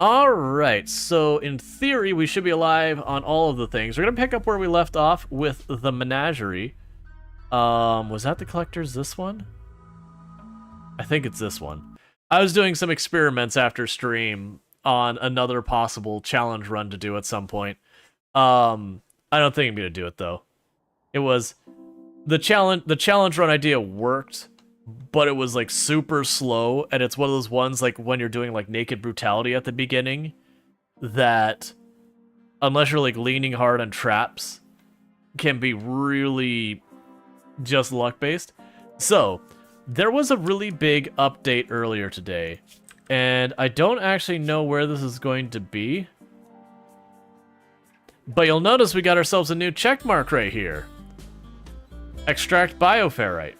Alright, so in theory, we should be alive on all of the things. We're gonna pick up where we left off with the menagerie. Was that the collector's this one? I think it's this one. I was doing some experiments after stream on another possible challenge run to do at some point. I don't think I'm gonna do it though. It was the challenge run idea worked, but it was like super slow, and it's one of those ones like when you're doing like naked brutality at the beginning that unless you're like leaning hard on traps can be really just luck based. So there was a really big update earlier today, and I don't actually know where this is going to be, but you'll notice we got ourselves a new check mark right here. Extract bioferrite.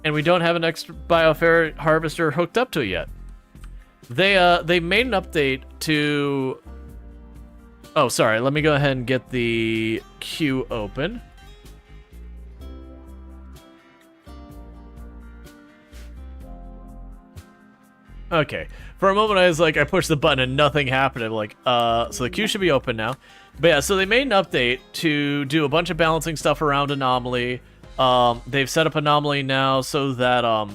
And we don't have an extra bioferrite harvester hooked up to it yet. They made an update to... Oh, sorry, let me go ahead and get the queue open. Okay, for a moment I was like, I pushed the button and nothing happened. I'm like, so the queue should be open now. But yeah, so they made an update to do a bunch of balancing stuff around Anomaly. They've set up Anomaly now so that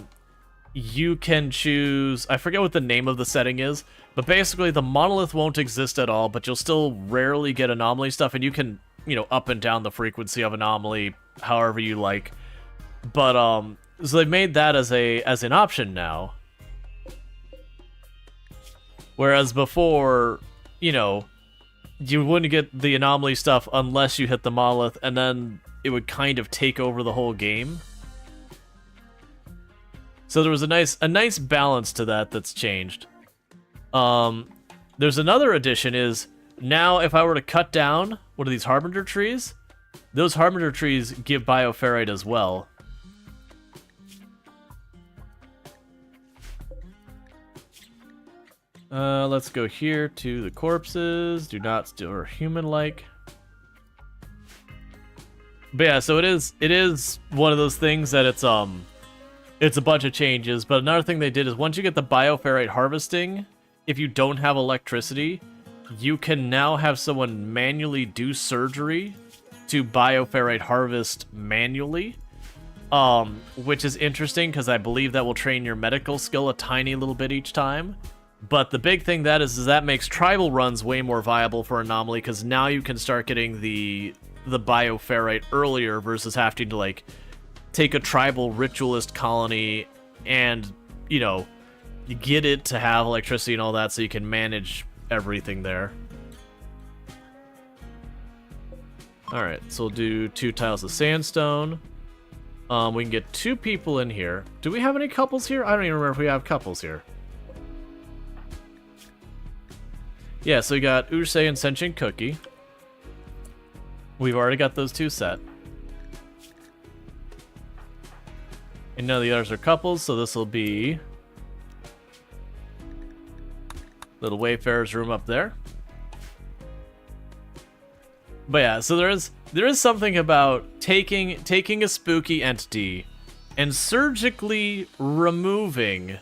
you can choose, I forget what the name of the setting is, but basically the monolith won't exist at all, but you'll still rarely get Anomaly stuff, and you can, you know, up and down the frequency of Anomaly however you like. But so they've made that as an option now. Whereas before, you know, you wouldn't get the Anomaly stuff unless you hit the monolith, and then it would kind of take over the whole game. So there was a nice balance to that that's changed. There's another addition is, now if I were to cut down one of these Harbinger trees, those Harbinger trees give bioferrite as well. Let's go here to the corpses. Do not store human-like. But yeah, so it is one of those things that it's a bunch of changes. But another thing they did is once you get the bioferrite harvesting, if you don't have electricity, you can now have someone manually do surgery to bioferrite harvest manually. Which is interesting because I believe that will train your medical skill a tiny little bit each time. But the big thing that is that makes tribal runs way more viable for Anomaly, because now you can start getting the bioferrite earlier versus having to like take a tribal ritualist colony and, you know, you get it to have electricity and all that so you can manage everything there. Alright, so we'll do 2 tiles of sandstone. We can get 2 people in here. Do we have any couples here? I don't even remember if we have couples here. Yeah, so we got Usei and Sentient Cookie. We've already got those 2 set. And none of the others are couples, so this will be little Wayfarer's room up there. But yeah, so there is something about taking a spooky entity and surgically removing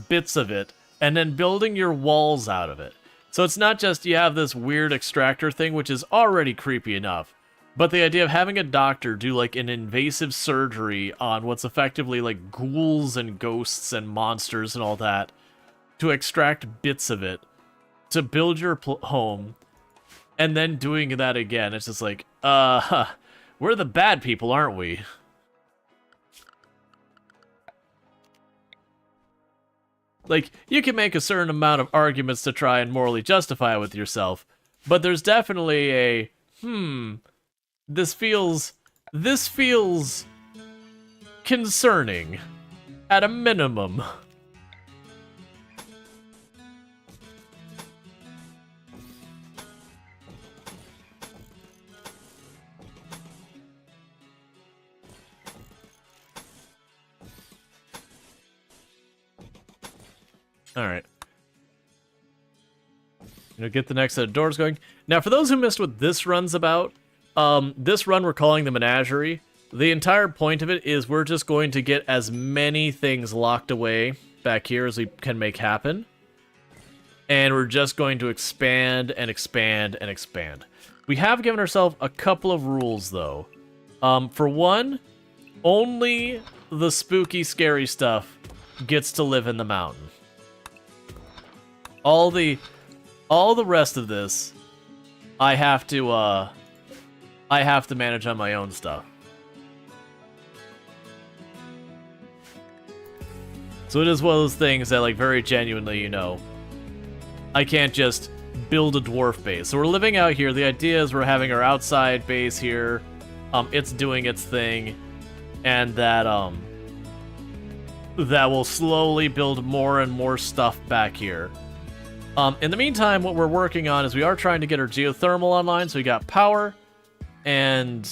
bits of it and then building your walls out of it. So it's not just you have this weird extractor thing, which is already creepy enough, but the idea of having a doctor do like an invasive surgery on what's effectively like ghouls and ghosts and monsters and all that, to extract bits of it, to build your home, and then doing that again, it's just like, we're the bad people, aren't we? Like, you can make a certain amount of arguments to try and morally justify it with yourself, but there's definitely a, this feels concerning, at a minimum. Alright. Get the next set of doors going. Now, for those who missed what this run's about, this run we're calling the Menagerie. The entire point of it is we're just going to get as many things locked away back here as we can make happen. and we're just going to expand and expand and expand. We have given ourselves a couple of rules, though. For one, only the spooky, scary stuff gets to live in the mountain. All the rest of this, I have to manage on my own stuff. So it is one of those things that, like, very genuinely, you know, I can't just build a dwarf base. So we're living out here. The idea is we're having our outside base here. It's doing its thing, and that will slowly build more and more stuff back here. In the meantime, what we're working on is we are trying to get our geothermal online, so we got power, and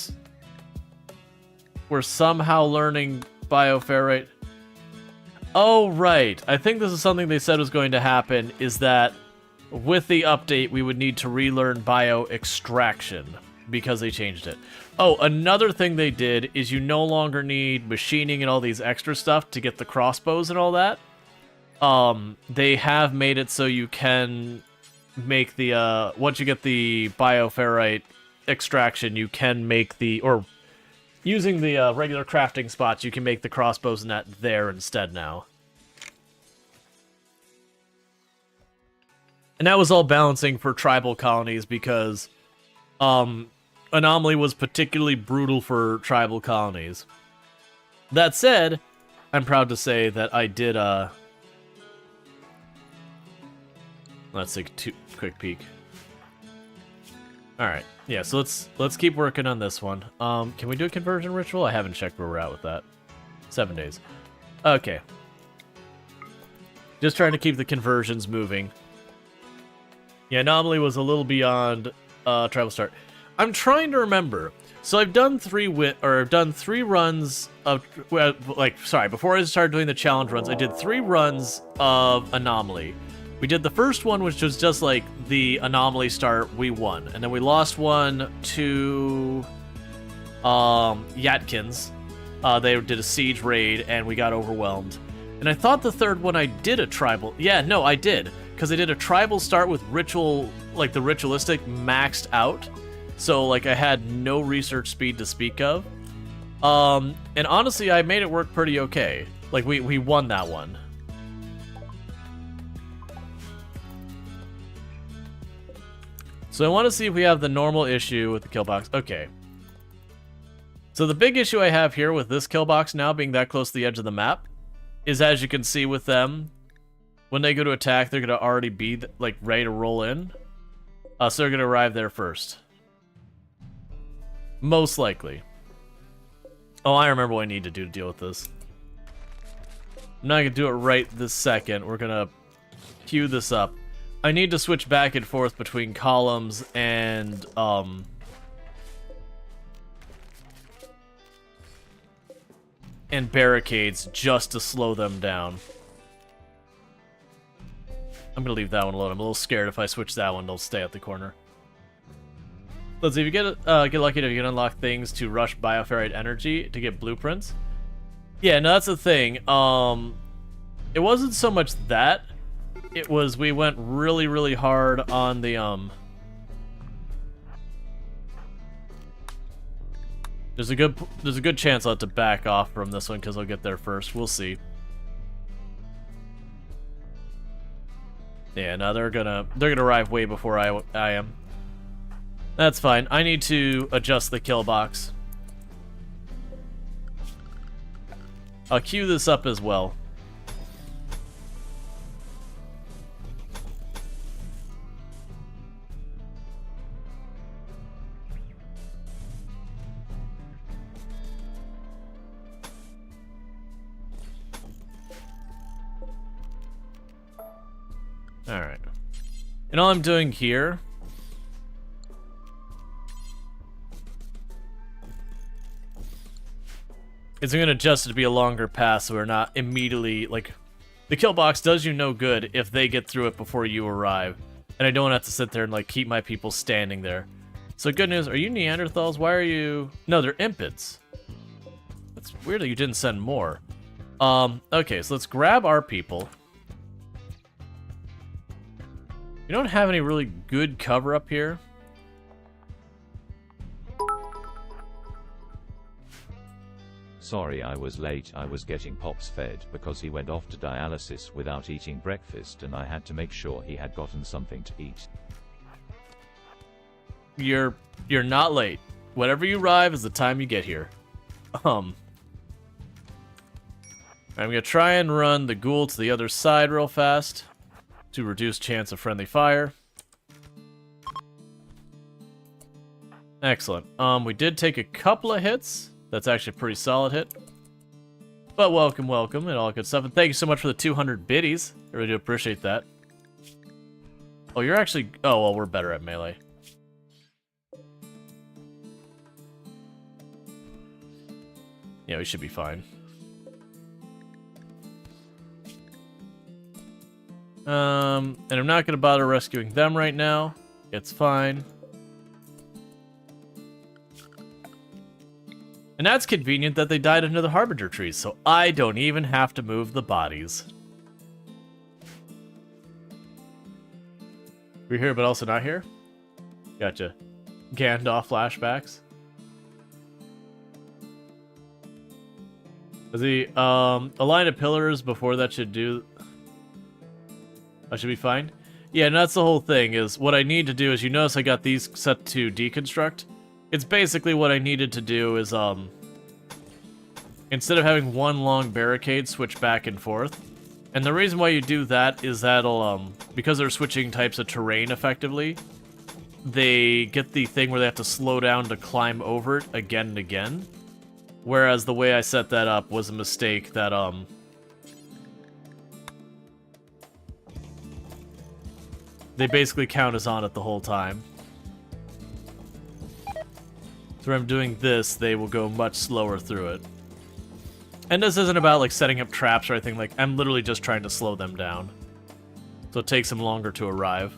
we're somehow learning bioferrite. Oh, right. I think this is something they said was going to happen, is that with the update, we would need to relearn bio-extraction, because they changed it. Oh, another thing they did is you no longer need machining and all these extra stuff to get the crossbows and all that. They have made it so you can make the, once you get the bioferrite extraction, you can make the, or using the regular crafting spots, you can make the crossbows and that there instead now. And that was all balancing for tribal colonies because Anomaly was particularly brutal for tribal colonies. That said, I'm proud to say that I did, let's take a quick peek. Alright, yeah, so let's keep working on this one. Can we do a conversion ritual? I haven't checked where we're at with that. 7 days. Okay. Just trying to keep the conversions moving. Yeah, Anomaly was a little beyond tribal start. I'm trying to remember. So I've done three runs of, well, like, sorry, before I started doing the challenge runs, I did 3 runs of Anomaly. We did the first one, which was just like the Anomaly start, we won. And then we lost one to Yatkins. They did a siege raid and we got overwhelmed. And I thought the third one I did a tribal. Yeah, no, I did. Because I did a tribal start with ritual, like the ritualistic maxed out. So like I had no research speed to speak of. And honestly, I made it work pretty okay. Like we won that one. So I want to see if we have the normal issue with the kill box. Okay. So the big issue I have here with this kill box now being that close to the edge of the map is, as you can see with them, when they go to attack, they're going to already be like ready to roll in. So they're going to arrive there first. Most likely. Oh, I remember what I need to do to deal with this. I'm not going to do it right this second. We're going to queue this up. I need to switch back and forth between columns and barricades just to slow them down. I'm gonna leave that one alone. I'm a little scared if I switch that one, they'll stay at the corner. Let's see, if you get lucky enough, you can unlock things to rush bioferrite energy to get blueprints. Yeah, no, that's the thing. It wasn't so much that. It was, we went really, really hard on the, There's a good chance I'll have to back off from this one because I'll get there first. We'll see. Yeah, no, they're gonna arrive way before I am. That's fine. I need to adjust the kill box. I'll queue this up as well. Alright. And all I'm doing here is I'm going to adjust it to be a longer pass so we're not immediately, like, the kill box does you no good if they get through it before you arrive. And I don't have to sit there and, like, keep my people standing there. So good news, are you Neanderthals? Why are you... No, they're Impets. That's weird that you didn't send more. Okay, so let's grab our people. You don't have any really good cover up here. Sorry I was late, I was getting Pops fed because he went off to dialysis without eating breakfast and I had to make sure he had gotten something to eat. You're not late. Whenever you arrive is the time you get here. I'm gonna try and run the ghoul to the other side real fast to reduce chance of friendly fire. Excellent. We did take a couple of hits. That's actually a pretty solid hit. But welcome, welcome, and all good stuff. And thank you so much for the 200 biddies. I really do appreciate that. Oh, you're actually... Oh, well, we're better at melee. Yeah, we should be fine. And I'm not going to bother rescuing them right now. It's fine. And that's convenient that they died under the Harbinger trees, so I don't even have to move the bodies. We're here, but also not here? Gotcha. Gandalf flashbacks. The, a line of pillars before that should do... I should be fine? Yeah, and that's the whole thing, is what I need to do is, you notice I got these set to deconstruct. It's basically what I needed to do is, instead of having one long barricade, switch back and forth. And the reason why you do that is that'll, because they're switching types of terrain effectively, they get the thing where they have to slow down to climb over it again and again. Whereas the way I set that up was a mistake that, they basically count as on it the whole time. So when I'm doing this, they will go much slower through it. And this isn't about, like, setting up traps or anything. Like, I'm literally just trying to slow them down. So it takes them longer to arrive.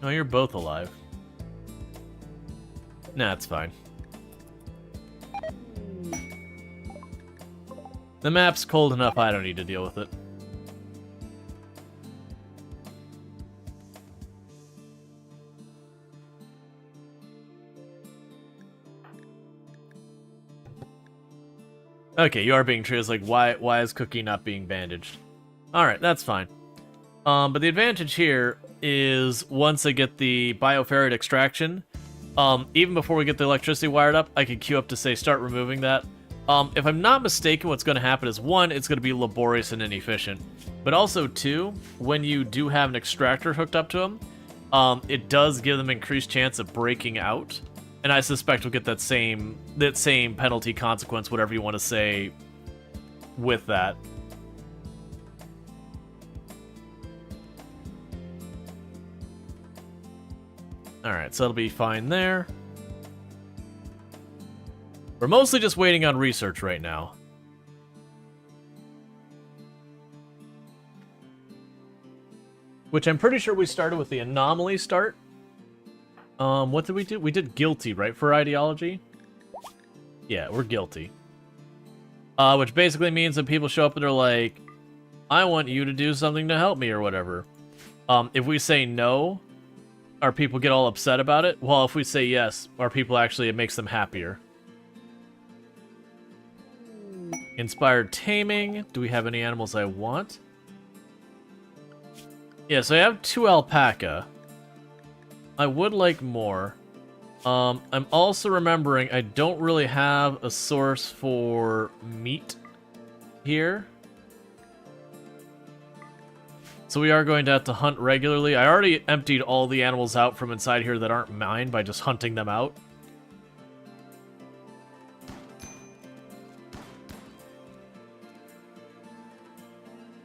No, you're both alive. Nah, it's fine. The map's cold enough, I don't need to deal with it. Okay, you are being treated as, like, why is Cookie not being bandaged? Alright, that's fine. But the advantage here is once I get the bioferrite extraction, even before we get the electricity wired up, I can queue up to say start removing that. If I'm not mistaken, what's going to happen is, one, it's going to be laborious and inefficient. But also, two, when you do have an extractor hooked up to them, it does give them increased chance of breaking out. And I suspect we'll get that same penalty consequence, whatever you want to say, with that. Alright, so that'll be fine there. We're mostly just waiting on research right now. Which I'm pretty sure we started with the anomaly start. What did we do? We did guilty, right, for ideology? Yeah, we're guilty. Which basically means that people show up and they're like, I want you to do something to help me, or whatever. If we say no, our people get all upset about it. Well, if we say yes, our people actually, it makes them happier. Inspired taming. Do we have any animals I want? Yeah, so I have 2 alpaca. I would like more. I'm also remembering I don't really have a source for meat here. So we are going to have to hunt regularly. I already emptied all the animals out from inside here that aren't mine by just hunting them out.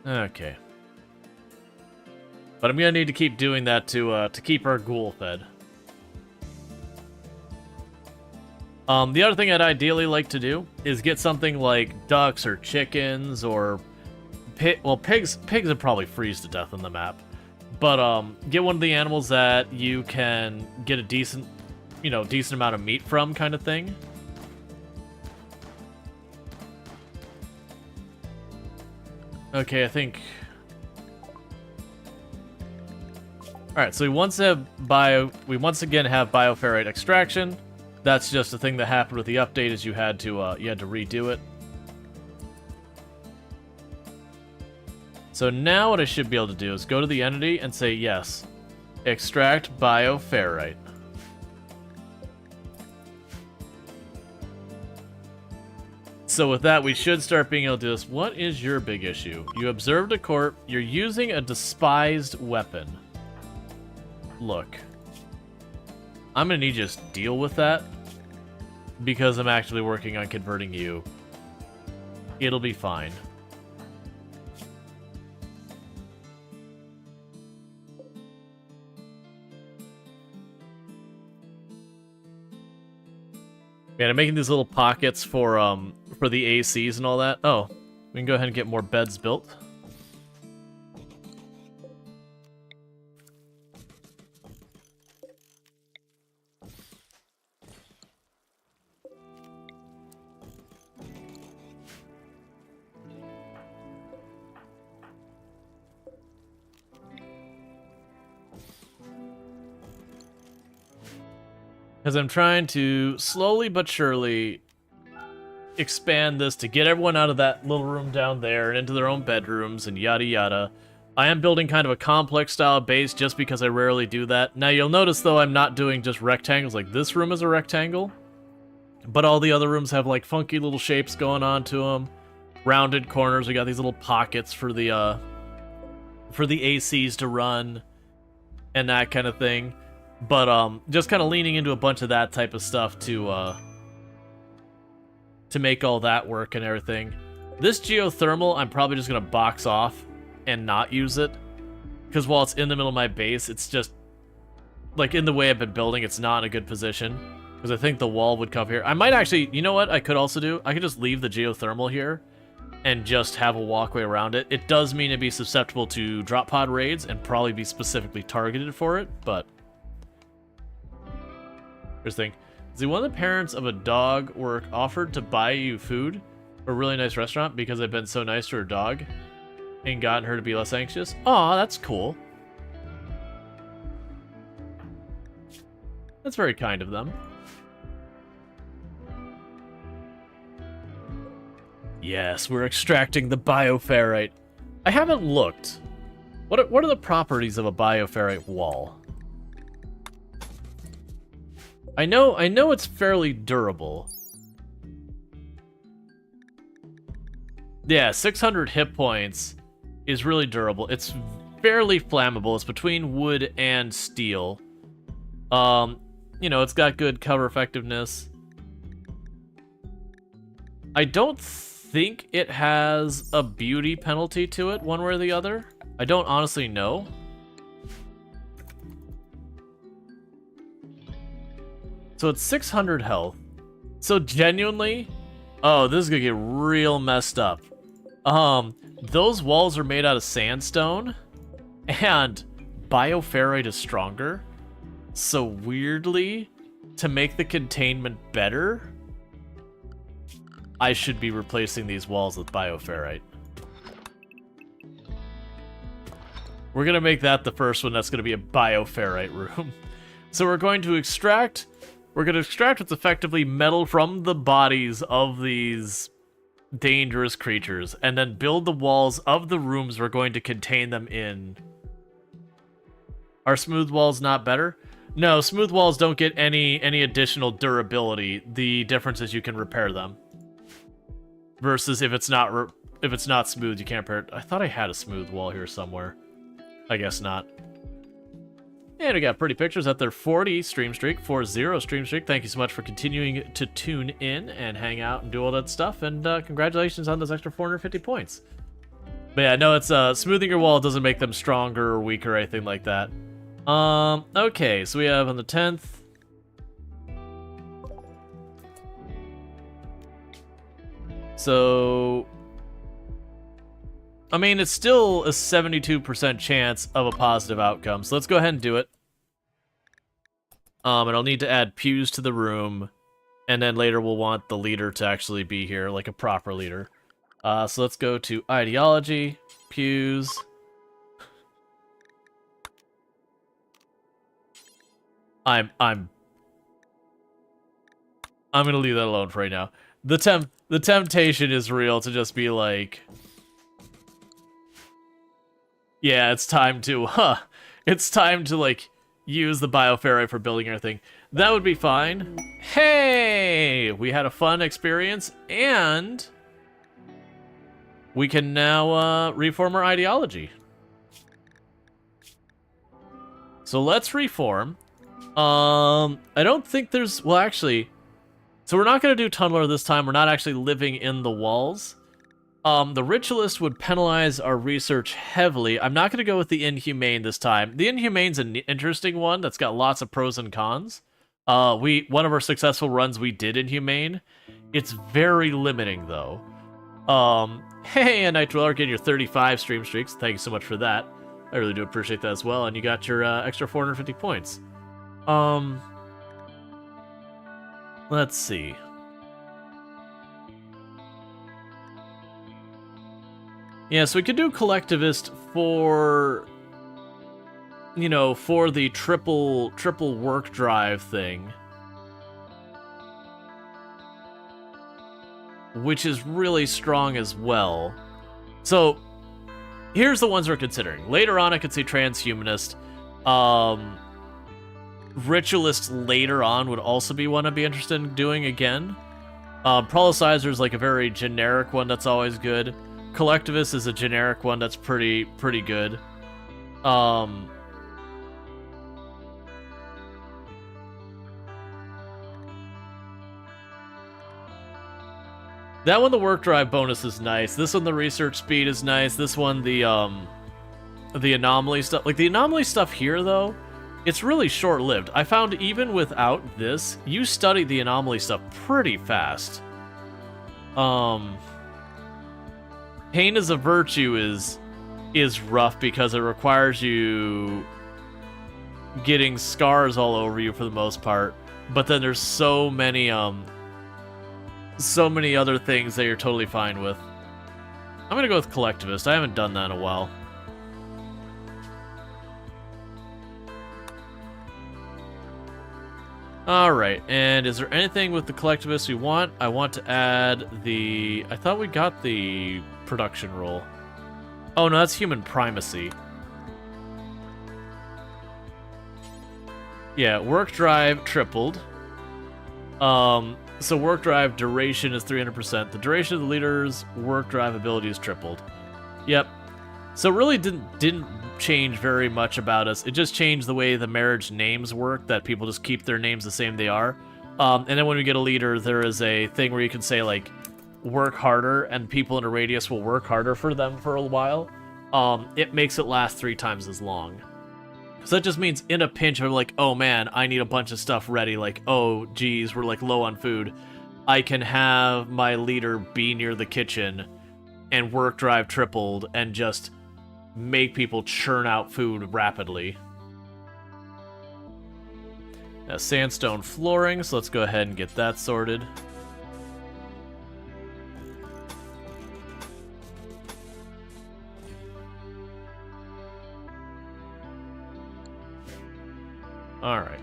Okay. But I'm gonna need to keep doing that to keep our ghoul fed. The other thing I'd ideally like to do is get something like ducks or chickens or pigs would probably freeze to death on the map. But get one of the animals that you can get a decent amount of meat from, kind of thing. Okay, I think Alright, so we once again have bioferrite extraction. That's just a thing that happened with the update, is you had to redo it. So now what I should be able to do is go to the entity and say, yes, extract bioferrite. So with that, we should start being able to do this. What is your big issue? You observed a corp. You're using a despised weapon. Look. I'm going to need you to just deal with that. Because I'm actually working on converting you. It'll be fine. Man, I'm making these little pockets for the ACs and all that. Oh, we can go ahead and get more beds built. Because I'm trying to slowly but surely expand this to get everyone out of that little room down there and into their own bedrooms and yada yada. I am building kind of a complex style base just because I rarely do that. Now you'll notice though I'm not doing just rectangles. Like this room is a rectangle, but all the other rooms have like funky little shapes going on to them. Rounded corners. We got these little pockets for the ACs to run and that kind of thing. But just kind of leaning into a bunch of that type of stuff to make all that work and everything. This geothermal, I'm probably just gonna box off and not use it, because while it's in the middle of my base, it's just like in the way I've been building, it's not in a good position. Because I think the wall would come here. I might actually, you know what? I could also do. I could just leave the geothermal here and just have a walkway around it. It does mean it'd be susceptible to drop pod raids and probably be specifically targeted for it, but. Here's the thing. Is one of the parents of a dog work offered to buy you food for a really nice restaurant because I've been so nice to her dog and gotten her to be less anxious? Aw, that's cool. That's very kind of them. Yes, we're extracting the bioferrite. I haven't looked. What are the properties of a bioferrite wall? I know it's fairly durable. Yeah, 600 hit points is really durable. It's fairly flammable. It's between wood and steel. You know, it's got good cover effectiveness. I don't think it has a beauty penalty to it, one way or the other. I don't honestly know. So it's 600 health. So genuinely, oh, this is gonna get real messed up. Those walls are made out of sandstone, and bioferrite is stronger. So weirdly, to make the containment better, I should be replacing these walls with bioferrite. We're gonna make that the first one. That's gonna be a bioferrite room. So we're going to extract. We're going to extract what's effectively metal from the bodies of these dangerous creatures, and then build the walls of the rooms we're going to contain them in. Are smooth walls not better? No, smooth walls don't get any additional durability. The difference is you can repair them. Versus if it's not smooth, you can't repair it. I thought I had a smooth wall here somewhere. I guess not. And we got pretty pictures at their 40 stream streak, 40 stream streak. Thank you so much for continuing to tune in and hang out and do all that stuff. And congratulations on those extra 450 points. But yeah, no, it's smoothing your wall doesn't make them stronger or weaker or anything like that. Okay, so we have on the 10th. So, I mean, it's still a 72% chance of a positive outcome, so let's go ahead and do it. And I'll need to add pews to the room, and then later we'll want the leader to actually be here, like a proper leader. So let's go to ideology, pews. I'm gonna leave that alone for right now. The temptation is real to just be like, yeah, it's time to, it's time to, like, use the bioferrite for building everything. That would be fine. Hey! We had a fun experience, and we can now, reform our ideology. So let's reform. I don't think there's, well, actually, so we're not going to do Tunneler this time. We're not actually living in the walls. The Ritualist would penalize our research heavily. I'm not going to go with the Inhumane this time. The Inhumane's an interesting one that's got lots of pros and cons. One of our successful runs we did Inhumane. It's very limiting, though. Hey, and Nitro getting your 35 stream streaks. Thank you so much for that. I really do appreciate that as well. And you got your extra 450 points. Let's see. Yeah, so we could do Collectivist for, you know, for the triple work drive thing. Which is really strong as well. So, here's the ones we're considering. Later on, I could see Transhumanist. Ritualist later on would also be one I'd be interested in doing again. Prolicizer is like a very generic one that's always good. Collectivist is a generic one that's pretty good. That one, the work drive bonus is nice. This one, the research speed is nice. This one, the anomaly stuff. Like, the anomaly stuff here, though, it's really short-lived. I found even without this, you study the anomaly stuff pretty fast. Pain as a virtue is rough because it requires you getting scars all over you for the most part. But then there's so many other things that you're totally fine with. I'm gonna go with Collectivist. I haven't done that in a while. Alright, and is there anything with the Collectivist we want? I want to add the... I thought we got the production roll. Oh no, that's human primacy. Yeah, work drive tripled. So work drive duration is 300%. The duration of the leader's work drive ability is tripled. Yep. So it really didn't change very much about us. It just changed the way the marriage names work, that people just keep their names the same they are. And then when we get a leader, there is a thing where you can say, like, work harder, and people in a radius will work harder for them for a while. It makes it last 3 times as long. So that just means in a pinch, I'm like, oh man, I need a bunch of stuff ready. Like, oh geez, we're like low on food. I can have my leader be near the kitchen and work drive tripled and just make people churn out food rapidly. Now, sandstone flooring, so let's go ahead and get that sorted. Alright.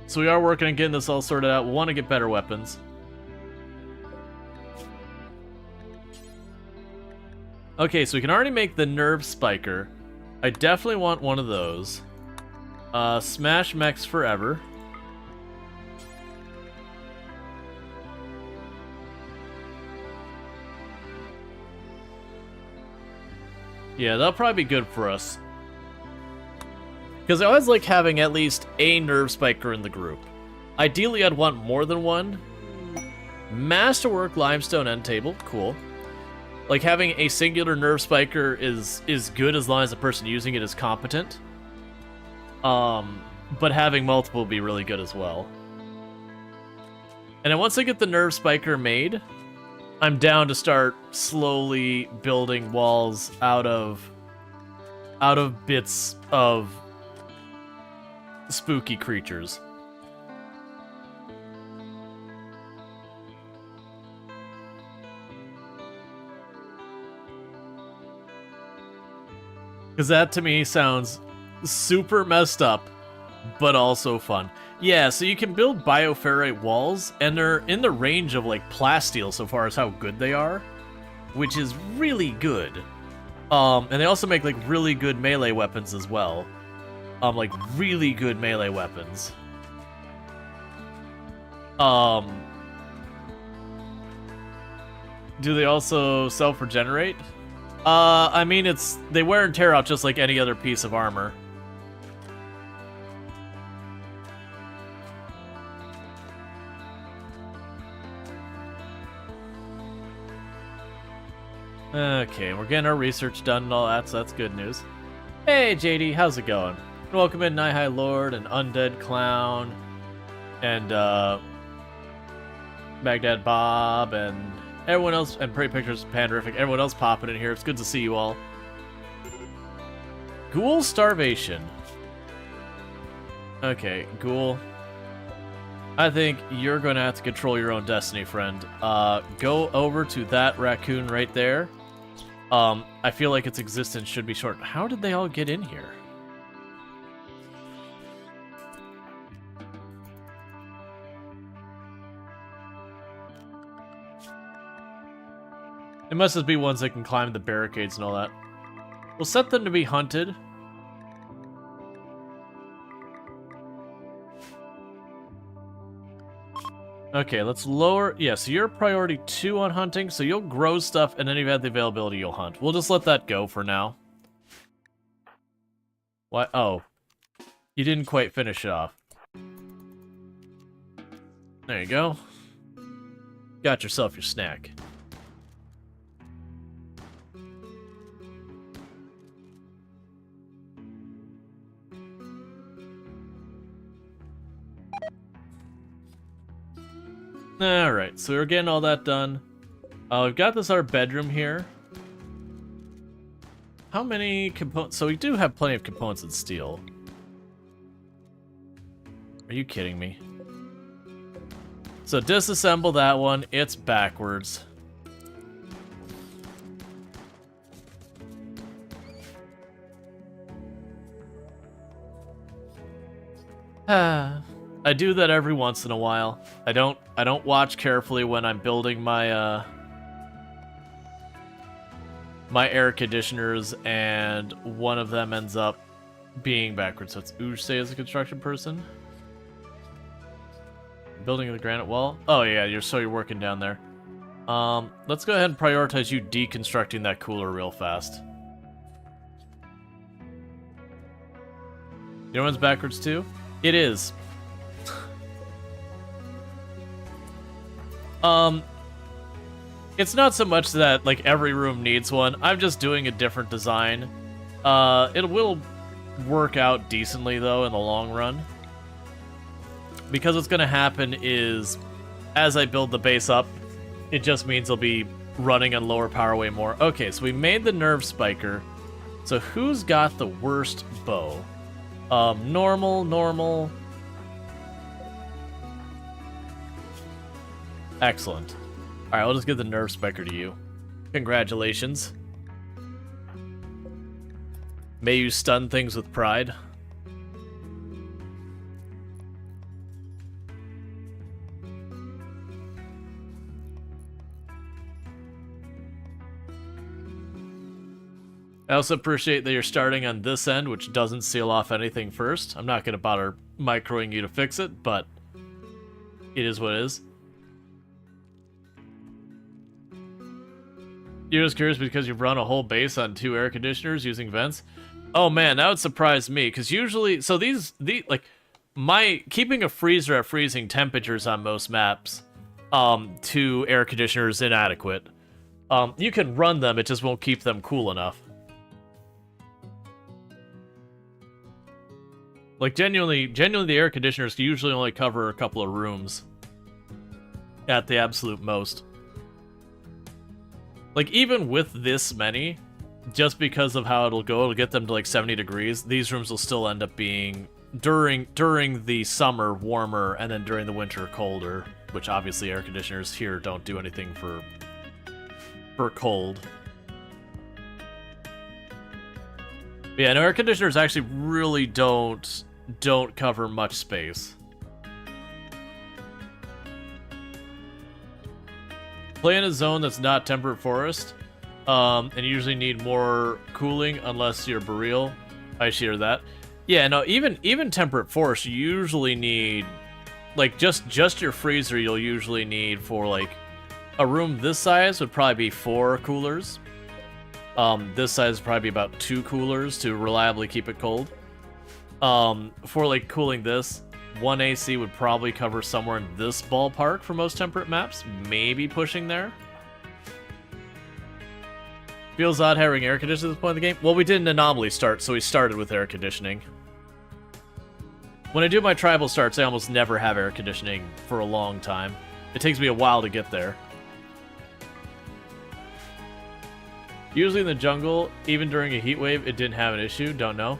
So we are working on getting this all sorted out. We want to get better weapons. Okay, so we can already make the nerve spiker. I definitely want one of those. Smash mechs forever. Yeah, that'll probably be good for us. Because I always like having at least a nerve spiker in the group. Ideally, I'd want more than one. Masterwork limestone end table, cool. Like, having a singular nerve spiker is good as long as the person using it is competent. But having multiple would be really good as well. And then once I get the nerve spiker made, I'm down to start slowly building walls out of bits of spooky creatures. Because that to me sounds Super messed up, but also fun. Yeah, so you can build bioferrite walls, and they're in the range of like plasteel so far as how good they are, which is really good. And they also make like really good melee weapons as well. Like really good melee weapons. Do they also self-regenerate? I mean, they wear and tear out just like any other piece of armor. Okay, we're getting our research done and all that, so that's good news. Hey, JD, how's it going? Welcome in, Night High Lord, and Undead Clown, and, Baghdad Bob, and everyone else, and Pretty Pictures, Panderific, everyone else popping in here. It's good to see you all. Ghoul Starvation. Okay, Ghoul. I think you're going to have to control your own destiny, friend. Go over to that raccoon right there. I feel like its existence should be short. How did they all get in here? It must just be ones that can climb the barricades and all that. We'll set them to be hunted. Okay, let's lower... Yeah, so you're priority 2 on hunting, so you'll grow stuff, and then if you have the availability, you'll hunt. We'll just let that go for now. Why? Oh. You didn't quite finish it off. There you go. Got yourself your snack. Alright, so we're getting all that done. We've got this our bedroom here. How many components? So we do have plenty of components in steel. Are you kidding me? So disassemble that one. It's backwards. I do that every once in a while. I don't watch carefully when I'm building my my air conditioners, and one of them ends up being backwards. So it's Uge as a construction person. Building the granite wall. Oh yeah, you're working down there. Let's go ahead and prioritize you deconstructing that cooler real fast. Your one's backwards too? It is. It's not so much that, like, every room needs one. I'm just doing a different design. It will work out decently, though, in the long run. Because what's going to happen is, as I build the base up, it just means it'll be running on lower power way more. Okay, so we made the nerve spiker. So who's got the worst bow? Normal. Excellent. Alright, I'll just give the nerve spiker to you. Congratulations. May you stun things with pride. I also appreciate that you're starting on this end, which doesn't seal off anything first. I'm not going to bother microing you to fix it, but it is what it is. You're just curious because you've run a whole base on 2 air conditioners using vents? Oh man, that would surprise me, because usually... So these like, keeping a freezer at freezing temperatures on most maps, 2 air conditioners inadequate. You can run them, it just won't keep them cool enough. Like, genuinely, the air conditioners usually only cover a couple of rooms. At the absolute most. Like, even with this many, just because of how it'll get them to, like, 70 degrees, these rooms will still end up being, during the summer, warmer, and then during the winter, colder. Which, obviously, air conditioners here don't do anything for cold. But yeah, no, air conditioners actually really don't cover much space. Play in a zone that's not temperate forest, and you usually need more cooling unless you're boreal. I share that. Yeah, no, even temperate forest, you usually need, like, just your freezer you'll usually need for, like, a room this size would probably be 4 coolers. This size would probably be about 2 coolers to reliably keep it cold. For, like, cooling this, 1 AC would probably cover somewhere in this ballpark for most temperate maps, maybe pushing there. Feels odd having air conditioning at this point in the game. Well, we did an anomaly start, so we started with air conditioning. When I do my tribal starts, I almost never have air conditioning for a long time. It takes me a while to get there. Usually in the jungle, even during a heat wave, it didn't have an issue. Don't know.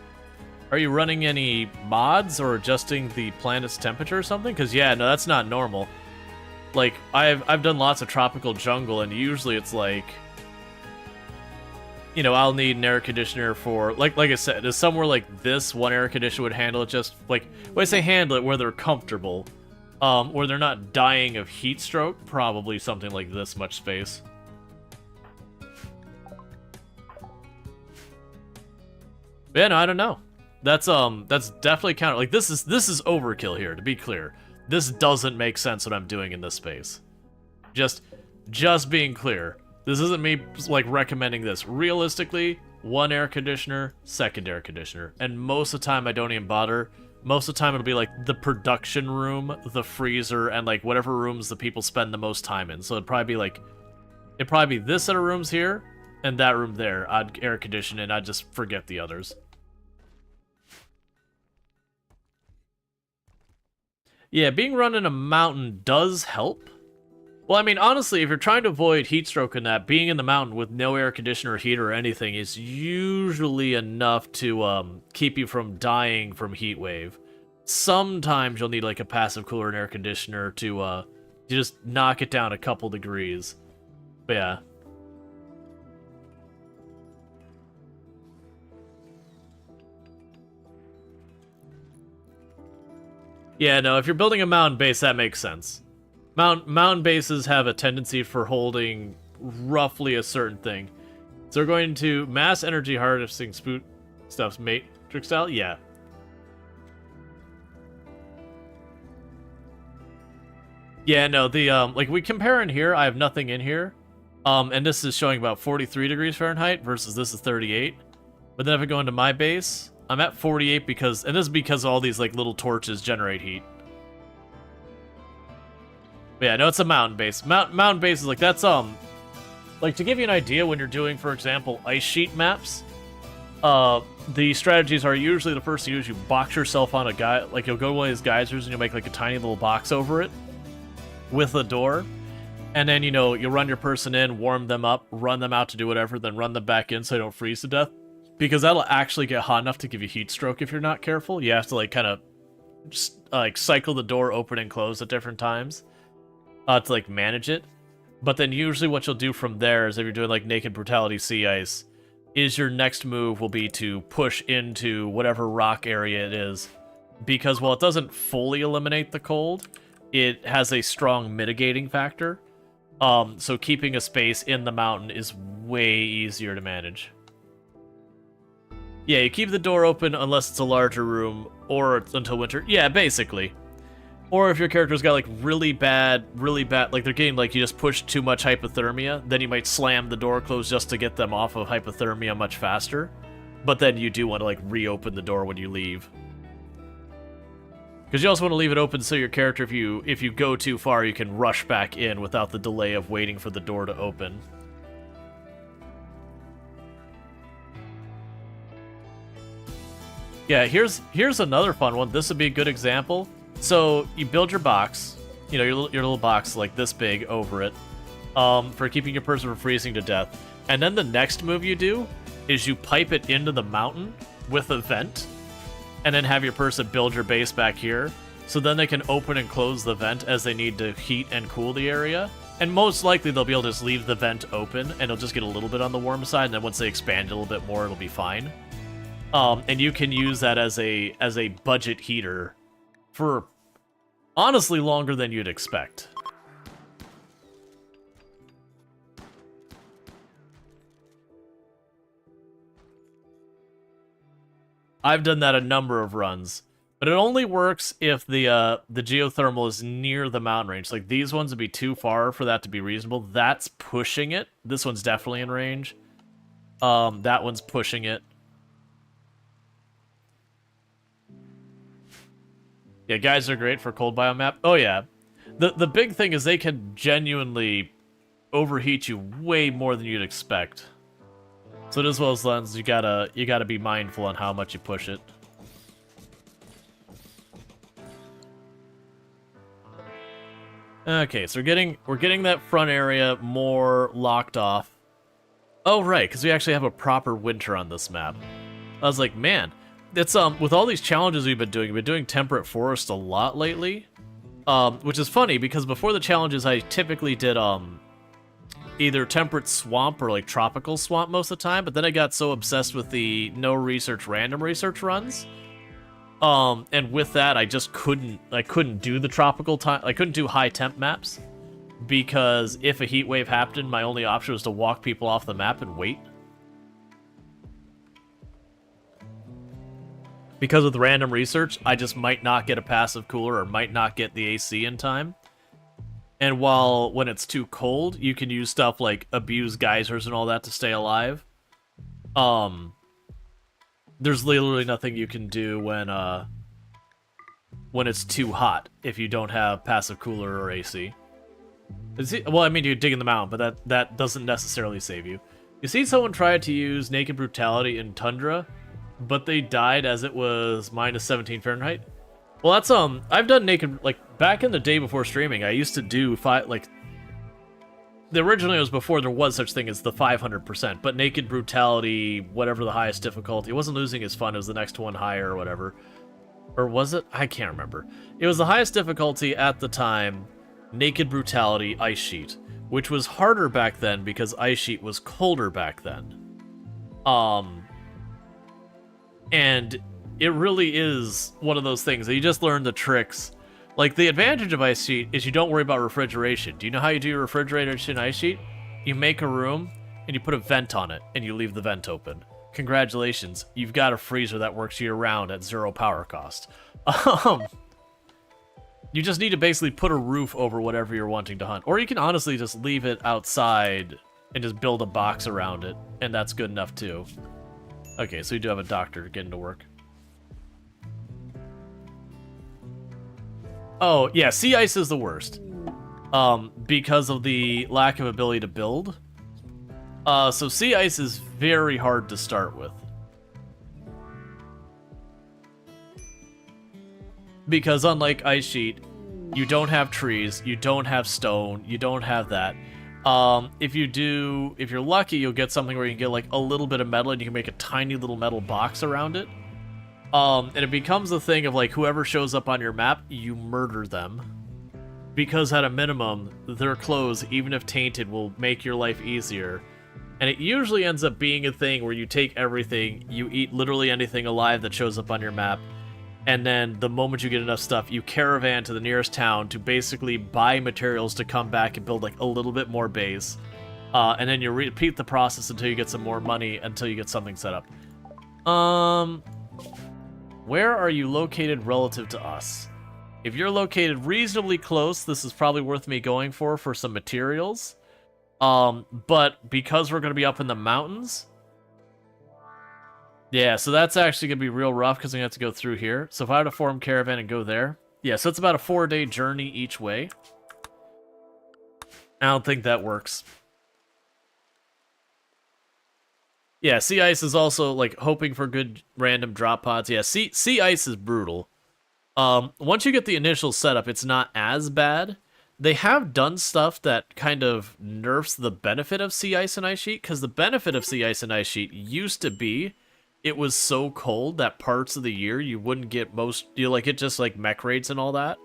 Are you running any mods or adjusting the planet's temperature or something? Because yeah, no, that's not normal. Like, I've done lots of tropical jungle, and usually it's like, you know, I'll need an air conditioner for, like I said, is somewhere like this, one air conditioner would handle it just, like, when I say handle it, where they're comfortable, where they're not dying of heat stroke, probably something like this much space. But yeah, no, I don't know. That's definitely counter. Like, this is overkill here, to be clear. This doesn't make sense what I'm doing in this space. Just being clear. This isn't me, like, recommending this. Realistically, 1 air conditioner, 2nd air conditioner. And most of the time, I don't even bother. Most of the time, it'll be, like, the production room, the freezer, and, like, whatever rooms the people spend the most time in. So it'd probably be this set of rooms here, and that room there. I'd air condition, and I'd just forget the others. Yeah, being run in a mountain does help. Well, I mean, honestly, if you're trying to avoid heat stroke in that, being in the mountain with no air conditioner, heater, or anything is usually enough to keep you from dying from heat wave. Sometimes you'll need, like, a passive cooler and air conditioner to just knock it down a couple degrees. But yeah. Yeah, no, if you're building a mountain base, that makes sense. Mountain bases have a tendency for holding roughly a certain thing. So we're going to mass energy harvesting stuff's matrix style? Yeah. Yeah, no, the, like, we compare in here, I have nothing in here. And this is showing about 43 degrees Fahrenheit versus this is 38. But then if I go into my base, I'm at 48 because, and this is because all these, like, little torches generate heat. But yeah, no, it's a mountain base. Mountain base is like, that's, like, to give you an idea, when you're doing, for example, ice sheet maps, the strategies are usually the first thing you do is you box yourself on a guy, like, you'll go to one of these geysers and you'll make, like, a tiny little box over it with a door. And then, you know, you'll run your person in, warm them up, run them out to do whatever, then run them back in so they don't freeze to death. Because that'll actually get hot enough to give you heat stroke if you're not careful. You have to, like, kind of just, like, cycle the door open and close at different times to, like, manage it. But then usually what you'll do from there is, if you're doing, like, Naked Brutality Sea Ice, is your next move will be to push into whatever rock area it is. Because while it doesn't fully eliminate the cold, it has a strong mitigating factor. So keeping a space in the mountain is way easier to manage. Yeah, you keep the door open unless it's a larger room, or until winter. Yeah, basically. Or if your character's got, like, really bad, like, they're getting, like, you just push too much hypothermia, then you might slam the door closed just to get them off of hypothermia much faster. But then you do want to, like, reopen the door when you leave. Because you also want to leave it open so your character, if you go too far, you can rush back in without the delay of waiting for the door to open. Yeah, here's another fun one. This would be a good example. So you build your box, you know, your little box like this big over it, for keeping your person from freezing to death. And then the next move you do is you pipe it into the mountain with a vent, and then have your person build your base back here. So then they can open and close the vent as they need to heat and cool the area. And most likely they'll be able to just leave the vent open, and it'll just get a little bit on the warm side, and then once they expand it a little bit more, it'll be fine. And you can use that as a budget heater for honestly longer than you'd expect. I've done that a number of runs, but it only works if the geothermal is near the mountain range. Like these ones would be too far for that to be reasonable. That's pushing it. This one's definitely in range. That one's pushing it. Yeah, guys are great for cold biome map. Oh yeah. The big thing is they can genuinely overheat you way more than you'd expect. So as well as lens, you gotta be mindful on how much you push it. Okay, so we're getting that front area more locked off. Oh right, because we actually have a proper winter on this map. I was like, man, it's with all these challenges we've been doing temperate forest a lot lately. Which is funny because before the challenges I typically did either temperate swamp or like tropical swamp most of the time, but then I got so obsessed with the no research random research runs. And with that I just couldn't do the tropical time. I couldn't do high temp maps because if a heat wave happened, my only option was to walk people off the map and wait. Because of the random research, I just might not get a passive cooler or might not get the AC in time. And when it's too cold, you can use stuff like abuse geysers and all that to stay alive. There's literally nothing you can do when it's too hot if you don't have passive cooler or AC. Well, I mean, you dig in the mountain, but that doesn't necessarily save you. You see someone try to use naked brutality in Tundra, but they died as it was minus 17 Fahrenheit. Well, that's I've done naked, like back in the day before streaming, I used to do originally it was before there was such thing as the 500%, but naked brutality, whatever the highest difficulty, it wasn't losing as fun, it was the next one higher or whatever. Or was it? I can't remember. It was the highest difficulty at the time, naked brutality ice sheet, which was harder back then because ice sheet was colder back then. And it really is one of those things that you just learn the tricks. Like, the advantage of ice sheet is you don't worry about refrigeration. Do you know how you do your refrigeration in ice sheet? You make a room, and you put a vent on it, and you leave the vent open. Congratulations, you've got a freezer that works year-round at 0 power cost. You just need to basically put a roof over whatever you're wanting to hunt. Or you can honestly just leave it outside and just build a box around it, and that's good enough too. Okay, so we do have a doctor getting to work. Oh, yeah, sea ice is the worst. Because of the lack of ability to build. So sea ice is very hard to start with. Because unlike ice sheet, you don't have trees, you don't have stone, you don't have that. If you're lucky, you'll get something where you can get like a little bit of metal and you can make a tiny little metal box around it. And it becomes a thing of like whoever shows up on your map, you murder them. Because at a minimum, their clothes, even if tainted, will make your life easier. And it usually ends up being a thing where you take everything, you eat literally anything alive that shows up on your map, and then the moment you get enough stuff, you caravan to the nearest town to basically buy materials to come back and build like a little bit more base. And then you repeat the process until you get some more money, until you get something set up. Where are you located relative to us? If you're located reasonably close, this is probably worth me going for some materials. But because we're going to be up in the mountains... Yeah, so that's actually going to be real rough because I'm going to have to go through here. So if I were to form caravan and go there... Yeah, so it's about a 4-day journey each way. I don't think that works. Yeah, sea ice is also, like, hoping for good random drop pods. Yeah, sea ice is brutal. Once you get the initial setup, it's not as bad. They have done stuff that kind of nerfs the benefit of sea ice and ice sheet, because the benefit of sea ice and ice sheet used to be it was so cold that parts of the year you wouldn't get it just like mech raids and all that,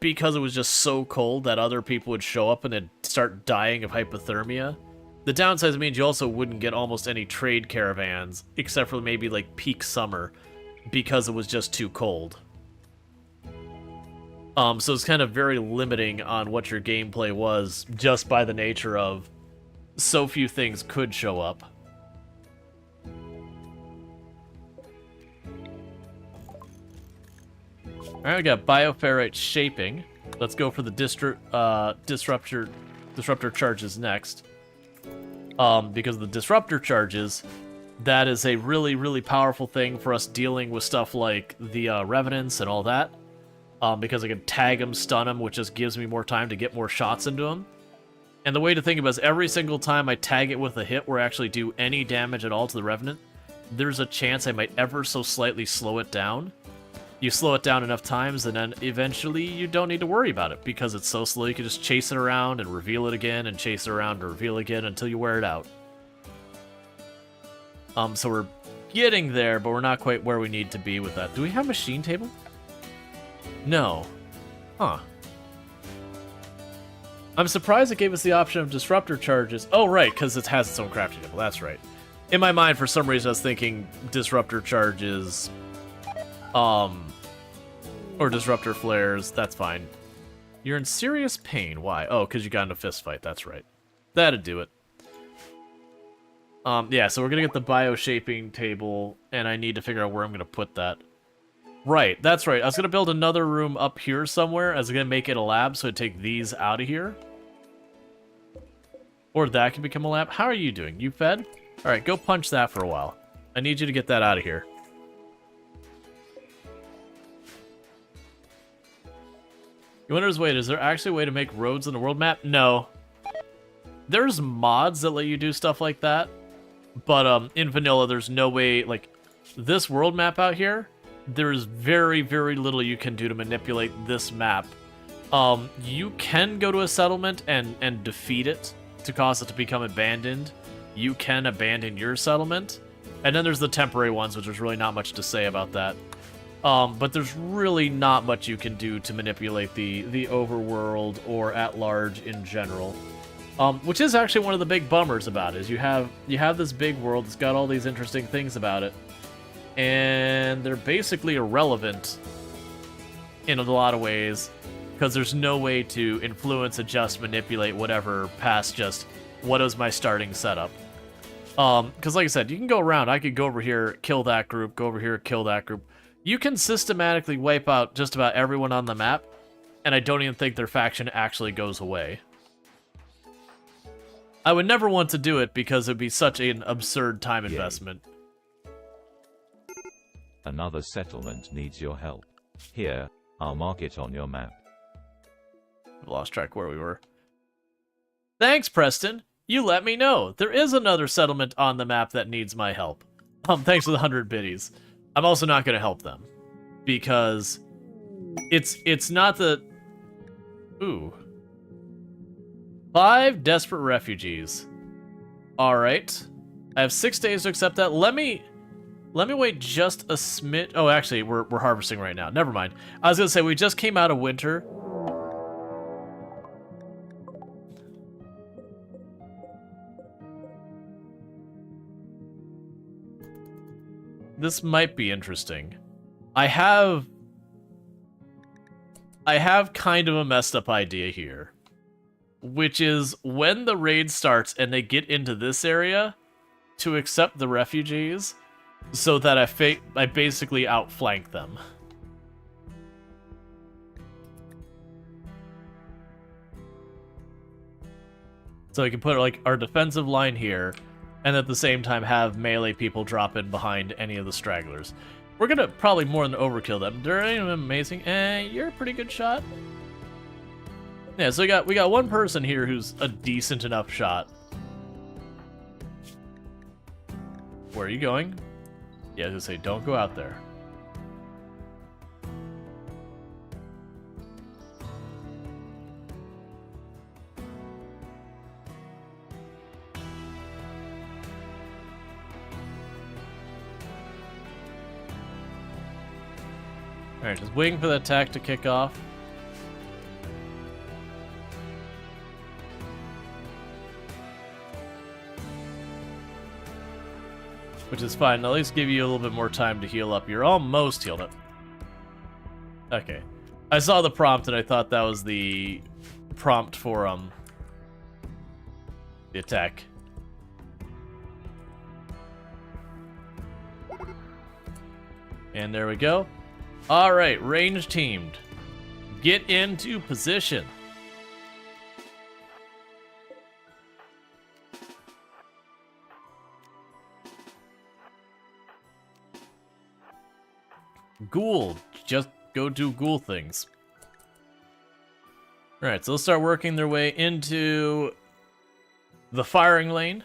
because it was just so cold that other people would show up and then start dying of hypothermia. The downside means you also wouldn't get almost any trade caravans, except for maybe like peak summer, because it was just too cold. So it's kind of very limiting on what your gameplay was, just by the nature of so few things could show up. Alright, we got Bioferrite shaping. Let's go for the disruptor charges next. Because the disruptor charges, that is a really, really powerful thing for us dealing with stuff like the revenants and all that. Because I can tag them, stun them, which just gives me more time to get more shots into them. And the way to think about it is every single time I tag it with a hit where I actually do any damage at all to the revenant, there's a chance I might ever so slightly slow it down. You slow it down enough times, and then eventually you don't need to worry about it, because it's so slow you can just chase it around and reveal it again, and chase it around and reveal it again until you wear it out. So we're getting there, but we're not quite where we need to be with that. Do we have a machine table? No. Huh. I'm surprised it gave us the option of disruptor charges. Oh, right, because it has its own crafting table. That's right. In my mind, for some reason, I was thinking disruptor charges... or disruptor flares, that's fine. You're in serious pain. Why? Oh, because you got in a fist fight, that's right. That'd do it. Yeah, so we're gonna get the bio-shaping table, and I need to figure out where I'm gonna put that. Right, that's right. I was gonna build another room up here somewhere. I was gonna make it a lab, so I'd take these out of here. Or that can become a lab. How are you doing? You fed? Alright, go punch that for a while. I need you to get that out of here. You wonder, wait, is there actually a way to make roads in the world map? No. There's mods that let you do stuff like that, but in vanilla, there's no way, like, this world map out here, there's very, very little you can do to manipulate this map. You can go to a settlement and defeat it to cause it to become abandoned. You can abandon your settlement, and then there's the temporary ones, which there's really not much to say about that. But there's really not much you can do to manipulate the overworld or at large in general. Which is actually one of the big bummers about it, is you have this big world that's got all these interesting things about it, and they're basically irrelevant in a lot of ways, because there's no way to influence, adjust, manipulate whatever past just what is my starting setup. Because like I said, you can go around, I could go over here, kill that group, go over here, kill that group. You can systematically wipe out just about everyone on the map, and I don't even think their faction actually goes away. I would never want to do it because it would be such an absurd time investment. Another settlement needs your help. Here, I'll mark it on your map. I've lost track where we were. Thanks, Preston. You let me know. There is another settlement on the map that needs my help. Thanks for the 100 biddies. I'm also not going to help them, because it's not the... Ooh. 5 desperate refugees. Alright. I have 6 days to accept that. Let me wait just a smidge... Oh, actually, we're harvesting right now. Never mind. I was going to say, we just came out of winter. This might be interesting. I have kind of a messed up idea here, which is when the raid starts and they get into this area, to accept the refugees so that I basically outflank them. So I can put like our defensive line here, and at the same time have melee people drop in behind any of the stragglers. We're gonna probably more than overkill them. They're amazing. You're a pretty good shot. Yeah, so we got one person here who's a decent enough shot. Where are you going? Yeah, I was gonna say, don't go out there. Alright, just waiting for the attack to kick off. which is fine. I'll at least give you a little bit more time to heal up. You're almost healed up. Okay. I saw the prompt and I thought that was the prompt for the attack. And there we go. All right, range teamed. Get into position. Ghoul, just go do ghoul things. All right, so they'll start working their way into the firing lane.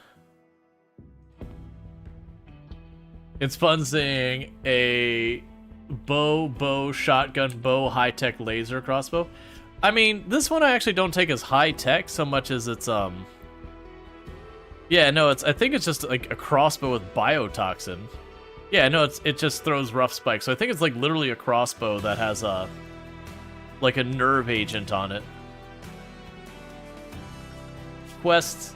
It's fun seeing a bow, shotgun, bow, high-tech laser crossbow. I mean, this one I actually don't take as high-tech so much as it's, yeah, no, I think it's just like a crossbow with biotoxin. Yeah, no, it just throws rough spikes. So I think it's like literally a crossbow that has like a nerve agent on it. Quests.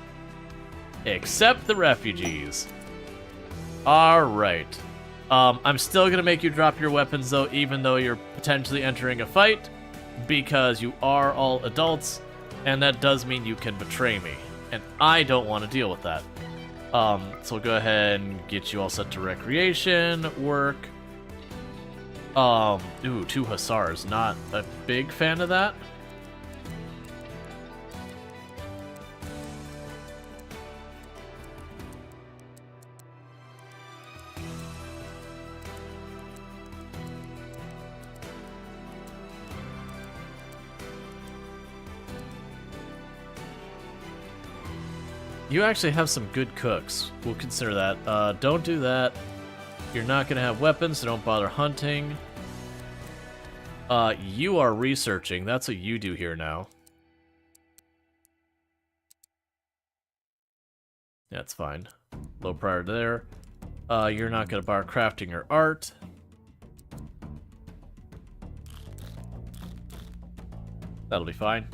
Accept the refugees. Alright. I'm still gonna make you drop your weapons though, even though you're potentially entering a fight, because you are all adults, and that does mean you can betray me. And I don't want to deal with that. So we'll go ahead and get you all set to recreation, work. Ooh, 2 Hussars. Not a big fan of that. You actually have some good cooks. We'll consider that. Don't do that. You're not gonna have weapons, so don't bother hunting. You are researching. That's what you do here now. That's fine. Low priority there. You're not gonna bar crafting or art. That'll be fine.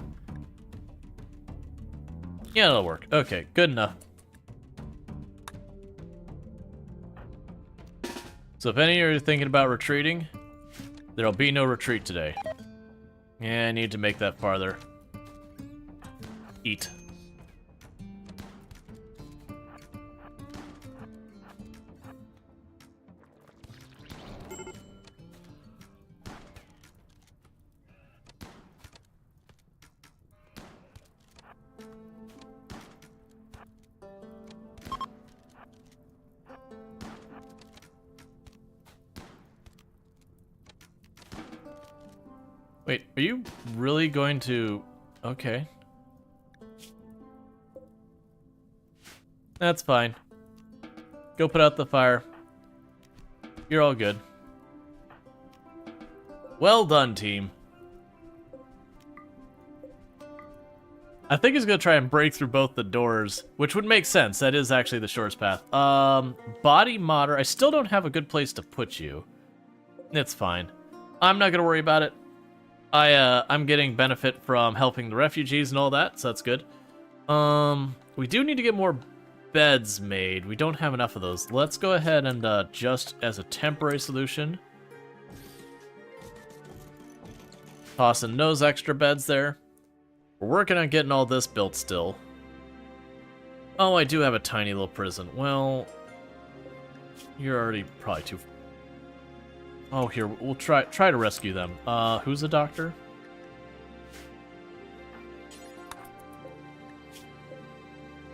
Yeah, that'll work. Okay, good enough. So if any of you are thinking about retreating, there'll be no retreat today. Yeah, I need to make that farther. Eat. Wait, are you really going to... Okay. That's fine. Go put out the fire. You're all good. Well done, team. I think he's gonna try and break through both the doors, which would make sense. That is actually the shortest path. Body modder. I still don't have a good place to put you. It's fine. I'm not gonna worry about it. I'm getting benefit from helping the refugees and all that, so that's good. We do need to get more beds made. We don't have enough of those. Let's go ahead and just as a temporary solution, toss in those extra beds there. We're working on getting all this built still. Oh, I do have a tiny little prison. Well, you're already probably too... Oh, here, we'll try to rescue them. Who's the doctor?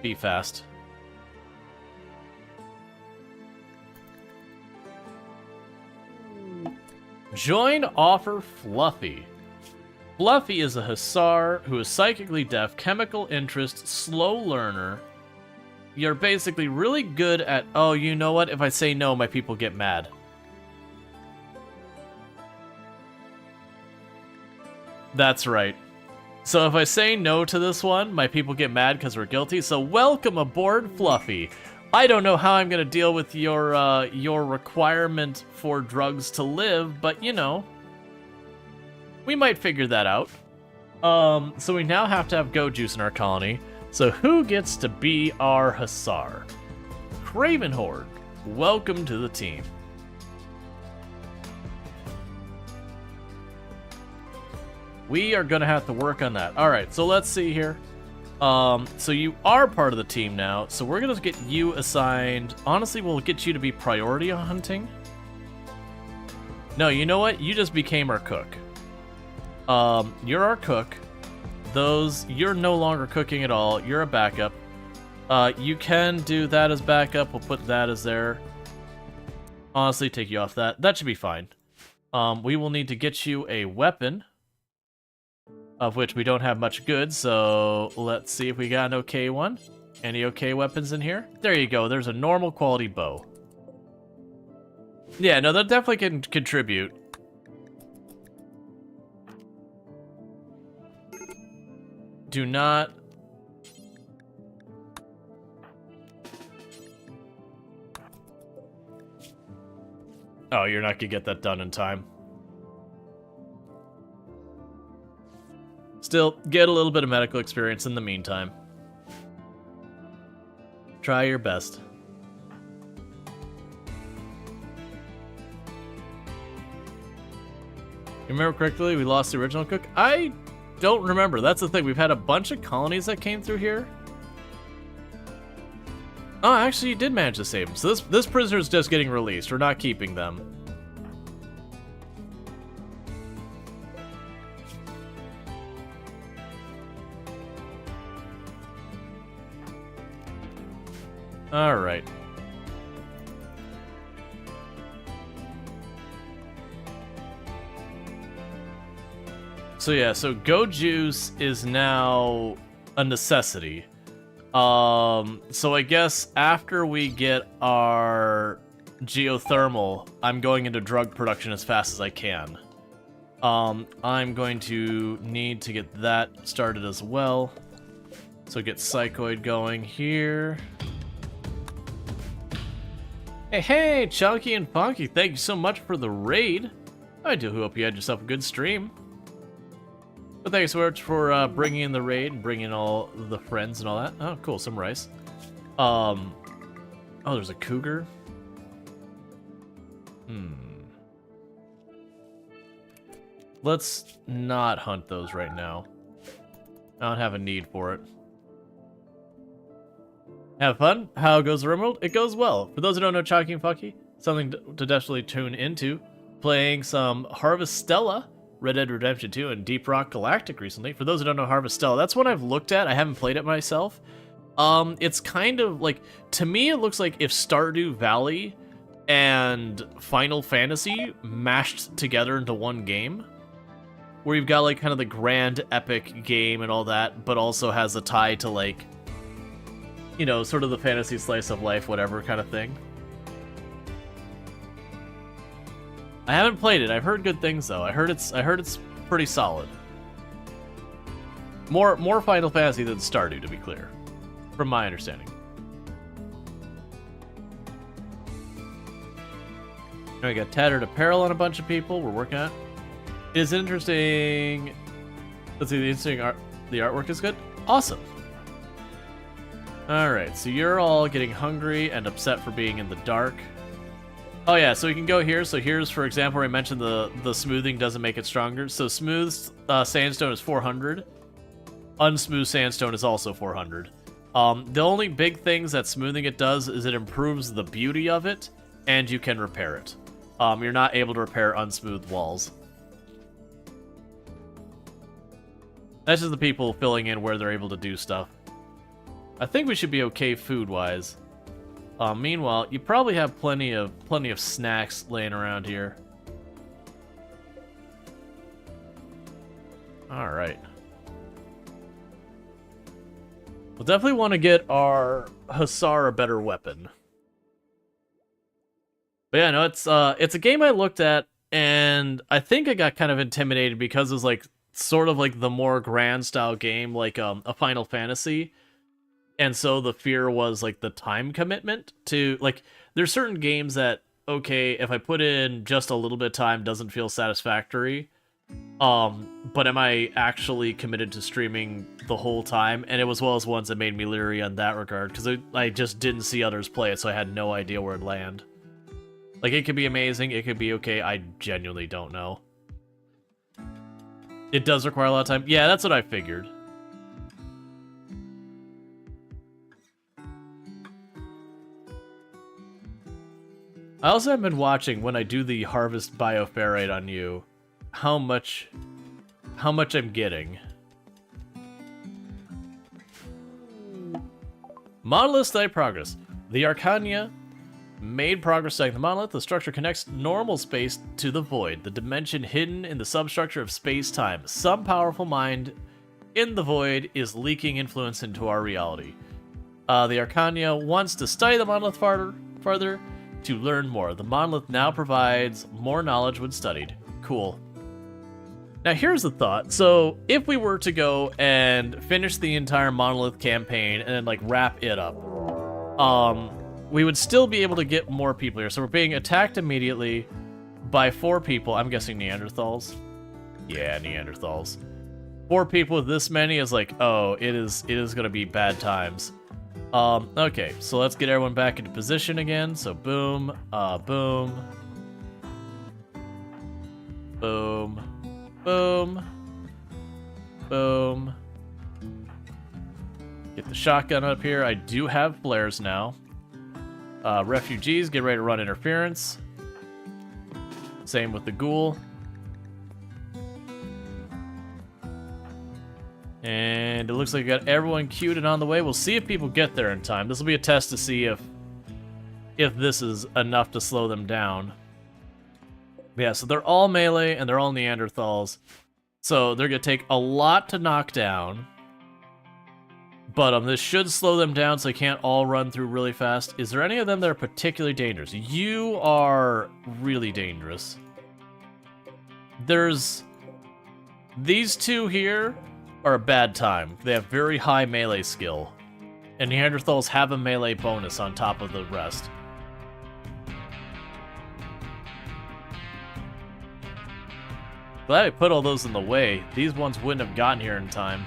Be fast. Join offer Fluffy. Fluffy is a Hussar who is psychically deaf, chemical interest, slow learner. You're basically really good at... Oh, you know what? If I say no, my people get mad. That's right. So if I say no to this one, my people get mad because we're guilty. So welcome aboard, Fluffy. I don't know how I'm gonna deal with your requirement for drugs to live, but you know, we might figure that out. So we now have to have goat juice in our colony. So who gets to be our Hussar? Craven Horde. Welcome to the team. We are gonna have to work on that. All right, so let's see here. So you are part of the team now, so we're gonna get you assigned. Honestly, we'll get you to be priority on hunting. No, you know what? You just became our cook. You're our cook. You're no longer cooking at all. You're a backup. You can do that as backup. We'll put that as there. Honestly, take you off that. That should be fine. We will need to get you a weapon, of which we don't have much good, so let's see if we got an okay one. Any okay weapons in here? There you go. There's a normal quality bow. Yeah, no, that definitely can contribute. Do not... Oh, you're not gonna get that done in time. Still, get a little bit of medical experience in the meantime. Try your best. You remember correctly, we lost the original cook? I don't remember. That's the thing. We've had a bunch of colonies that came through here. Oh, actually, you did manage to save them. So this prisoner's just getting released. We're not keeping them. All right. So yeah, so Go Juice is now a necessity. So I guess after we get our geothermal, I'm going into drug production as fast as I can. I'm going to need to get that started as well. So get Psychoid going here. Hey, Chunky and Funky, thank you so much for the raid. I do hope you had yourself a good stream. But thanks so much for bringing in the raid and bringing in all the friends and all that. Oh, cool, some rice. Oh, there's a cougar. Let's not hunt those right now. I don't have a need for it. Have fun? How goes the RimWorld? It goes well. For those who don't know Chunky and Funky, something to definitely tune into. Playing some Harvestella, Red Dead Redemption 2, and Deep Rock Galactic recently. For those who don't know Harvestella, that's one I've looked at. I haven't played it myself. It's kind of like, to me, it looks like if Stardew Valley and Final Fantasy mashed together into one game, where you've got like kind of the grand epic game and all that, but also has a tie to like, you know, sort of the fantasy slice of life, whatever kind of thing. I haven't played it. I've heard good things though. I heard it's pretty solid. More Final Fantasy than Stardew, to be clear, from my understanding. Now we got tattered apparel on a bunch of people. We're working on it. It is interesting. Let's see, the interesting art. The artwork is good. Awesome. All right, so you're all getting hungry and upset for being in the dark. Oh yeah, so we can go here. So here's, for example, where I mentioned the smoothing doesn't make it stronger. So smooth sandstone is 400. Unsmooth sandstone is also 400. The only big things that smoothing it does is it improves the beauty of it, and you can repair it. You're not able to repair unsmooth walls. That's just the people filling in where they're able to do stuff. I think we should be okay food-wise. Meanwhile, you probably have plenty of snacks laying around here. All right. We'll definitely want to get our Hussar a better weapon. But yeah, no, it's a game I looked at, and I think I got kind of intimidated because it was like sort of like the more grand style game, like a Final Fantasy. And so the fear was like the time commitment to, like, there's certain games that, okay, if I put in just a little bit of time, doesn't feel satisfactory. But am I actually committed to streaming the whole time? And it was one of those ones that made me leery on that regard, because I just didn't see others play it, so I had no idea where it'd land. Like, it could be amazing, it could be okay, I genuinely don't know. It does require a lot of time. Yeah, that's what I figured. I also have been watching when I do the harvest bioferrite on you, how much I'm getting. Monolith study progress. The Arcania made progress studying the monolith. The structure connects normal space to the void, the dimension hidden in the substructure of space-time. Some powerful mind in the void is leaking influence into our reality. The Arcania wants to study the monolith farther to learn more. The monolith now provides more knowledge when studied. Cool. Now here's the thought. So if we were to go and finish the entire monolith campaign and then like wrap it up, we would still be able to get more people here. So we're being attacked immediately by 4 people. I'm guessing Neanderthals. Yeah, Neanderthals. 4 people with this many is like, oh, it is gonna be bad times. Okay, so let's get everyone back into position again. So boom, boom, boom, boom, boom. Get the shotgun up here. I do have flares now. Refugees, get ready to run interference. Same with the ghoul. And it looks like we got everyone queued and on the way. We'll see if people get there in time. This will be a test to see if this is enough to slow them down. Yeah, so they're all melee and they're all Neanderthals. So they're going to take a lot to knock down. But this should slow them down so they can't all run through really fast. Is there any of them that are particularly dangerous? You are really dangerous. There's... These 2 here are a bad time. They have very high melee skill. And Neanderthals have a melee bonus on top of the rest. Glad I put all those in the way. These ones wouldn't have gotten here in time.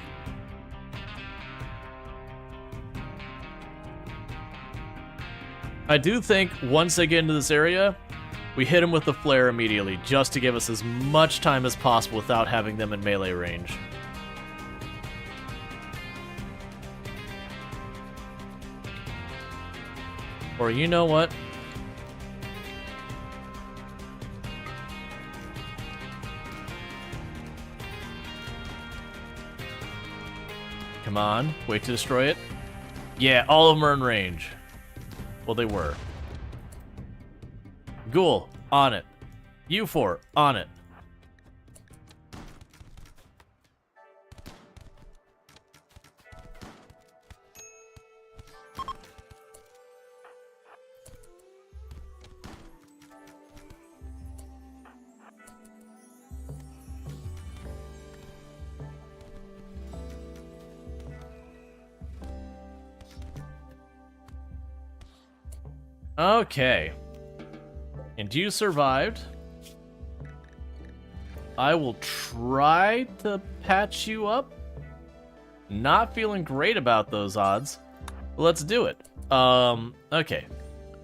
I do think once they get into this area, we hit them with the flare immediately, just to give us as much time as possible without having them in melee range. Or you know what? Come on, wait to destroy it. Yeah, all of them are in range. Well, they were. Ghoul, on it. You 4, on it. Okay. And you survived. I will try to patch you up. Not feeling great about those odds. But let's do it. Okay.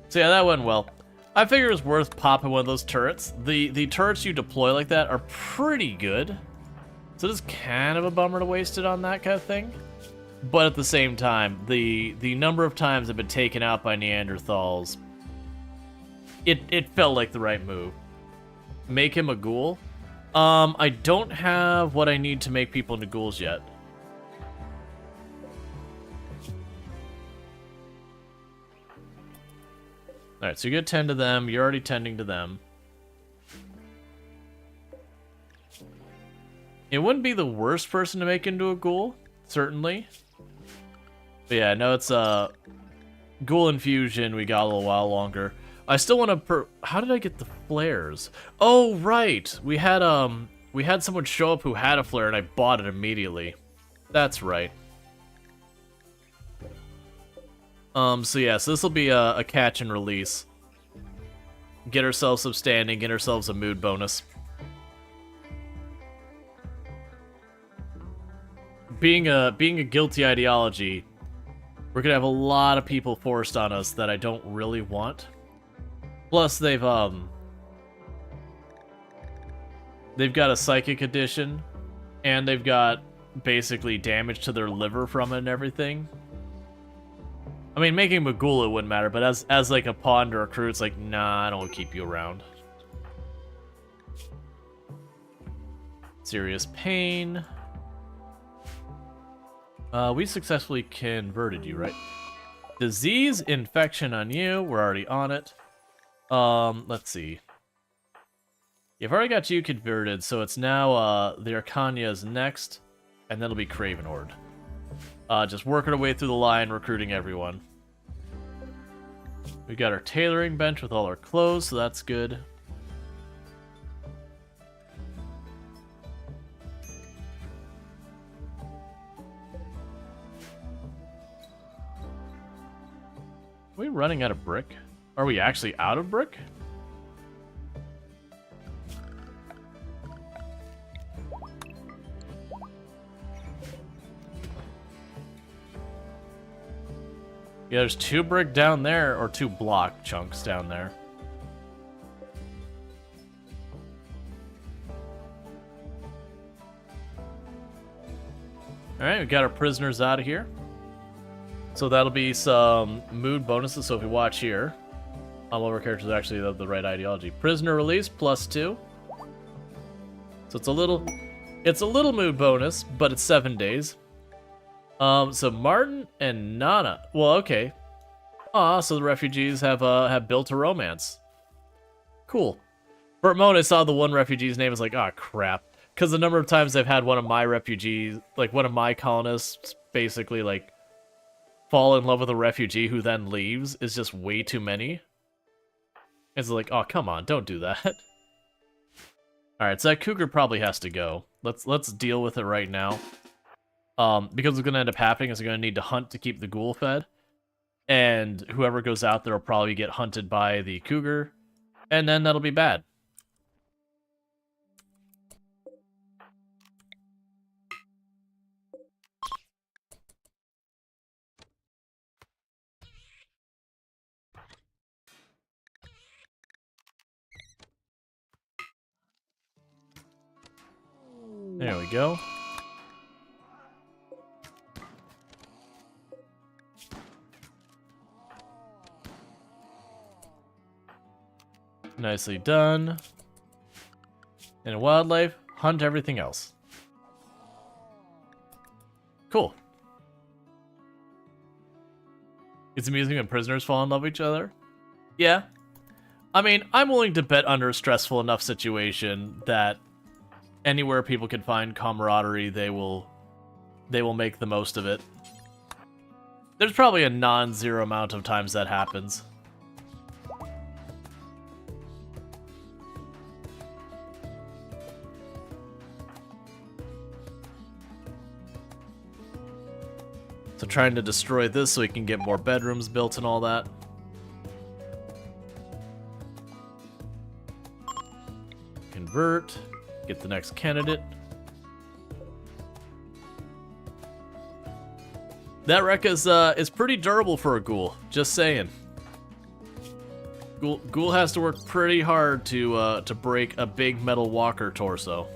So yeah, that went well. I figure it's worth popping one of those turrets. The turrets you deploy like that are pretty good. So it's kind of a bummer to waste it on that kind of thing. But at the same time, the number of times I've been taken out by Neanderthals, it felt like the right move. Make him a ghoul? I don't have what I need to make people into ghouls yet. Alright, so you get 10 to them. You're already tending to them. It wouldn't be the worst person to make into a ghoul, certainly. But yeah, no, it's ghoul infusion. We got a little while longer. I still want to. How did I get the flares? Oh right, we had someone show up who had a flare, and I bought it immediately. That's right. So yeah, so this will be a catch and release. Get ourselves some standing. Get ourselves a mood bonus. being a guilty ideology, we're gonna have a lot of people forced on us that I don't really want. Plus, they've got a psychic addition, and they've got basically damage to their liver from it and everything. I mean, making Magula wouldn't matter, but as like a pawn or a crew, it's like, nah, I don't want to keep you around. Serious pain. We successfully converted you, right? Disease infection on you. We're already on it. Let's see. You've already got you converted, so it's now the Arcania's next, and then it'll be Craven Horde. Just working our way through the line, recruiting everyone. We got our tailoring bench with all our clothes, so that's good. Are we running out of brick? Are we actually out of brick? Yeah, there's 2 brick down there, or 2 block chunks down there. Alright, we got our prisoners out of here. So that'll be some mood bonuses, so if we watch here, all of our characters actually have the right ideology. Prisoner release, +2. So it's a little mood bonus, but it's 7 days. So Martin and Nana. Well, okay. So the refugees have built a romance. Cool. For a moment, I saw the one refugee's name. I was like, oh crap, because the number of times I've had one of my refugees, like one of my colonists, basically like fall in love with a refugee who then leaves is just way too many. It's like, oh come on, don't do that. All right, so that cougar probably has to go. Let's deal with it right now. Because what's going to end up happening is we're going to need to hunt to keep the ghoul fed. And whoever goes out there will probably get hunted by the cougar. And then that'll be bad. There we go. Nicely done. And in wildlife, hunt everything else. Cool. It's amusing when prisoners fall in love with each other. Yeah. I mean, I'm willing to bet under a stressful enough situation that anywhere people can find camaraderie, they will make the most of it. There's probably a non-zero amount of times that happens. So trying to destroy this so we can get more bedrooms built and all that. Convert. Get the next candidate. That wreck is pretty durable for a ghoul. Just saying. Ghoul has to work pretty hard to break a big metal walker torso.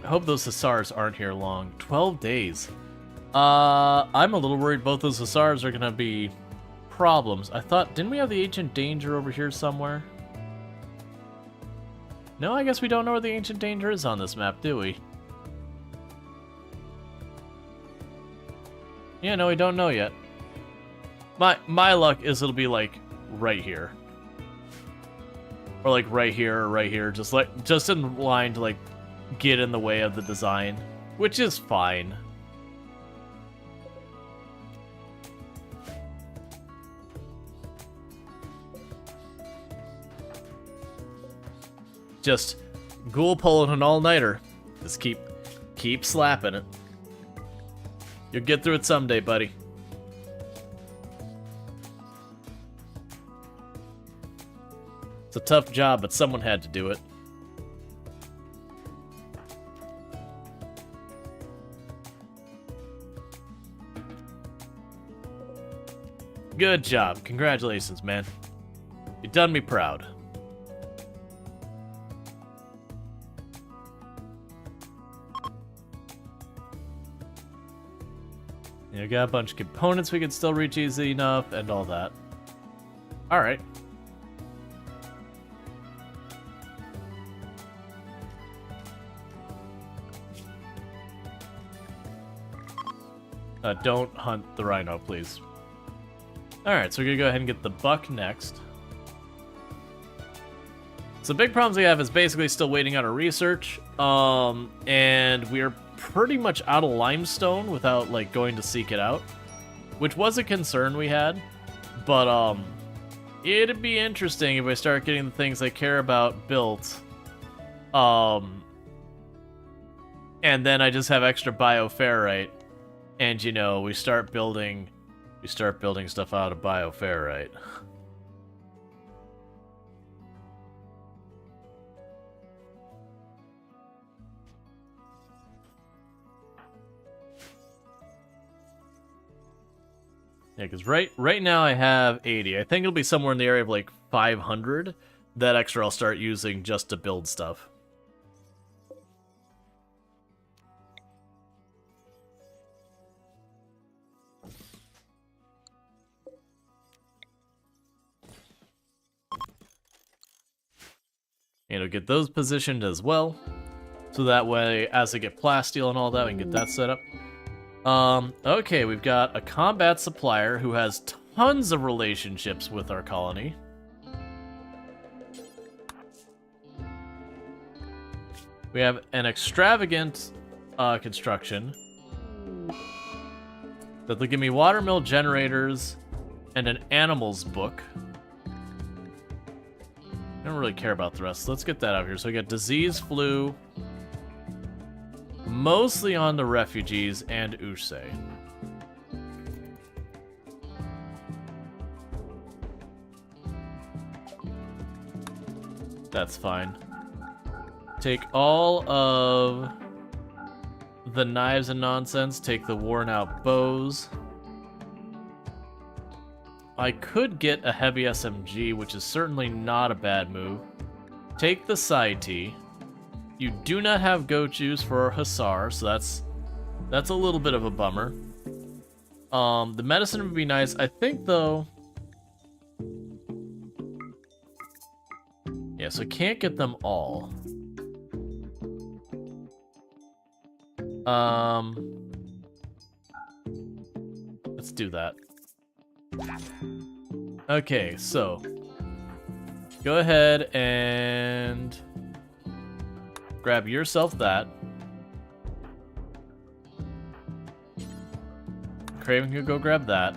I hope those Hussars aren't here long. 12 days. I'm a little worried both those Hussars are gonna be problems. I thought, didn't we have the Ancient Danger over here somewhere? No, I guess we don't know where the Ancient Danger is on this map, do we? Yeah, no, we don't know yet. My luck is it'll be like right here. Or like right here or right here, just in line to like get in the way of the design, which is fine. Just ghoul pulling an all-nighter. Just keep slapping it. You'll get through it someday, buddy. It's a tough job, but someone had to do it. Good job. Congratulations, man. You done me proud. You got a bunch of components we can still reach easy enough and all that. Alright. Don't hunt the rhino, please. Alright, so we're gonna go ahead and get the buck next. So the big problems we have is basically still waiting on our research, and we're pretty much out of limestone without like going to seek it out, which was a concern we had, but it'd be interesting if I start getting the things I care about built, and then I just have extra bioferrite, and you know, we start building stuff out of bioferrite. Yeah, because right now I have 80. I think it'll be somewhere in the area of like 500. That extra I'll start using just to build stuff. And I'll get those positioned as well. So that way, as I get plasteel and all that, we can get that set up. Okay, we've got a combat supplier who has tons of relationships with our colony. We have an extravagant construction that will give me watermill generators and an animals book. I don't really care about the rest. Let's get that out here. So we got disease, flu, mostly on the refugees and Usei. That's fine. Take all of the knives and nonsense. Take the worn out bows. I could get a heavy SMG, which is certainly not a bad move. Take the side T. You do not have goat juice for Hussar, so that's a little bit of a bummer. The medicine would be nice. I think, though... Yeah, so I can't get them all. Let's do that. Okay, so... Go ahead and... grab yourself that. Craven can go grab that.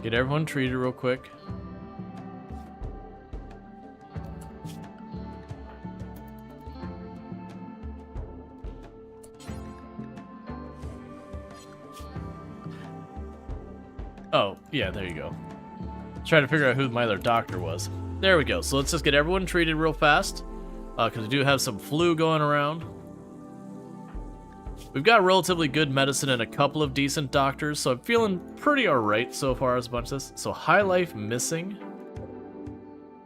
Get everyone treated real quick. Oh, yeah, there you go. Trying to figure out who my other doctor was. There we go. So let's just get everyone treated real fast, because we do have some flu going around. We've got relatively good medicine and a couple of decent doctors, so I'm feeling pretty alright so far as a bunch of this. So high life missing.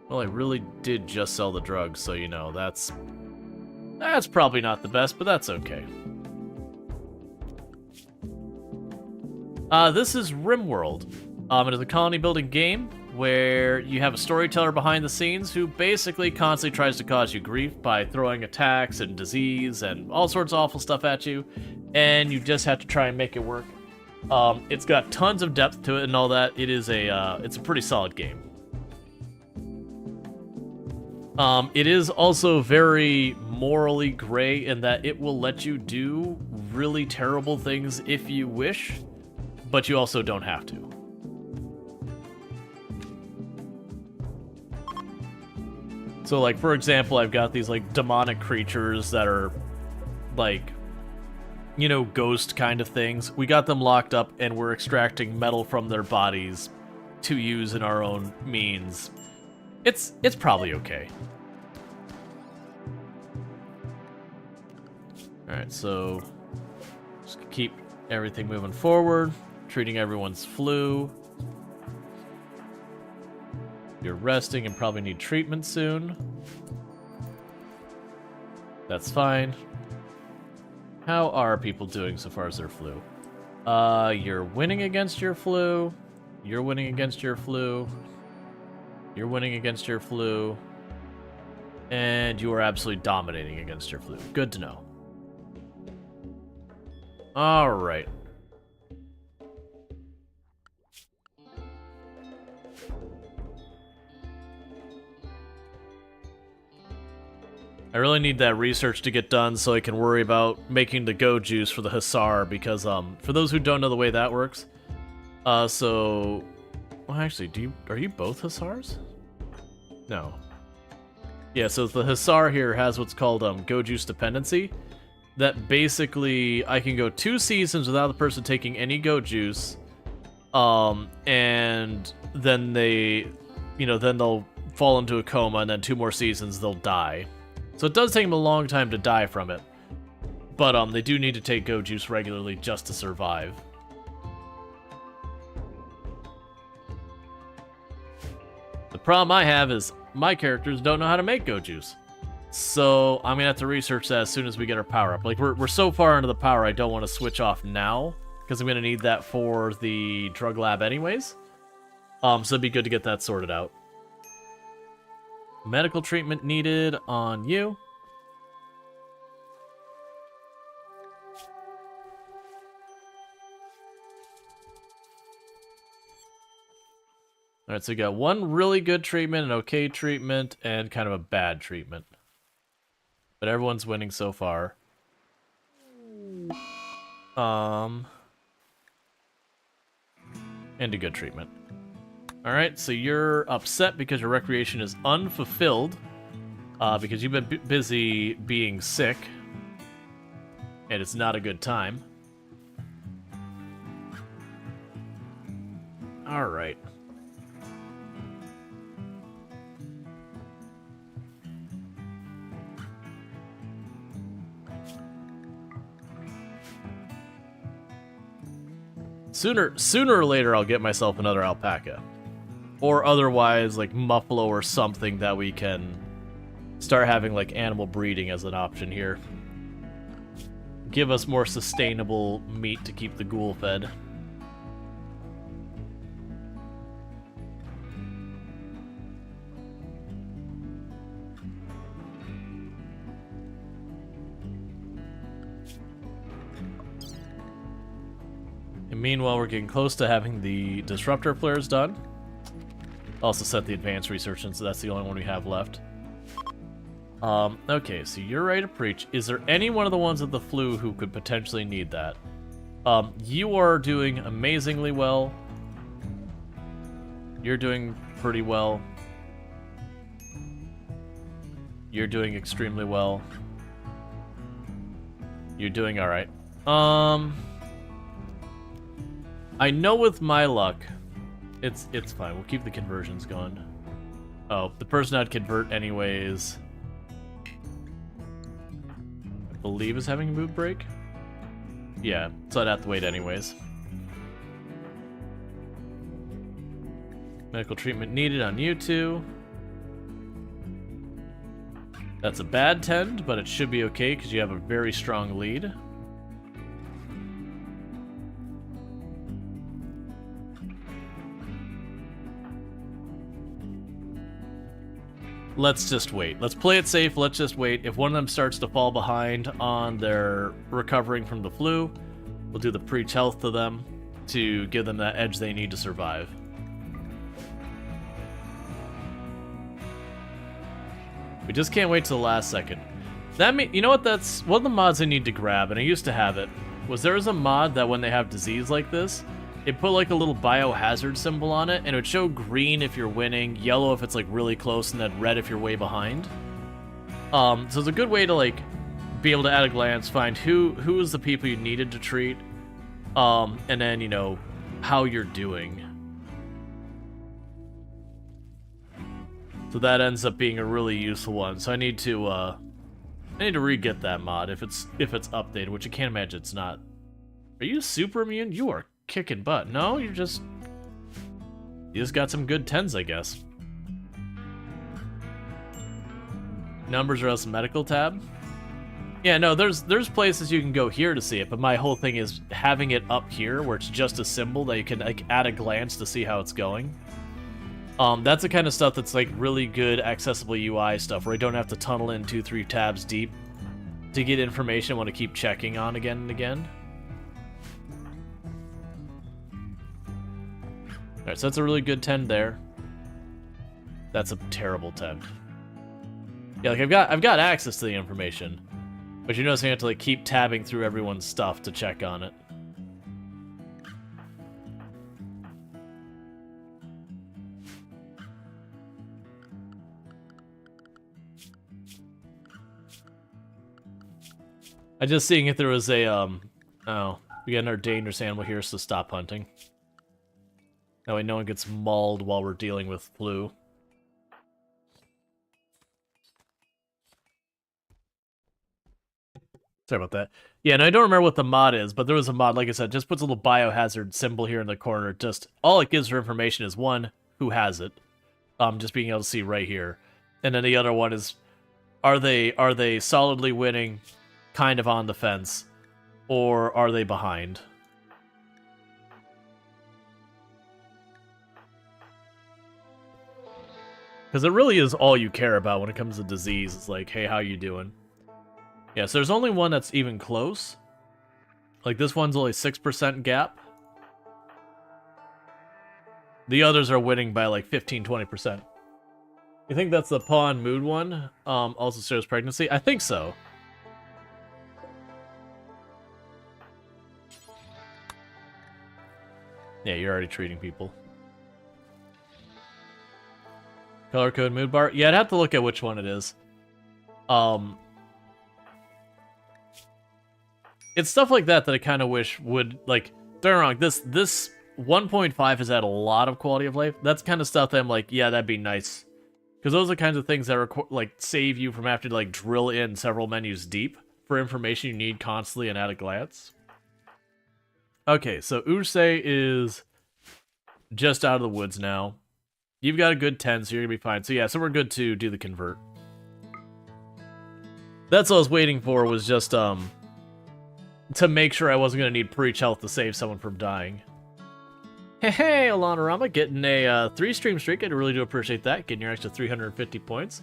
Well, I really did just sell the drugs, so you know, that's probably not the best, but that's okay. This is RimWorld. It is a colony building game where you have a storyteller behind the scenes who basically constantly tries to cause you grief by throwing attacks and disease and all sorts of awful stuff at you, and you just have to try and make it work. It's got tons of depth to it and all that. It's a pretty solid game. It is also very morally gray in that it will let you do really terrible things if you wish, but you also don't have to. So, like, for example, I've got these, like, demonic creatures that are, like, you know, ghost kind of things. We got them locked up, and we're extracting metal from their bodies to use in our own means. It's probably okay. Alright, so just keep everything moving forward, treating everyone's flu. You're resting and probably need treatment soon. That's fine. How are people doing so far as their flu? You're winning against your flu. You're winning against your flu. You're winning against your flu. And you are absolutely dominating against your flu. Good to know. Alright. I really need that research to get done so I can worry about making the go juice for the Hussar, because for those who don't know the way that works, well, actually, are you both Hussars? No. Yeah, so the Hussar here has what's called go juice dependency. That basically I can go 2 seasons without the person taking any go juice, and then then they'll fall into a coma, and then 2 more seasons they'll die. So it does take them a long time to die from it, but they do need to take go juice regularly just to survive. The problem I have is my characters don't know how to make go juice, so I'm gonna have to research that as soon as we get our power up. Like we're so far into the power, I don't want to switch off now because I'm gonna need that for the drug lab anyways. So it'd be good to get that sorted out. Medical treatment needed on you. Alright, so you got 1 really good treatment, an okay treatment, and kind of a bad treatment. But everyone's winning so far. And a good treatment. Alright, so you're upset because your recreation is unfulfilled, because you've been busy being sick, and it's not a good time. Alright. Sooner or later I'll get myself another alpaca. Or otherwise, like, Muffalo or something that we can start having, like, animal breeding as an option here. Give us more sustainable meat to keep the ghoul fed. And meanwhile, we're getting close to having the disruptor flares done. Also set the advanced research in, so that's the only one we have left. Okay, so you're ready to preach. Is there any one of the ones with the flu who could potentially need that? You are doing amazingly well. You're doing pretty well. You're doing extremely well. You're doing alright. I know with my luck, it's fine. We'll keep the conversions going. Oh, the person I'd convert anyways, I believe is having a mood break. Yeah, so I'd have to wait anyways. Medical treatment needed on you two. That's a bad tend, but it should be okay because you have a very strong lead. Let's just wait. Let's play it safe. Let's just wait. If one of them starts to fall behind on their recovering from the flu, we'll do the preach health to them to give them that edge they need to survive. We just can't wait till the last second. That you know what? That's one of the mods I need to grab, and I used to have it. Was there is a mod that when they have disease like this, it put like a little biohazard symbol on it, and it would show green if you're winning, yellow if it's like really close, and then red if you're way behind. So it's a good way to like be able to at a glance find who is the people you needed to treat, and then, you know, how you're doing. So that ends up being a really useful one. So I need to re-get that mod if it's updated, which I can't imagine it's not. Are you super immune? You are kicking butt. No, you just got some good 10s, I guess. Numbers are else medical tab. Yeah, no, there's places you can go here to see it, but my whole thing is having it up here where it's just a symbol that you can like at a glance to see how it's going. That's the kind of stuff that's like really good accessible UI stuff where I don't have to tunnel in 2-3 tabs deep to get information I want to keep checking on again and again. Alright, so that's a really good 10 there. That's a terrible 10. Yeah, like I've got access to the information, but you're noticing I have to like keep tabbing through everyone's stuff to check on it. I'm just seeing if there was a oh, we got another dangerous animal here, so stop hunting. That way no one gets mauled while we're dealing with flu. Sorry about that. Yeah, and I don't remember what the mod is, but there was a mod, like I said, just puts a little biohazard symbol here in the corner. Just all it gives for information is one, who has it. Just being able to see right here. And then the other one is, are they solidly winning, kind of on the fence, or are they behind? Because it really is all you care about when it comes to disease. It's like, hey, how you doing? Yeah, so there's only one that's even close. Like, this one's only 6% gap. The others are winning by, like, 15-20%. You think that's the Paw and Mood one? Also shows pregnancy? I think so. Yeah, you're already treating people. Color code mood bar? Yeah, I'd have to look at which one it is. It's stuff like that that I kind of wish would, like, don't get me wrong, this 1.5 has had a lot of quality of life. That's kind of stuff that I'm like, yeah, that'd be nice. Because those are the kinds of things that like save you from having to like drill in several menus deep for information you need constantly and at a glance. Okay, so Ursay is just out of the woods now. You've got a good 10, so you're gonna be fine. So yeah, so we're good to do the convert. That's all I was waiting for, was just to make sure I wasn't gonna need preach health to save someone from dying. Hey, Alanorama, getting a 3-stream streak. I really do appreciate that. Getting your extra 350 points.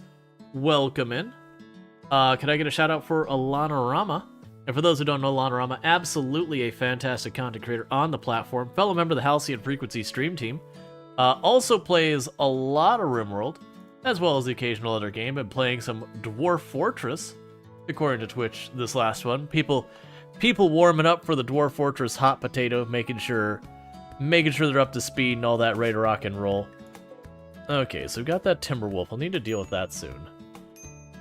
Welcome in. Can I get a shout out for Alanorama? And for those who don't know Alanorama, absolutely a fantastic content creator on the platform. Fellow member of the Halcyon Frequency stream team. Also plays a lot of RimWorld, as well as the occasional other game, and playing some Dwarf Fortress, according to Twitch, this last one. People warming up for the Dwarf Fortress hot potato, making sure they're up to speed and all that, ready to rock and roll. Okay, so we've got that Timberwolf. I'll need to deal with that soon.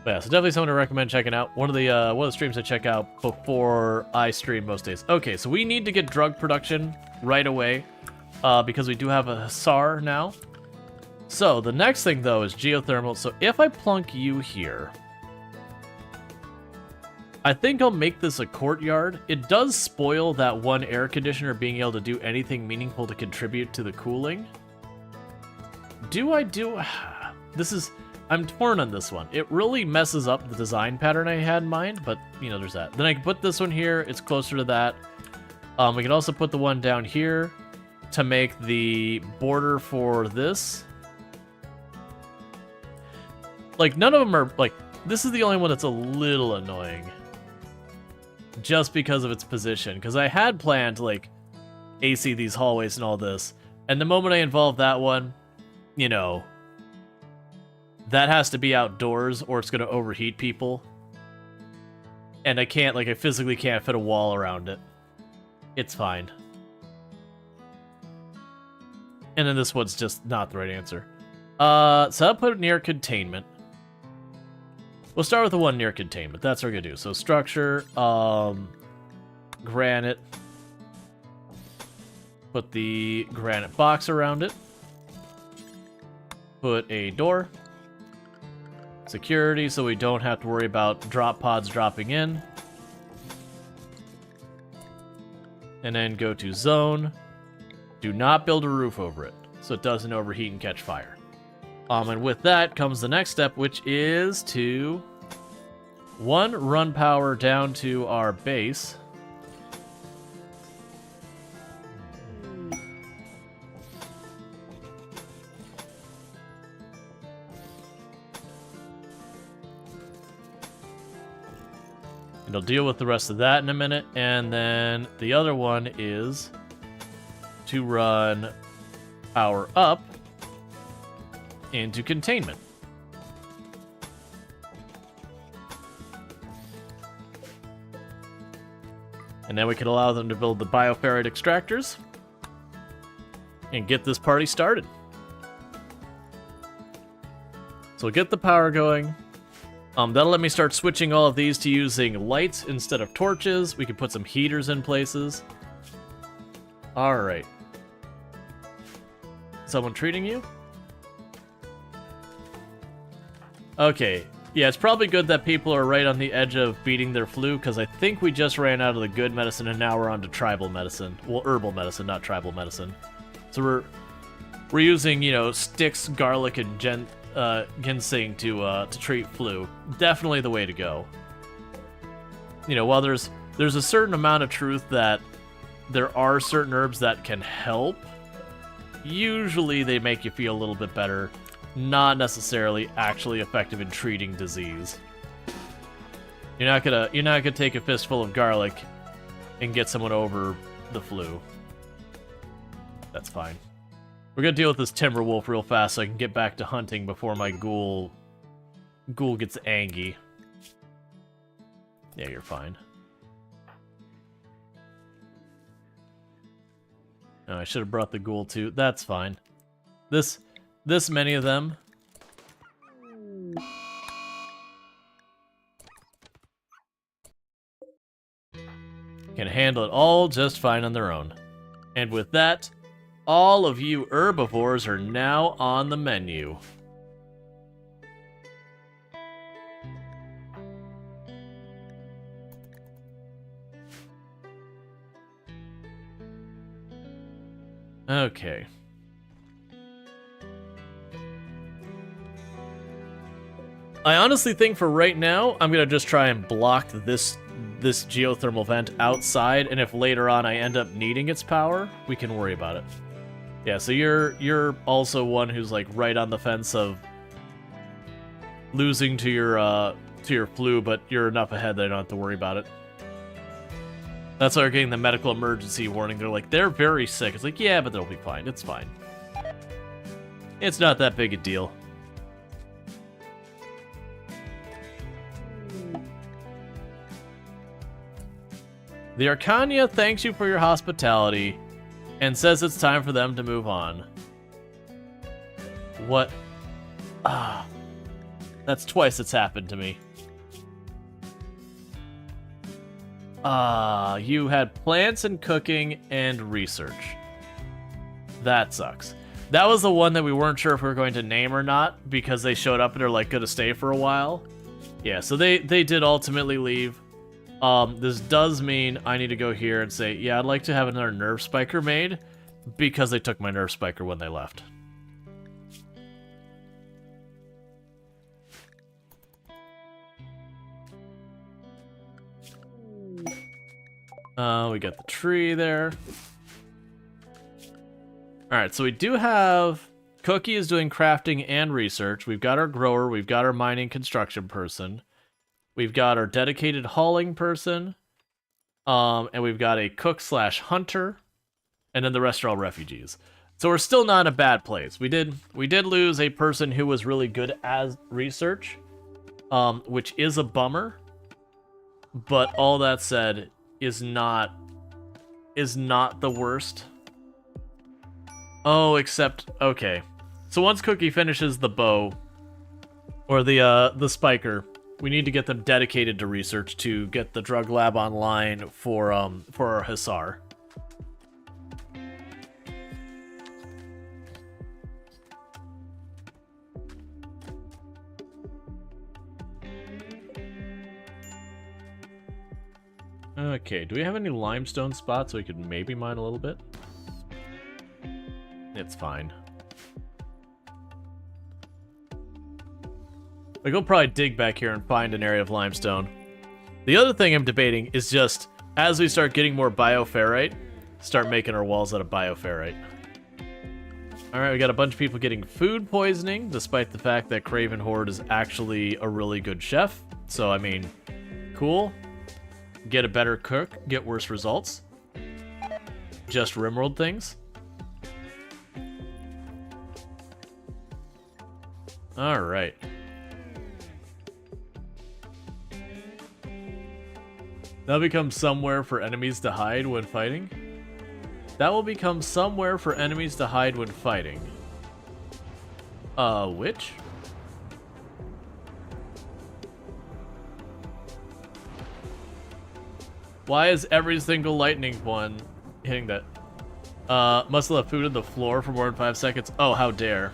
But yeah, so definitely someone to recommend checking out. One of the streams I check out before I stream most days. Okay, so we need to get drug production right away, because we do have a Hussar now. So the next thing though is geothermal. So if I plunk you here, I think I'll make this a courtyard. It does spoil that one air conditioner being able to do anything meaningful to contribute to the cooling. I'm torn on this one. It really messes up the design pattern I had in mind, but, you know, there's that. Then I can put this one here. It's closer to that. We can also put the one down here to make the border for this. Like, none of them are, like, this is the only one that's a little annoying. Just because of its position. Because I had planned to, like, AC these hallways and all this. And the moment I involve that one, you know, that has to be outdoors or it's going to overheat people. And I can't, like, I physically can't fit a wall around it. It's fine. And then this one's just not the right answer. So I'll put it near containment. We'll start with the one near containment. That's what we're gonna do. So structure, granite. Put the granite box around it. Put a door. Security, so we don't have to worry about drop pods dropping in. And then go to zone. Do not build a roof over it, so it doesn't overheat and catch fire. And with that comes the next step, which is to run power down to our base. And I'll deal with the rest of that in a minute. And then the other one is to run power up into containment. And then we can allow them to build the bioferrite extractors and get this party started. So we'll get the power going. That'll let me start switching all of these to using lights instead of torches. We can put some heaters in places. Alright. Someone treating you? Okay. Yeah, it's probably good that people are right on the edge of beating their flu, because I think we just ran out of the good medicine and now we're on to tribal medicine. Well, herbal medicine, not tribal medicine. So we're using, you know, sticks, garlic, and ginseng to treat flu. Definitely the way to go. You know, while there's a certain amount of truth that there are certain herbs that can help, usually they make you feel a little bit better, not necessarily actually effective in treating disease. You're not gonna take a fistful of garlic and get someone over the flu. That's fine. We're gonna deal with this timber wolf real fast so I can get back to hunting before my ghoul gets angry. Yeah, you're fine. Oh, I should have brought the ghoul too. That's fine. This many of them. Can handle it all just fine on their own. And with that, all of you herbivores are now on the menu. Okay. I honestly think for right now, I'm gonna just try and block this geothermal vent outside, and if later on I end up needing its power, we can worry about it. Yeah, so you're also one who's like right on the fence of losing to your flu, but you're enough ahead that I don't have to worry about it. That's why we're getting the medical emergency warning. They're like, they're very sick. It's like, yeah, but they'll be fine. It's fine. It's not that big a deal. The Arcania thanks you for your hospitality and says it's time for them to move on. What? Ah, that's twice it's happened to me. You had plants and cooking and research. That sucks. That was the one that we weren't sure if we were going to name or not because they showed up and are like gonna stay for a while. Yeah, so they did ultimately leave. This does mean I need to go here and say, yeah, I'd like to have another nerve spiker made because they took my nerve spiker when they left. We got the tree there. Alright, so we do have... Cookie is doing crafting and research. We've got our grower. We've got our mining construction person. We've got our dedicated hauling person. And we've got a cook/hunter. And then the rest are all refugees. So we're still not in a bad place. We did lose a person who was really good at research. Which is a bummer. But all that said... is not the worst. Oh, except okay. So once Cookie finishes the bow or the spiker, we need to get them dedicated to research to get the drug lab online for our Hussar. Okay, do we have any limestone spots so we could maybe mine a little bit? It's fine. Like, we'll probably dig back here and find an area of limestone. The other thing I'm debating is just, as we start getting more bioferrite, start making our walls out of bioferrite. Alright, we got a bunch of people getting food poisoning, despite the fact that Craven Horde is actually a really good chef. So, I mean, cool. Get a better cook, get worse results. Just RimWorld things. Alright. That'll become somewhere for enemies to hide when fighting. That will become somewhere for enemies to hide when fighting. Which? Why is every single lightning one hitting that? Must have left food on the floor for more than 5 seconds. Oh, how dare.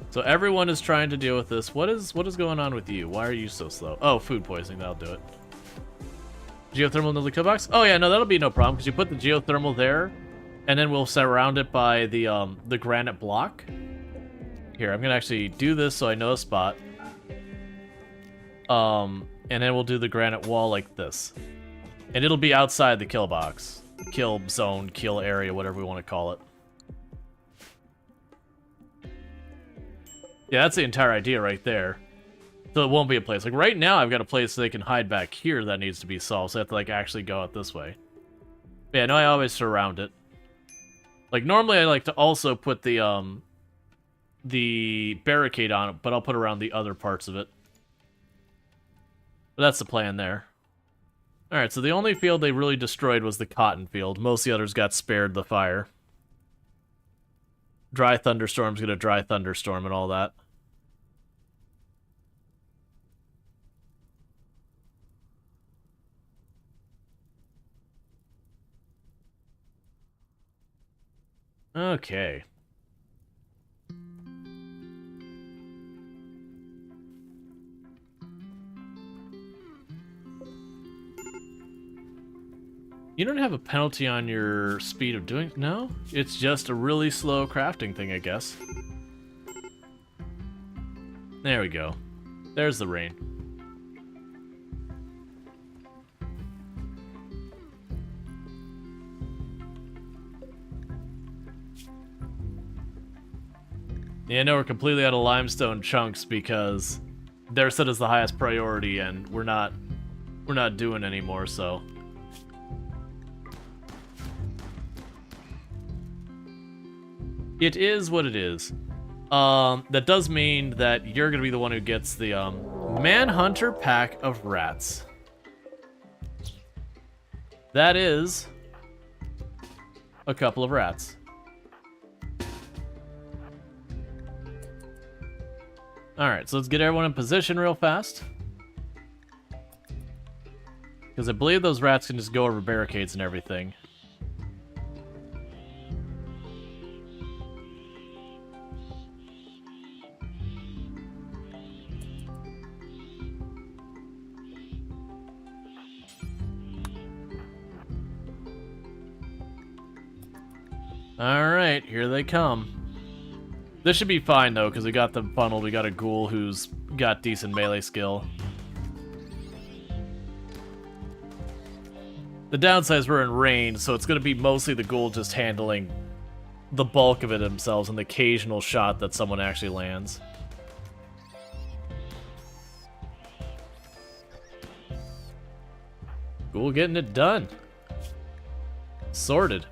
So everyone is trying to deal with this. What is going on with you? Why are you so slow? Oh, food poisoning. That'll do it. Geothermal into the kill box? Oh yeah, no, that'll be no problem because you put the geothermal there, and then we'll surround it by the granite block. Here, I'm gonna actually do this so I know a spot. And then we'll do the granite wall like this, and it'll be outside the kill box, kill zone, kill area, whatever we want to call it. Yeah, that's the entire idea right there. So it won't be a place. Like, right now, I've got a place they can hide back here that needs to be solved, so I have to, like, actually go out this way. But yeah, no, I always surround it. Like, normally I like to also put the barricade on it, but I'll put around the other parts of it. But that's the plan there. Alright, so the only field they really destroyed was the cotton field. Most of the others got spared the fire. Dry thunderstorm's gonna dry thunderstorm and all that. Okay. You don't have a penalty on your speed of doing... No? It's just a really slow crafting thing, I guess. There we go. There's the rain. Yeah, no, we're completely out of limestone chunks because they're set as the highest priority, and we're not doing anymore, so... It is what it is. That does mean that you're gonna be the one who gets the, Manhunter Pack of Rats. That is... a couple of rats. Alright, so let's get everyone in position real fast. Because I believe those rats can just go over barricades and everything. Alright, here they come. This should be fine, though, because we got them funneled. We got a ghoul who's got decent melee skill. The downside is we're in range, so it's going to be mostly the ghoul just handling the bulk of it themselves and the occasional shot that someone actually lands. Ghoul getting it done. Sorted.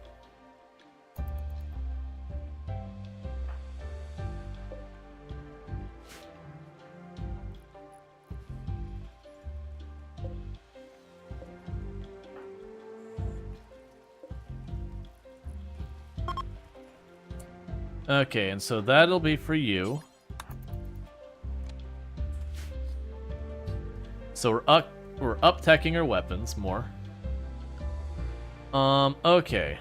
Okay, and so that'll be for you. So we're up-teching our weapons more. Okay.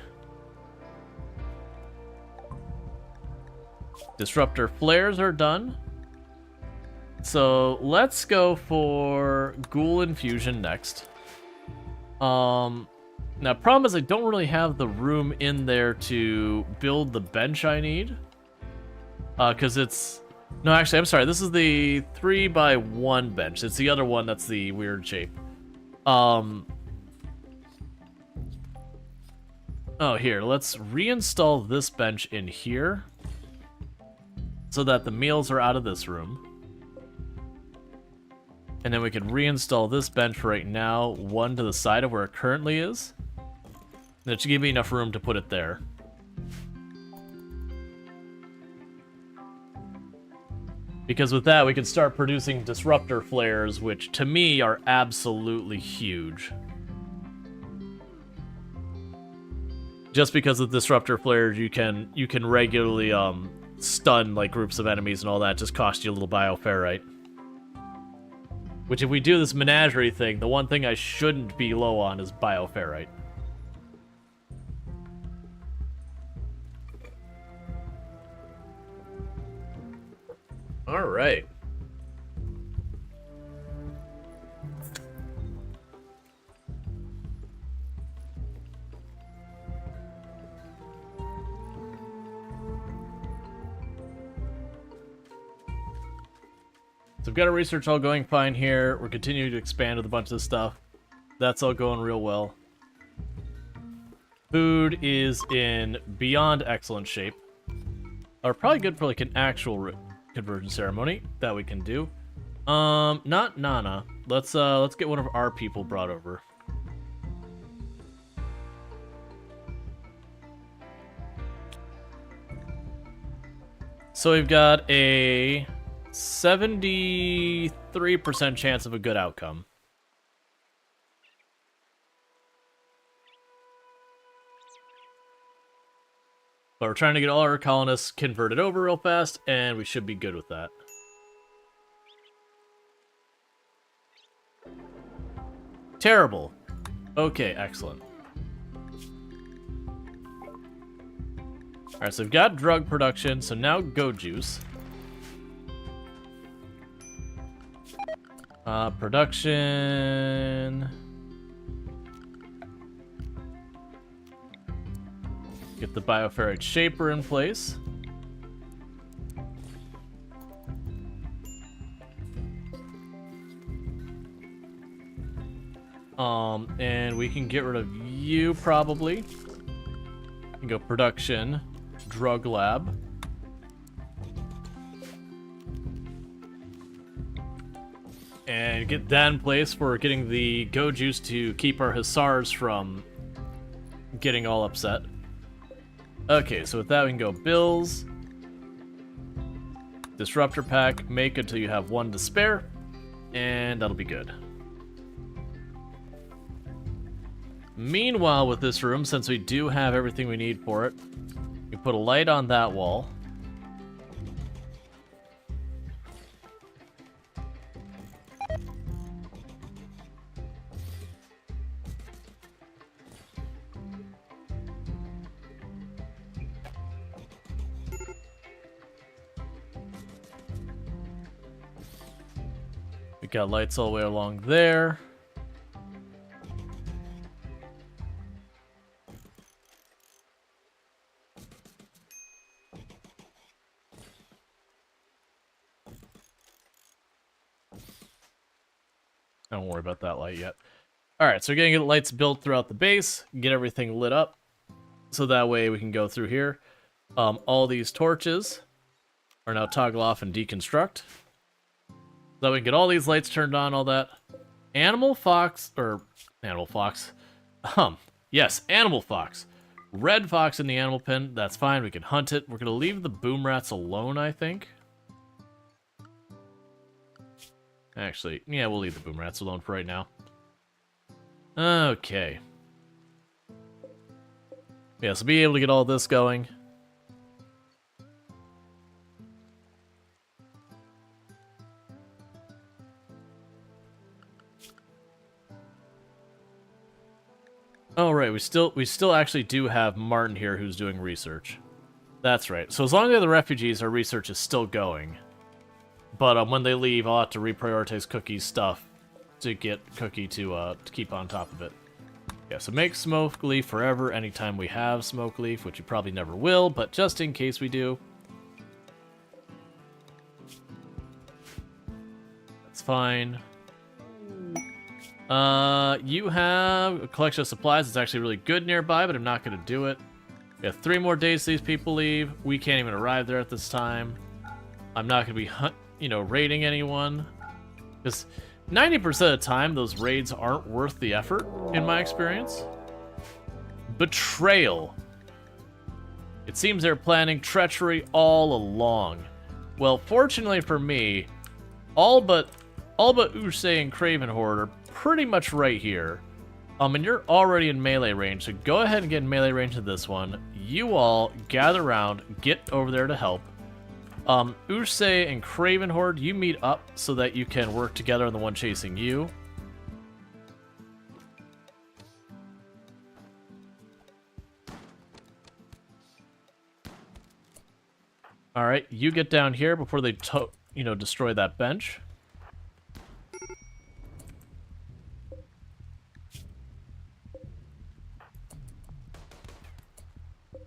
Disruptor flares are done. So let's go for Ghoul Infusion next. Now, problem is I don't really have the room in there to build the bench I need. Because it's... No, actually, I'm sorry. This is the 3x1 bench. It's the other one that's the weird shape. Oh, here. Let's reinstall this bench in here. So that the meals are out of this room. And then we can reinstall this bench right now, one to the side of where it currently is. That should give me enough room to put it there. Because with that, we can start producing disruptor flares, which to me are absolutely huge. Just because of disruptor flares, you can regularly stun like groups of enemies and all that. Just cost you a little bioferrite. Which, if we do this menagerie thing, the one thing I shouldn't be low on is bioferrite. All right. So we've got our research all going fine here. We're continuing to expand with a bunch of this stuff. That's all going real well. Food is in beyond excellent shape. Are probably good for like an actual conversion ceremony that we can do. Not Nana. Let's get one of our people brought over. So we've got a 73% chance of a good outcome. But we're trying to get all our colonists converted over real fast, and we should be good with that. Terrible. Okay, excellent. Alright, so we've got drug production, so now go juice. Production... Get the bioferrite shaper in place. And we can get rid of you probably. We can go production, drug lab. And get that in place for getting the go juice to keep our hussars from getting all upset. Okay, so with that we can go bills, disruptor pack, make until you have one to spare, and that'll be good. Meanwhile, with this room, since we do have everything we need for it, we put a light on that wall. We got lights all the way along there. Don't worry about that light yet. Alright, so we're gonna get lights built throughout the base, get everything lit up, so that way we can go through here. All these torches are now toggle off and deconstruct. So we can get all these lights turned on, all that. Animal fox. Yes, animal fox. Red fox in the animal pen, that's fine, we can hunt it. We're gonna leave the boom rats alone, I think. Actually, yeah, we'll leave the boom rats alone for right now. Okay. Yeah, so be able to get all this going. we still actually do have Martin here who's doing research. That's right. So as long as they're the refugees, our research is still going. But when they leave, I'll have to reprioritize Cookie's stuff to get Cookie to keep on top of it. Yeah, so make smoke leaf forever anytime we have smoke leaf, which you probably never will, but just in case we do. That's fine. You have a collection of supplies that's actually really good nearby, but I'm not going to do it. We have 3 more days these people leave. We can't even arrive there at this time. I'm not going to be, raiding anyone. Because 90% of the time, those raids aren't worth the effort, in my experience. Betrayal. It seems they're planning treachery all along. Well, fortunately for me, all but Usei and Craven Horde are pretty much right here. And you're already in melee range, so go ahead and get in melee range to this one. You all gather around, get over there to help. Usei and Craven Horde, you meet up so that you can work together on the one chasing you. Alright, you get down here before they destroy that bench.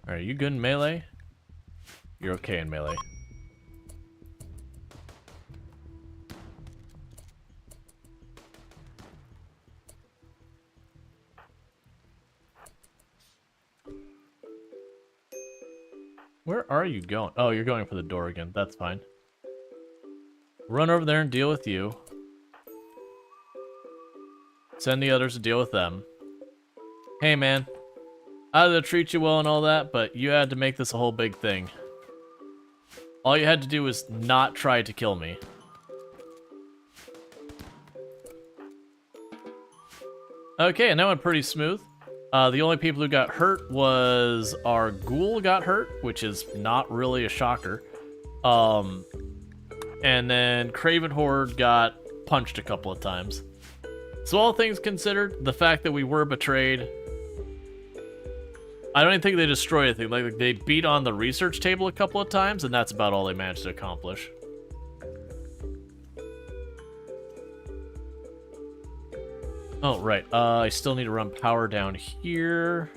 Alright, you good in melee? You're okay in melee. Where are you going? Oh, you're going for the door again. That's fine. Run over there and deal with you. Send the others to deal with them. Hey, man. I had to treat you well and all that, but you had to make this a whole big thing. All you had to do was not try to kill me. Okay, and that went pretty smooth. The only people who got hurt was our ghoul got hurt, which is not really a shocker. And then Craven Horde got punched a couple of times. So all things considered, the fact that we were betrayed, I don't even think they destroyed anything. Like they beat on the research table a couple of times, and that's about all they managed to accomplish. Oh, right. I still need to run power down here.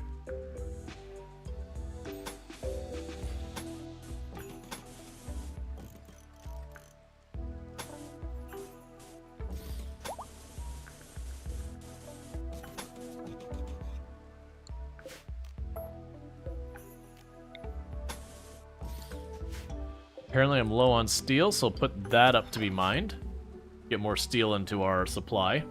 Apparently I'm low on steel, so I'll put that up to be mined. Get more steel into our supply.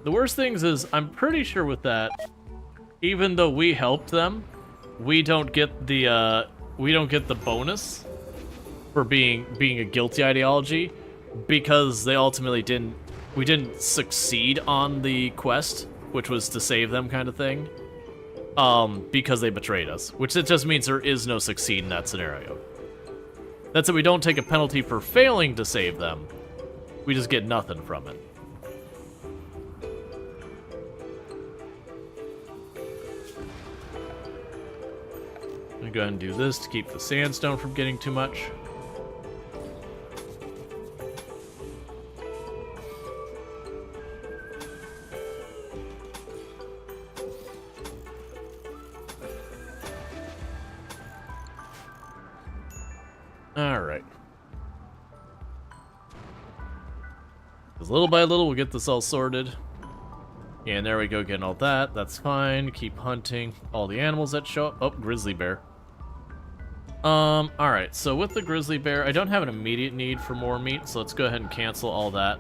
The worst things is, I'm pretty sure with that, even though we helped them, we don't get the bonus for being a guilty ideology, because they ultimately we didn't succeed on the quest, which was to save them kind of thing. Because they betrayed us, which it just means there is no succeed in that scenario. That's that we don't take a penalty for failing to save them. We just get nothing from it. I'm gonna go ahead and do this to keep the sandstone from getting too much. Alright. Because little by little, we'll get this all sorted. And there we go, getting all that. That's fine. Keep hunting all the animals that show up. Oh, grizzly bear. Alright, so with the grizzly bear, I don't have an immediate need for more meat, so let's go ahead and cancel all that.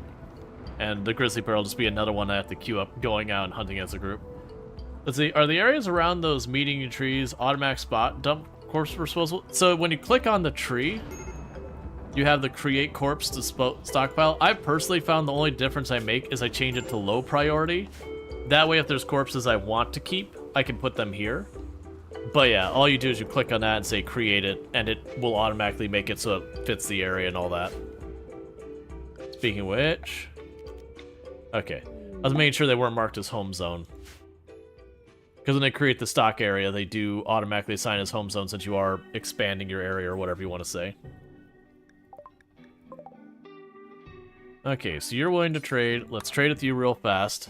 And the grizzly bear will just be another one I have to queue up going out and hunting as a group. Let's see, are the areas around those meeting trees automatic spot dump corpse disposal? So when you click on the tree, you have the create corpse to stockpile. I personally found the only difference I make is I change it to low priority. That way if there's corpses I want to keep, I can put them here. But yeah, all you do is you click on that and say create it, and it will automatically make it so it fits the area and all that. Speaking of which... Okay. was making sure they weren't marked as home zone. Because when they create the stock area, they do automatically assign as home zone since you are expanding your area or whatever you want to say. Okay, so you're willing to trade. Let's trade with you real fast.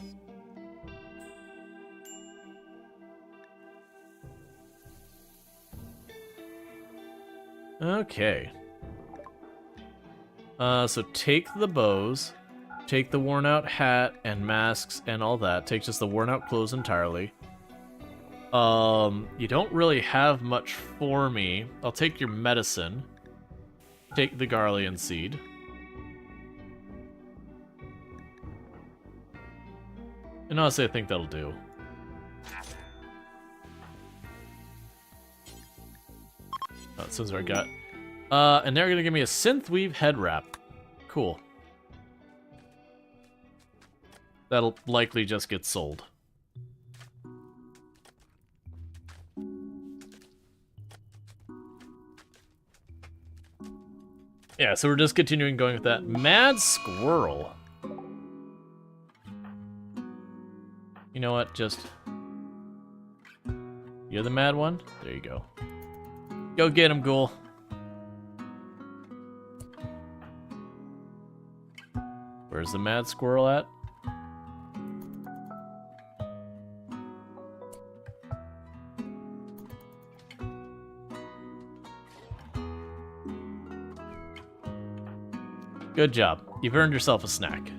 Okay. So take the bows, take the worn out hat and masks and all that. Take just the worn out clothes entirely. You don't really have much for me. I'll take your medicine. Take the Garlean seed. And honestly, I think that'll do. Oh, this is what I got. And they're gonna give me a synthweave head wrap. Cool. That'll likely just get sold. Yeah, so we're just continuing going with that. Mad Squirrel. You know what, just... You're the mad one? There you go. Go get him, Ghoul. Where's the mad squirrel at? Good job. You've earned yourself a snack.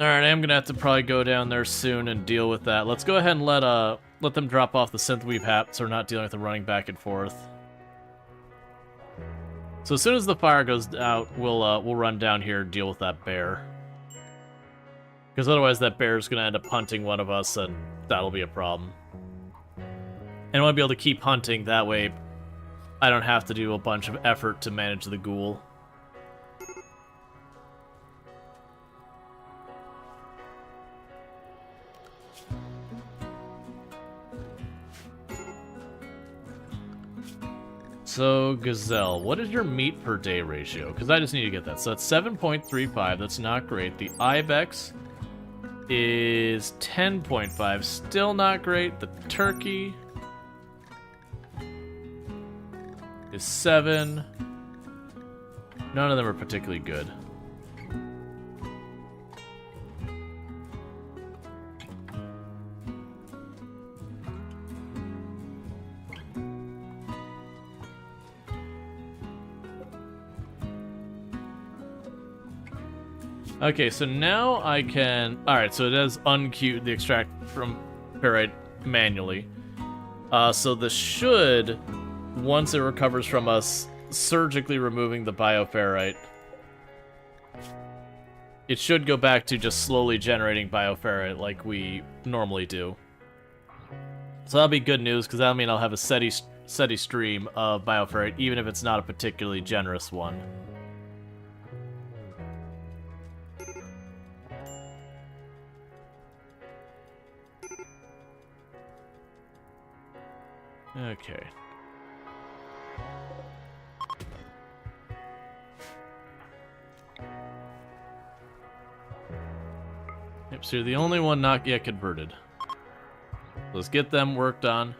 Alright, I'm gonna have to probably go down there soon and deal with that. Let's go ahead and let them drop off the synthweave hat so we're not dealing with them running back and forth. So as soon as the fire goes out, we'll run down here and deal with that bear. Because otherwise that bear's gonna end up hunting one of us and that'll be a problem. And I want to be able to keep hunting, that way I don't have to do a bunch of effort to manage the ghoul. So, Gazelle, what is your meat per day ratio? Because I just need to get that. So that's 7.35, that's not great. The Ibex is 10.5, still not great. The turkey is 7. None of them are particularly good. Okay, so now I can... Alright, so it does unqueue the extract from ferrite manually. So this should, once it recovers from us surgically removing the bioferrite, it should go back to just slowly generating bioferrite like we normally do. So that'll be good news, because that'll mean I'll have a steady stream of bioferrite, even if it's not a particularly generous one. Okay. Yep, so you're the only one not yet converted. Let's get them worked on.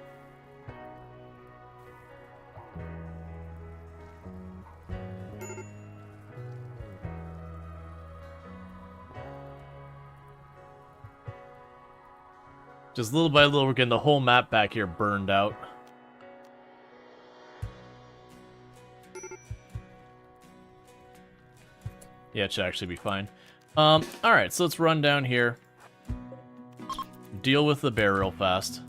Just little by little, we're getting the whole map back here burned out. Yeah, it should actually be fine. Alright, so let's run down here. Deal with the bear real fast.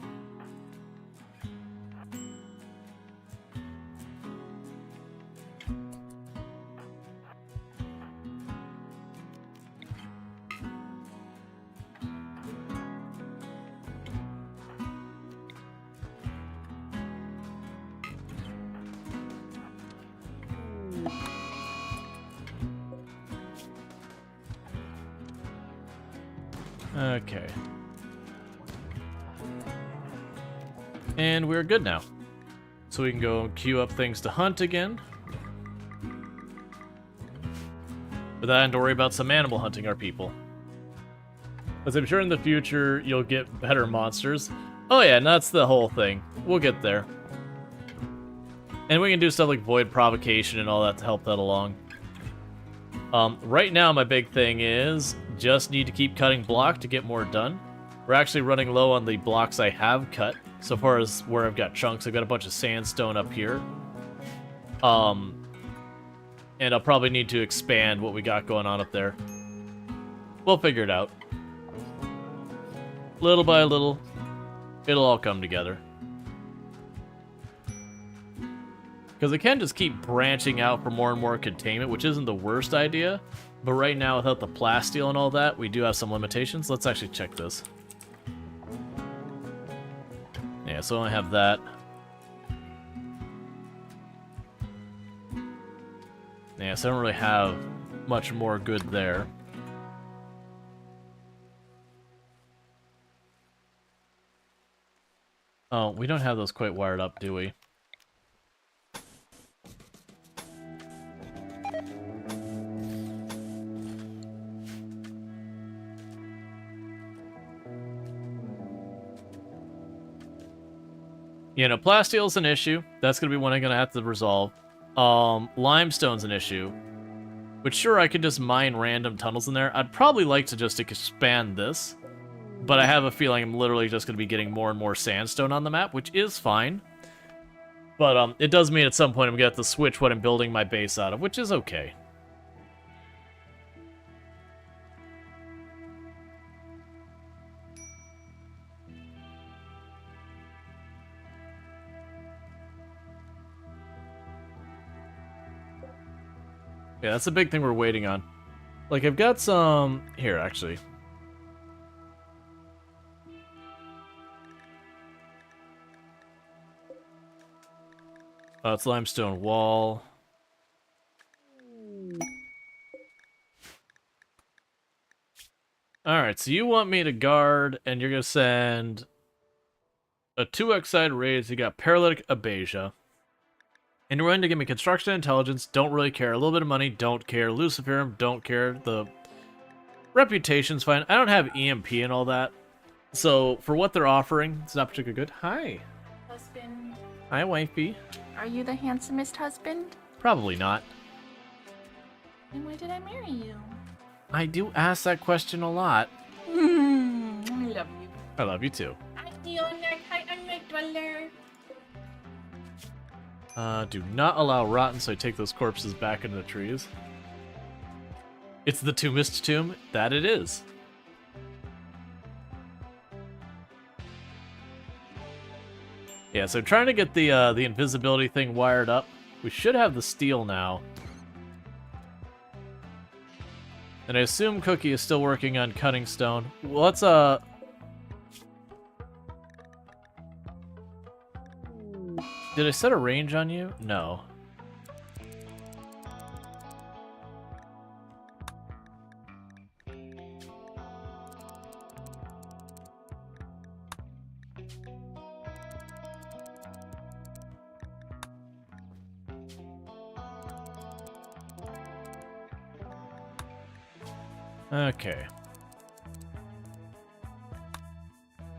Okay. And we're good now. So we can go queue up things to hunt again. without having to worry about some animal hunting our people. Because I'm sure in the future you'll get better monsters. Oh yeah, and that's the whole thing. We'll get there. And we can do stuff like void provocation and all that to help that along. Right now my big thing is just need to keep cutting block to get more done. We're actually running low on the blocks I have cut. So far as where I've got chunks, I've got a bunch of sandstone up here. And I'll probably need to expand what we got going on up there. We'll figure it out. Little by little, it'll all come together. Because it can just keep branching out for more and more containment, which isn't the worst idea. But right now, without the plasteel and all that, we do have some limitations. Let's actually check this. Yeah, so I only have that. Yeah, so I don't really have much more good there. Oh, we don't have those quite wired up, do we? You know, plasteel's an issue. That's going to be one I'm going to have to resolve. Limestone's an issue. Which, sure, I could just mine random tunnels in there. I'd probably like to just expand this. But I have a feeling I'm literally just going to be getting more and more sandstone on the map, which is fine. But it does mean at some point I'm going to have to switch what I'm building my base out of, which is okay. Yeah, that's a big thing we're waiting on. Like, I've got some... Here, actually. Oh, it's limestone wall. Alright, so you want me to guard, and you're going to send a 2x side raise. You got paralytic abasia. And you're going to give me construction intelligence, don't really care. A little bit of money, don't care. Luciferum, don't care. The reputation's fine. I don't have EMP and all that. So, for what they're offering, it's not particularly good. Hi. Husband. Hi, wifey. Are you the handsomest husband? Probably not. Then why did I marry you? I do ask that question a lot. I love you. I love you too. Do not allow rotten, so I take those corpses back into the trees. It's the Tombist tomb? That it is. Yeah, so trying to get the invisibility thing wired up. We should have the steel now. And I assume Cookie is still working on cutting stone. Well, let's, Did I set a range on you? No. Okay.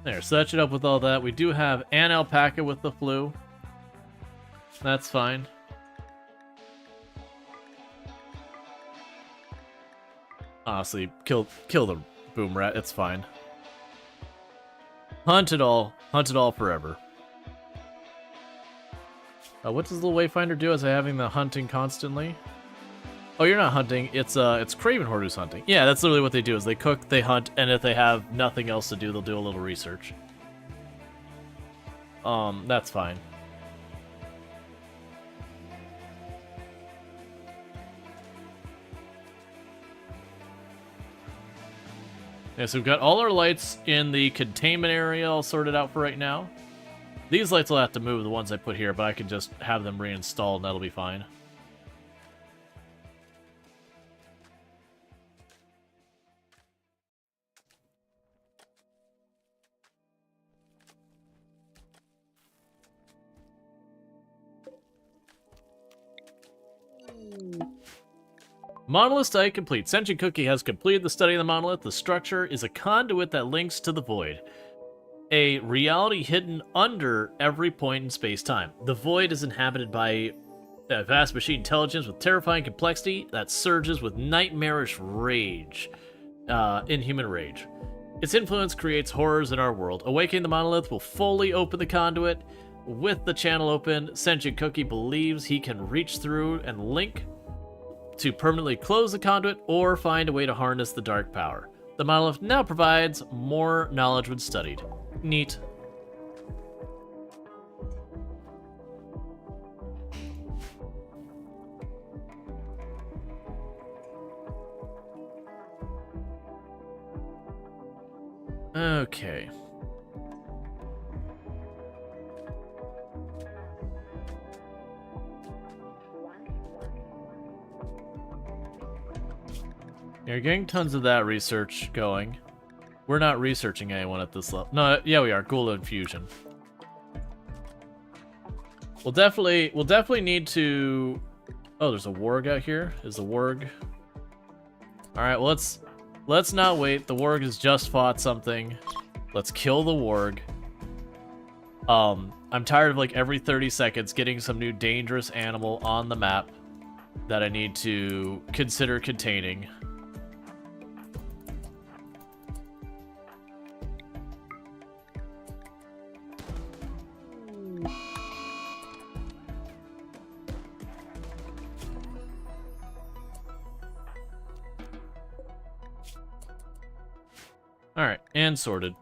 There, so that should help with all that. We do have an alpaca with the flu. That's fine. Honestly, kill the boom rat, it's fine. Hunt it all forever. What does the Wayfinder do? Is I having the hunting constantly? Oh, you're not hunting. It's Craven Horde who's hunting. Yeah, that's literally what they do. Is they cook, they hunt, and if they have nothing else to do, they'll do a little research. That's fine. Yeah, so we've got all our lights in the containment area all sorted out for right now. These lights will have to move, the ones I put here, but I can just have them reinstalled and that'll be fine. Monolith study complete. Sentient Cookie has completed the study of the monolith. The structure is a conduit that links to the void, a reality hidden under every point in space-time. The void is inhabited by a vast machine intelligence with terrifying complexity that surges with nightmarish rage, inhuman rage. Its influence creates horrors in our world. Awakening the monolith will fully open the conduit. With the channel open, Sentient Cookie believes he can reach through and link to permanently close the conduit or find a way to harness the dark power. The monolith now provides more knowledge when studied. Neat. Okay. You're getting tons of that research going. We're not researching anyone at this level. No, yeah, we are. Ghoul Infusion. We'll definitely need to... Oh, there's a warg out here. Is the warg... Alright, well, let's not wait. The warg has just fought something. Let's kill the warg. I'm tired of, like, every 30 seconds getting some new dangerous animal on the map that I need to consider containing. Alright, and sorted.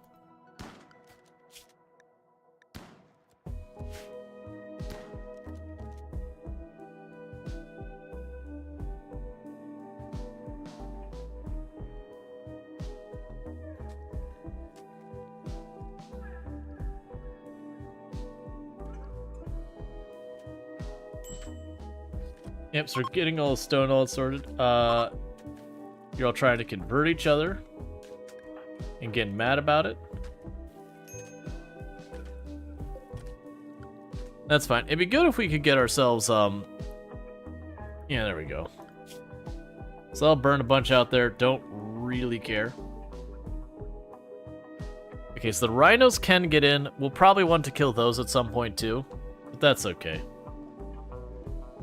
Yep, so we're getting all the stone all sorted. You're all trying to convert each other and getting mad about it. That's fine. It'd be good if we could get ourselves, yeah, there we go. So I'll burn a bunch out there. Don't really care. Okay, so the rhinos can get in. We'll probably want to kill those at some point too, but that's okay.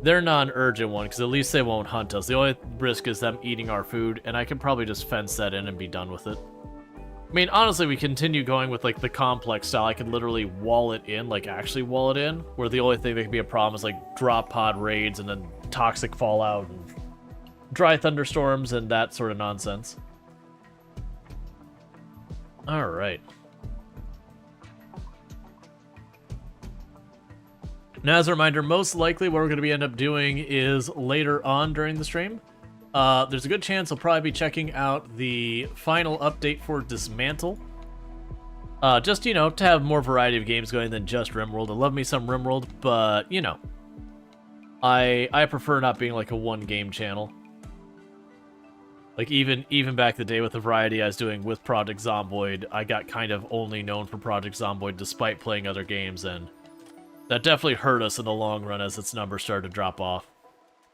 They're non-urgent one, because at least they won't hunt us. The only risk is them eating our food, and I can probably just fence that in and be done with it. I mean, honestly, we continue going with, like, the complex style. I can literally wall it in, like, actually wall it in, where the only thing that can be a problem is, like, drop pod raids and then toxic fallout and dry thunderstorms and that sort of nonsense. Alright. Now, as a reminder, most likely what we're going to be end up doing is later on during the stream. There's a good chance I'll probably be checking out the final update for Dismantle. Just, you know, to have more variety of games going than just RimWorld. I love me some RimWorld, but, you know, I prefer not being like a one-game channel. Like, even back the day with the variety I was doing with Project Zomboid, I got kind of only known for Project Zomboid despite playing other games, and that definitely hurt us in the long run as its numbers started to drop off.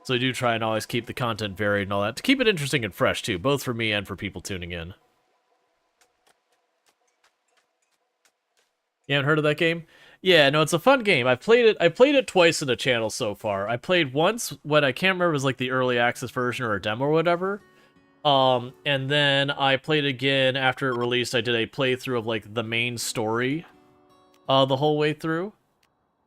So I do try and always keep the content varied and all that, to keep it interesting and fresh, too, both for me and for people tuning in. You haven't heard of that game? Yeah, no, it's a fun game. I've played it twice in the channel so far. I played once when I can't remember if it was like the early access version or a demo or whatever. And then I played again after it released. I did a playthrough of like the main story the whole way through.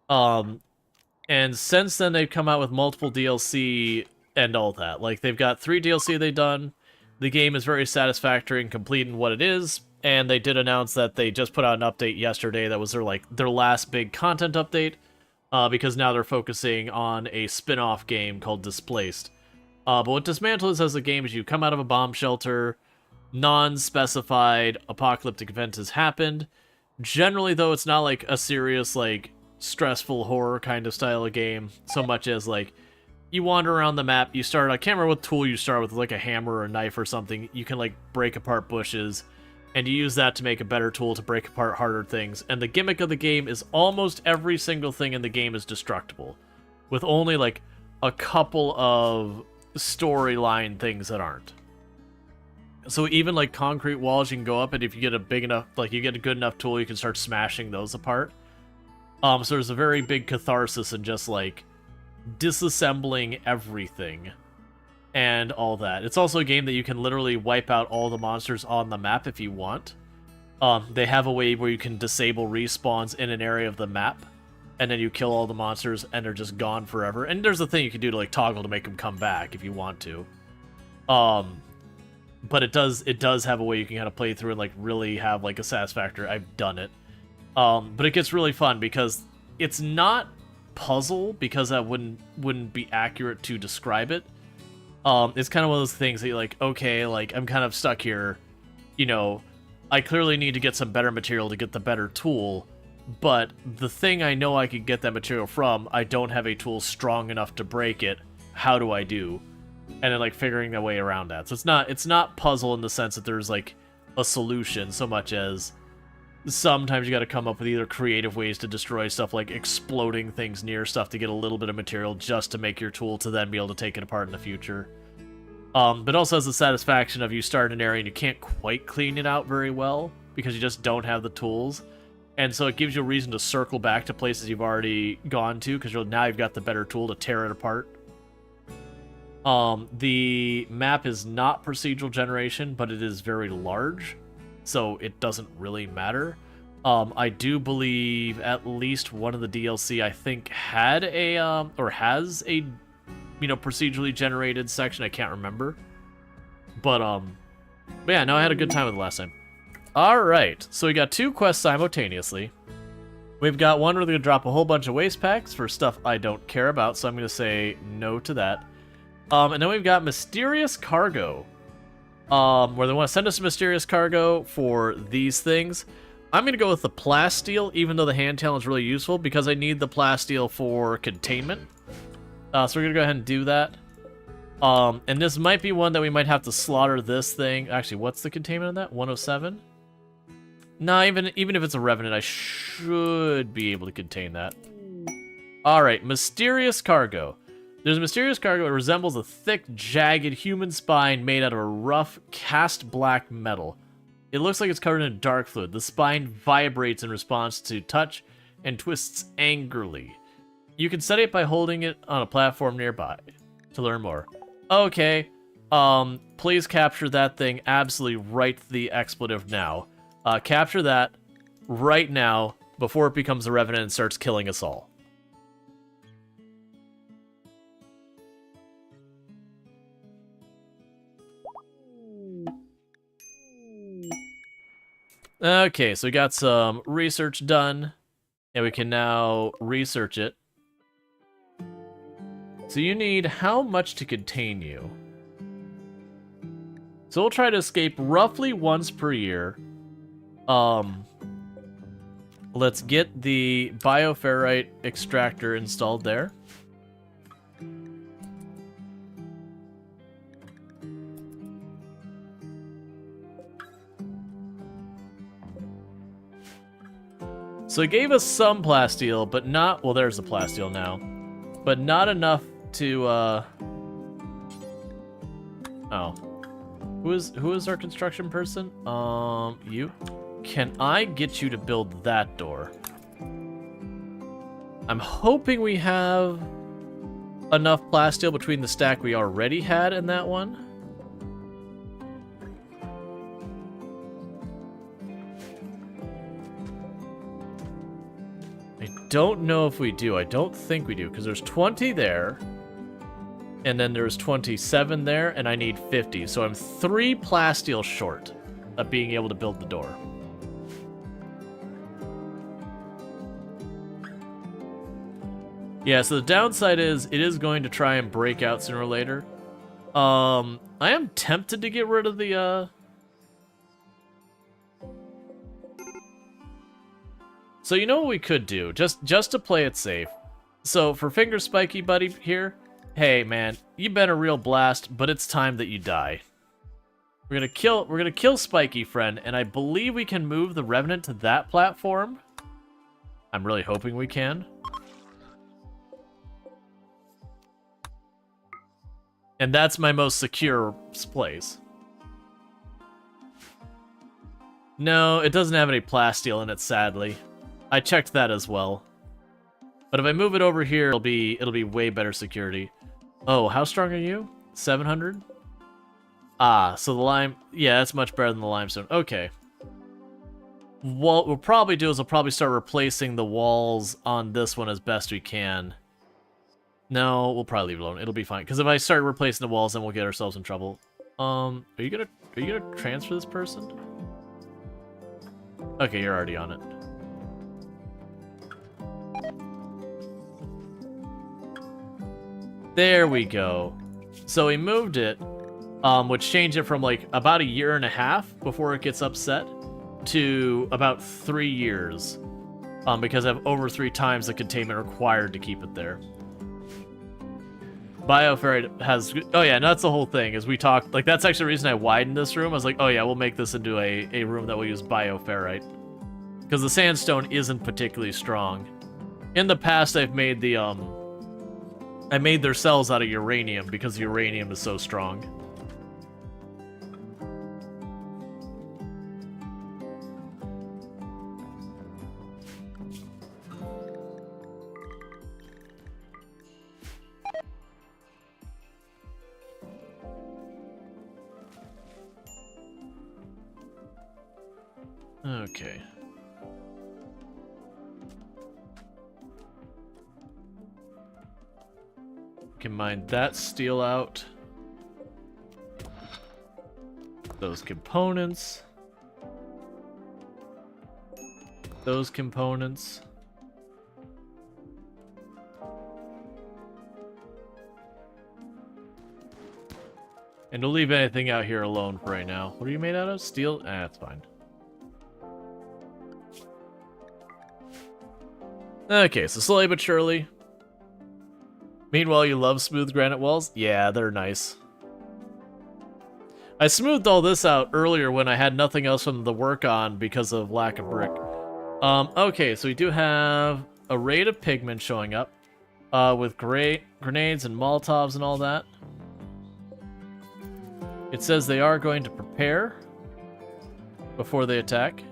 And since then, they've come out with multiple DLC and all that. Like, they've got 3 DLC they've done. The game is very satisfactory and complete in what it is. And they did announce that they just put out an update yesterday that was their last big content update. Because now they're focusing on a spin-off game called Displaced. But what Dismantle is as a game is you come out of a bomb shelter. Non-specified apocalyptic event has happened. Generally, though, it's not like a serious, like, stressful horror kind of style of game, so much as like you wander around the map, you start, I can't remember what tool you start with, like a hammer or a knife or something. You can like break apart bushes and you use that to make a better tool to break apart harder things. And the gimmick of the game is almost every single thing in the game is destructible, with only like a couple of storyline things that aren't. So even like concrete walls you can go up, and if you get a big enough, like you get a good enough tool, you can start smashing those apart. So there's a very big catharsis in just like disassembling everything and all that. It's also a game that you can literally wipe out all the monsters on the map if you want. They have a way where you can disable respawns in an area of the map, and then you kill all the monsters and they're just gone forever. And there's a thing you can do to like toggle to make them come back if you want to. But it does have a way you can kind of play through and like really have like a satisfactory. I've done it. But it gets really fun because it's not puzzle, because that wouldn't be accurate to describe it. It's kind of one of those things that you're like, okay, like I'm kind of stuck here, you know, I clearly need to get some better material to get the better tool, but the thing I know I could get that material from, I don't have a tool strong enough to break it. How do I do? And then like figuring a way around that. So it's not puzzle in the sense that there's like a solution so much as sometimes you got to come up with either creative ways to destroy stuff, like exploding things near stuff to get a little bit of material just to make your tool to then be able to take it apart in the future. But also has the satisfaction of you start an area and you can't quite clean it out very well because you just don't have the tools. And so it gives you a reason to circle back to places you've already gone to because now you've got the better tool to tear it apart. The map is not procedural generation, but it is very large, so it doesn't really matter. I do believe at least one of the DLC I think had a or has a procedurally generated section. I can't remember, but yeah, no, I had a good time with it last time. All right, so we got 2 quests simultaneously. We've got one where they're gonna drop a whole bunch of waste packs for stuff I don't care about, so I'm gonna say no to that. And then we've got mysterious cargo, where they want to send us mysterious cargo for these things. I'm going to go with the plasteel, even though the hand talent is really useful, because I need the plasteel for containment. So we're going to go ahead and do that. And this might be one that we might have to slaughter this thing. Actually, what's the containment on that? 107? Nah, even if it's a Revenant, I should be able to contain that. Alright, mysterious cargo. There's a mysterious cargo. It resembles a thick, jagged human spine made out of a rough, cast black metal. It looks like it's covered in dark fluid. The spine vibrates in response to touch and twists angrily. You can study it by holding it on a platform nearby. To learn more. Okay. Please capture that thing. Absolutely write the expletive now. Capture that right now before it becomes a Revenant and starts killing us all. Okay, so we got some research done, and we can now research it. So you need how much to contain you? So we'll try to escape roughly once per year. Let's get the bioferrite extractor installed there. So it gave us some plasteel, but not... Well, there's the plasteel now. But not enough to, Oh. Who is our construction person? You? Can I get you to build that door? I'm hoping we have enough plasteel between the stack we already had and that one. Don't know if we do. I don't think we do, because there's 20 there, and then there's 27 there, and I need 50. So I'm 3 plasteel short of being able to build the door. Yeah, so the downside is it is going to try and break out sooner or later. I am tempted to get rid of the So you know what we could do, just to play it safe. So for Finger Spiky Buddy here, hey man, you've been a real blast, but it's time that you die. We're gonna kill Spiky Friend, and I believe we can move the Revenant to that platform. I'm really hoping we can. And that's my most secure place. No, it doesn't have any plasteel in it, sadly. I checked that as well. But if I move it over here, it'll be way better security. Oh, how strong are you? 700? Ah, so the lime... Yeah, that's much better than the limestone. Okay. What we'll probably do is we'll probably start replacing the walls on this one as best we can. No, we'll probably leave it alone. It'll be fine. Because if I start replacing the walls, then we'll get ourselves in trouble. Are you gonna transfer this person? Okay, you're already on it. There we go. So we moved it, which changed it from like about 1.5 years before it gets upset to about 3 years, because I have over 3 times the containment required to keep it there. Bioferrite has... Oh yeah, and that's the whole thing, is we talked... Like, that's actually the reason I widened this room. I was like, oh yeah, we'll make this into a room that will use bioferrite. Because the sandstone isn't particularly strong. In the past, I've made the, I made their cells out of uranium, because uranium is so strong. Okay. Can mine that steel out. Those components. Those components. And we'll leave anything out here alone for right now. What are you made out of? Steel? Ah, that's fine. Okay, so slowly but surely. Meanwhile, you love smooth granite walls? Yeah, they're nice. I smoothed all this out earlier when I had nothing else from the work on because of lack of brick. Okay, so we do have a raid of pigmen showing up, with great grenades and Molotovs and all that. It says they are going to prepare before they attack.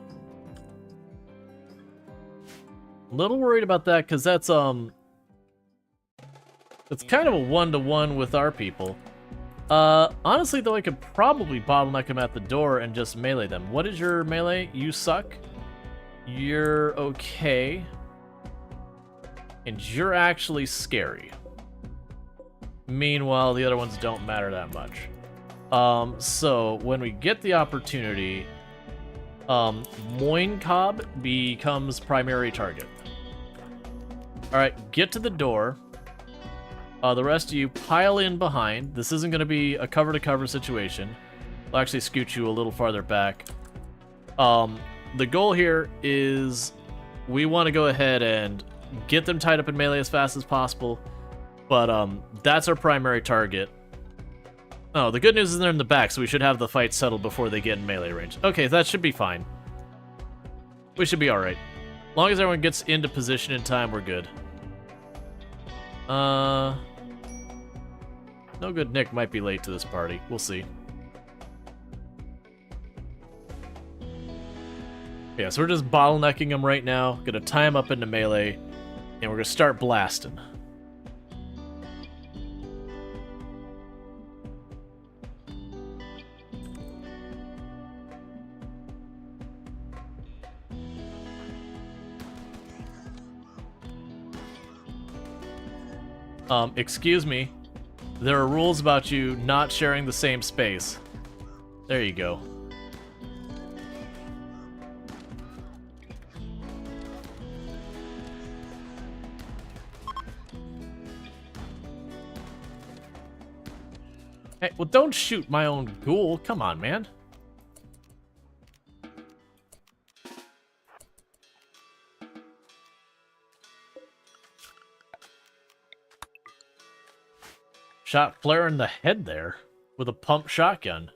A little worried about that because that's it's kind of a one-to-one with our people. Honestly though, I could probably bottleneck them at the door and just melee them. What is your melee? You suck. You're okay. And you're actually scary. Meanwhile, the other ones don't matter that much. So when we get the opportunity, Moin Cobb becomes primary target. Alright, get to the door. The rest of you pile in behind. This isn't going to be a cover-to-cover situation. I'll actually scoot you a little farther back. The goal here is we want to go ahead and get them tied up in melee as fast as possible. But that's our primary target. Oh, the good news is they're in the back, so we should have the fight settled before they get in melee range. Okay, that should be fine. We should be alright. As long as everyone gets into position in time, we're good. No good Nick might be late to this party. We'll see. Yeah, so we're just bottlenecking them right now. Gonna tie them up into melee. And we're gonna start blasting. Excuse me. There are rules about you not sharing the same space. There you go. Hey, well, don't shoot my own ghoul. Come on, man. Shot Flare in the head there with a pump shotgun.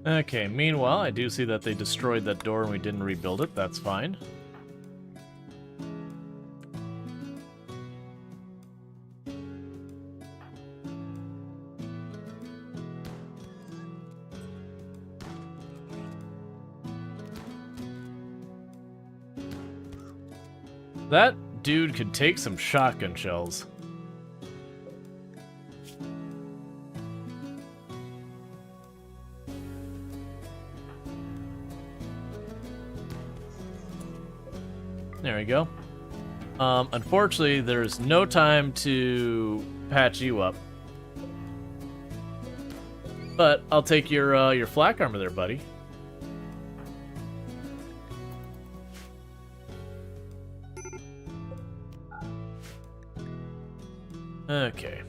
Okay, meanwhile, I do see that they destroyed that door and we didn't rebuild it. That's fine. That dude could take some shotgun shells. There we go. Unfortunately, there's no time to patch you up. But I'll take your flak armor there, buddy. Okay.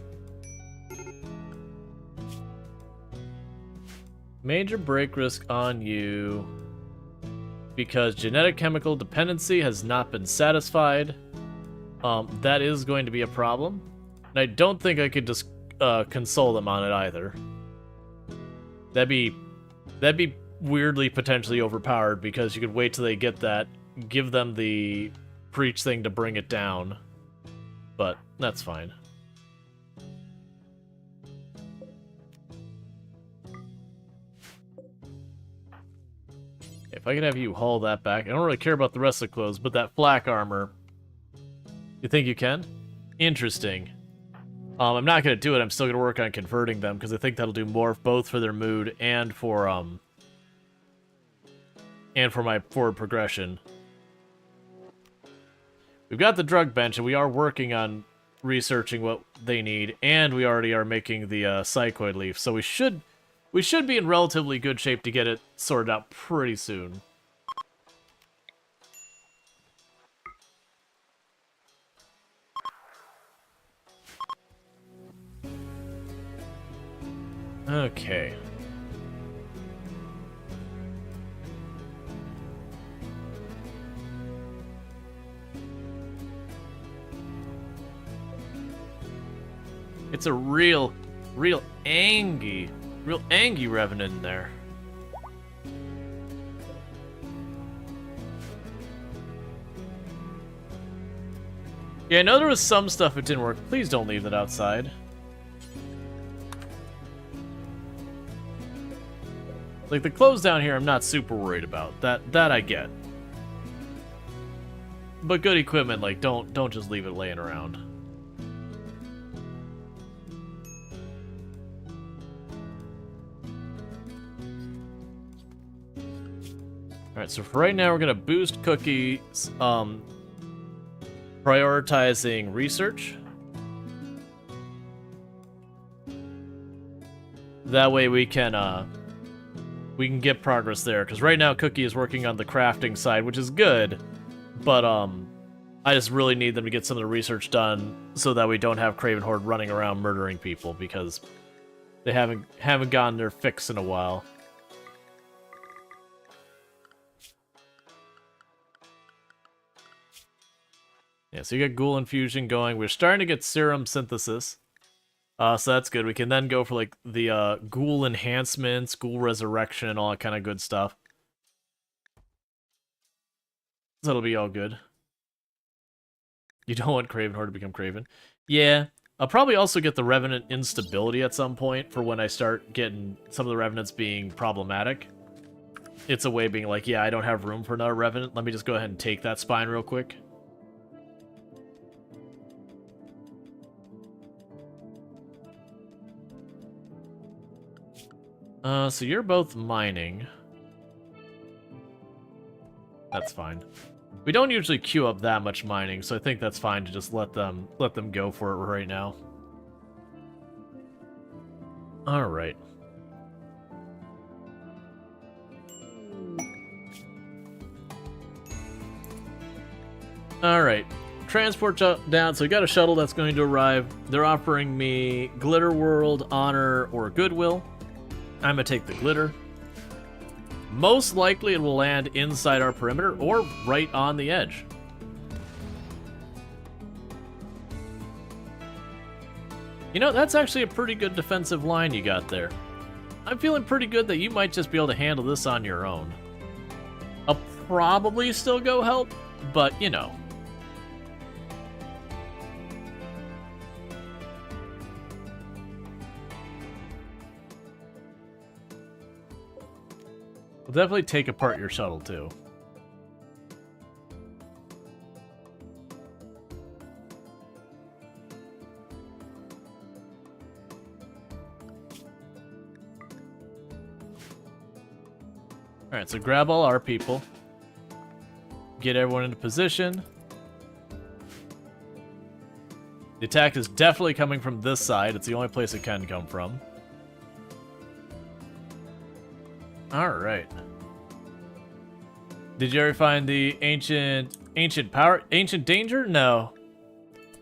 Major break risk on you because genetic chemical dependency has not been satisfied. That is going to be a problem. And I don't think I could just console them on it either. That'd be weirdly potentially overpowered because you could wait till they get that, give them the preach thing to bring it down. But that's fine. If I could have you haul that back. I don't really care about the rest of the clothes, but that flak armor. You think you can? Interesting. I'm not going to do it. I'm still going to work on converting them, because I think that'll do more both for their mood and for my forward progression. We've got the drug bench, and we are working on researching what they need, and we already are making the psychoid leaf, so we should be in relatively good shape to get it sorted out pretty soon. Okay. It's a real angry revenant in there. Yeah, I know there was some stuff that didn't work. Please don't leave that outside. Like, the clothes down here I'm not super worried about. That I get. But good equipment, like, don't just leave it laying around. Alright, so for right now we're gonna boost Cookie's prioritizing research. That way we can get progress there, because right now Cookie is working on the crafting side, which is good, but I just really need them to get some of the research done so that we don't have Craven Horde running around murdering people, because they haven't gotten their fix in a while. Yeah, so you got ghoul infusion going. We're starting to get serum synthesis. So that's good. We can then go for, like, the ghoul enhancements, ghoul resurrection, and all that kind of good stuff. So that'll be all good. You don't want Craven Horde to become Craven. Yeah, I'll probably also get the Revenant instability at some point for when I start getting some of the Revenants being problematic. It's a way of being like, yeah, I don't have room for another Revenant. Let me just go ahead and take that spine real quick. So you're both mining. That's fine. We don't usually queue up that much mining, so I think that's fine to just let them go for it right now. Alright. Alright. Transport down, so we got a shuttle that's going to arrive. They're offering me Glitter World, Honor, or Goodwill. I'm gonna take the glitter. Most likely it will land inside our perimeter or right on the edge. You know, that's actually a pretty good defensive line you got there. I'm feeling pretty good that you might just be able to handle this on your own. I'll probably still go help, but you know. We'll definitely take apart your shuttle too. Alright, so grab all our people. Get everyone into position. The attack is definitely coming from this side. It's the only place it can come from. Alright. Did you ever find the ancient danger? No.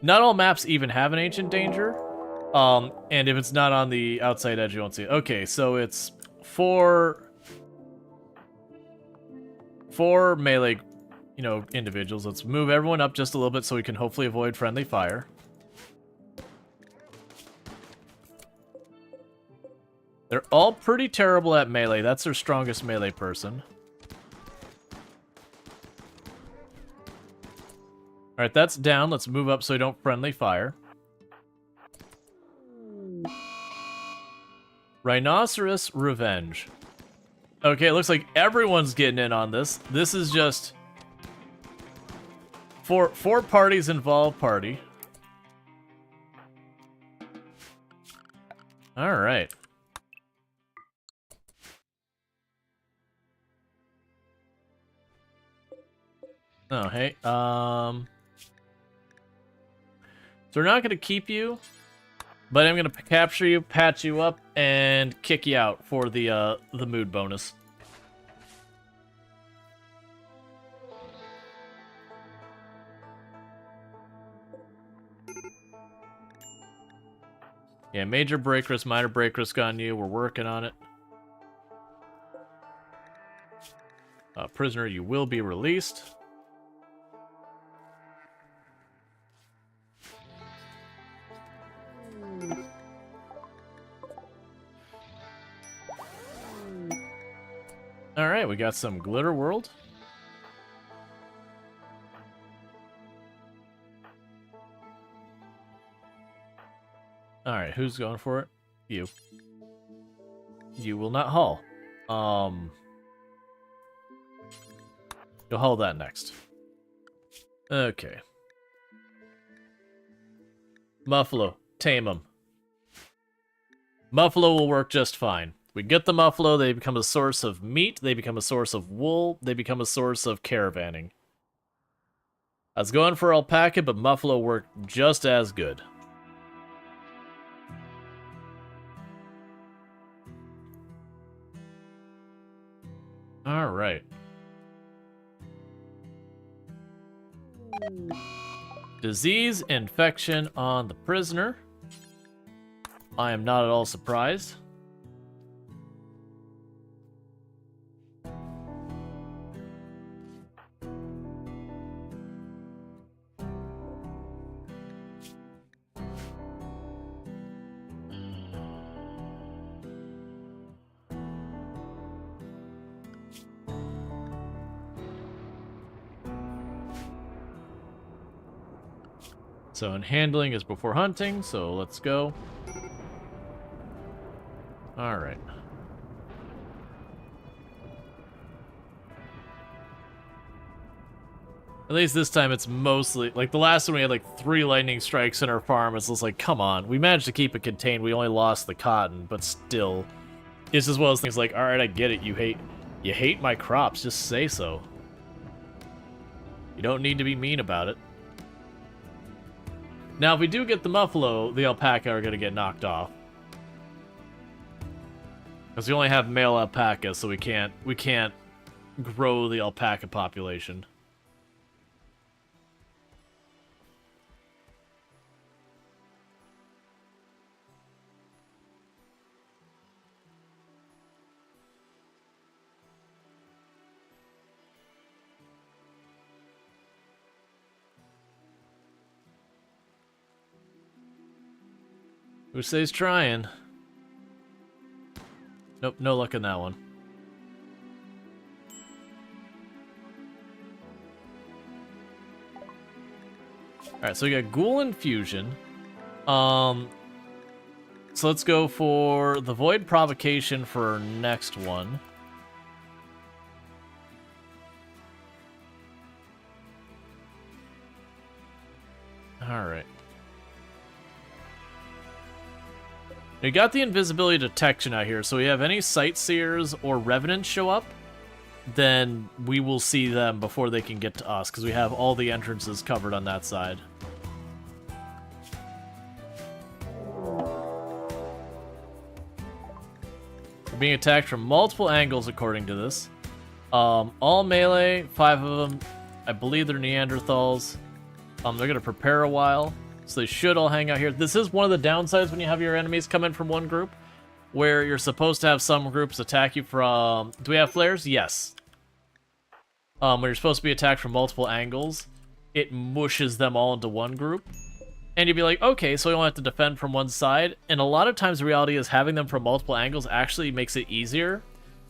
Not all maps even have an ancient danger. And if it's not on the outside edge, you won't see it. Okay, so it's four melee, individuals. Let's move everyone up just a little bit so we can hopefully avoid friendly fire. They're all pretty terrible at melee. That's their strongest melee person. Alright, that's down. Let's move up so we don't friendly fire. Rhinoceros Revenge. Okay, it looks like everyone's getting in on this. This is just... four parties involved party. Alright. Oh, hey. So we're not going to keep you, but I'm going to capture you, patch you up, and kick you out for the mood bonus. Yeah, major break risk, minor break risk on you. We're working on it. Prisoner, you will be released. Alright, we got some Glitter World. Alright, who's going for it? You. You will not haul. You'll haul that next. Okay. Muffalo, tame him. Muffalo will work just fine. We get the Muffalo, they become a source of meat, they become a source of wool, they become a source of caravanning. I was going for alpaca, but Muffalo worked just as good. Alright. Disease infection on the prisoner. I am not at all surprised. So, and handling is before hunting, so let's go. Alright. At least this time it's mostly... Like, the last one we had, like, 3 lightning strikes in our farm. It's just like, come on. We managed to keep it contained. We only lost the cotton, but still. It's as well as things like, alright, I get it. You hate my crops. Just say so. You don't need to be mean about it. Now, if we do get the Muffalo, the alpaca are going to get knocked off. Because we only have male alpaca, so we can't grow the alpaca population. Who says trying? Nope, no luck in that one. Alright, so we got Ghoul Infusion. So let's go for the Void Provocation for our next one. Alright. We got the invisibility detection out here, so we have any Sightseers or Revenants show up, then we will see them before they can get to us, because we have all the entrances covered on that side. We're being attacked from multiple angles, according to this. All melee, 5 of them. I believe they're Neanderthals. They're going to prepare a while, so they should all hang out here. This is one of the downsides when you have your enemies come in from one group, where you're supposed to have some groups attack you from... Do we have flares? Yes. When you're supposed to be attacked from multiple angles, it mushes them all into one group. And you'd be like, okay, so we only have to defend from one side. And a lot of times the reality is having them from multiple angles actually makes it easier,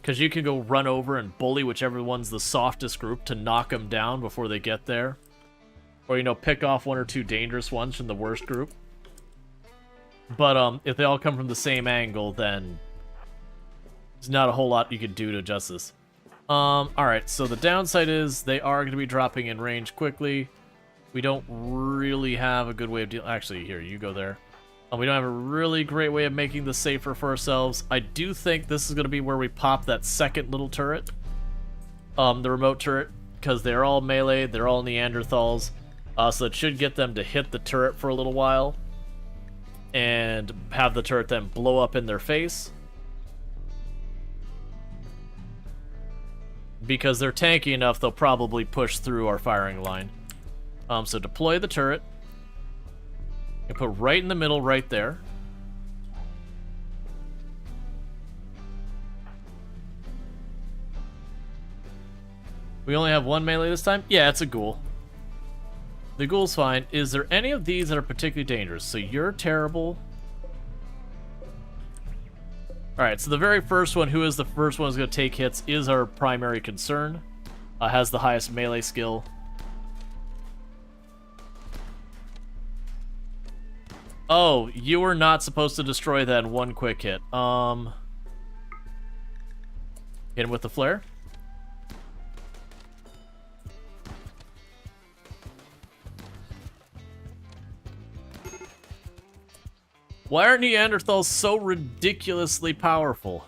because you can go run over and bully whichever one's the softest group to knock them down before they get there. Or, you know, pick off 1 or 2 dangerous ones from the worst group. But if they all come from the same angle, then there's not a whole lot you could do to adjust this. Alright, so the downside is they are going to be dropping in range quickly. We don't really have a good way of dealing... Actually, here, you go there. We don't have a really great way of making this safer for ourselves. I do think this is going to be where we pop that second little turret. The remote turret, because they're all melee, they're all Neanderthals. So it should get them to hit the turret for a little while. And have the turret then blow up in their face. Because they're tanky enough, they'll probably push through our firing line. So deploy the turret. And put right in the middle, right there. We only have 1 melee this time? Yeah, it's a ghoul. The ghoul's fine. Is there any of these that are particularly dangerous? So you're terrible. Alright, so the very first one, who is the first one who's going to take hits, is our primary concern. Has the highest melee skill. Oh, you were not supposed to destroy that in 1 quick hit. Hit him with the flare. Why are Neanderthals so ridiculously powerful?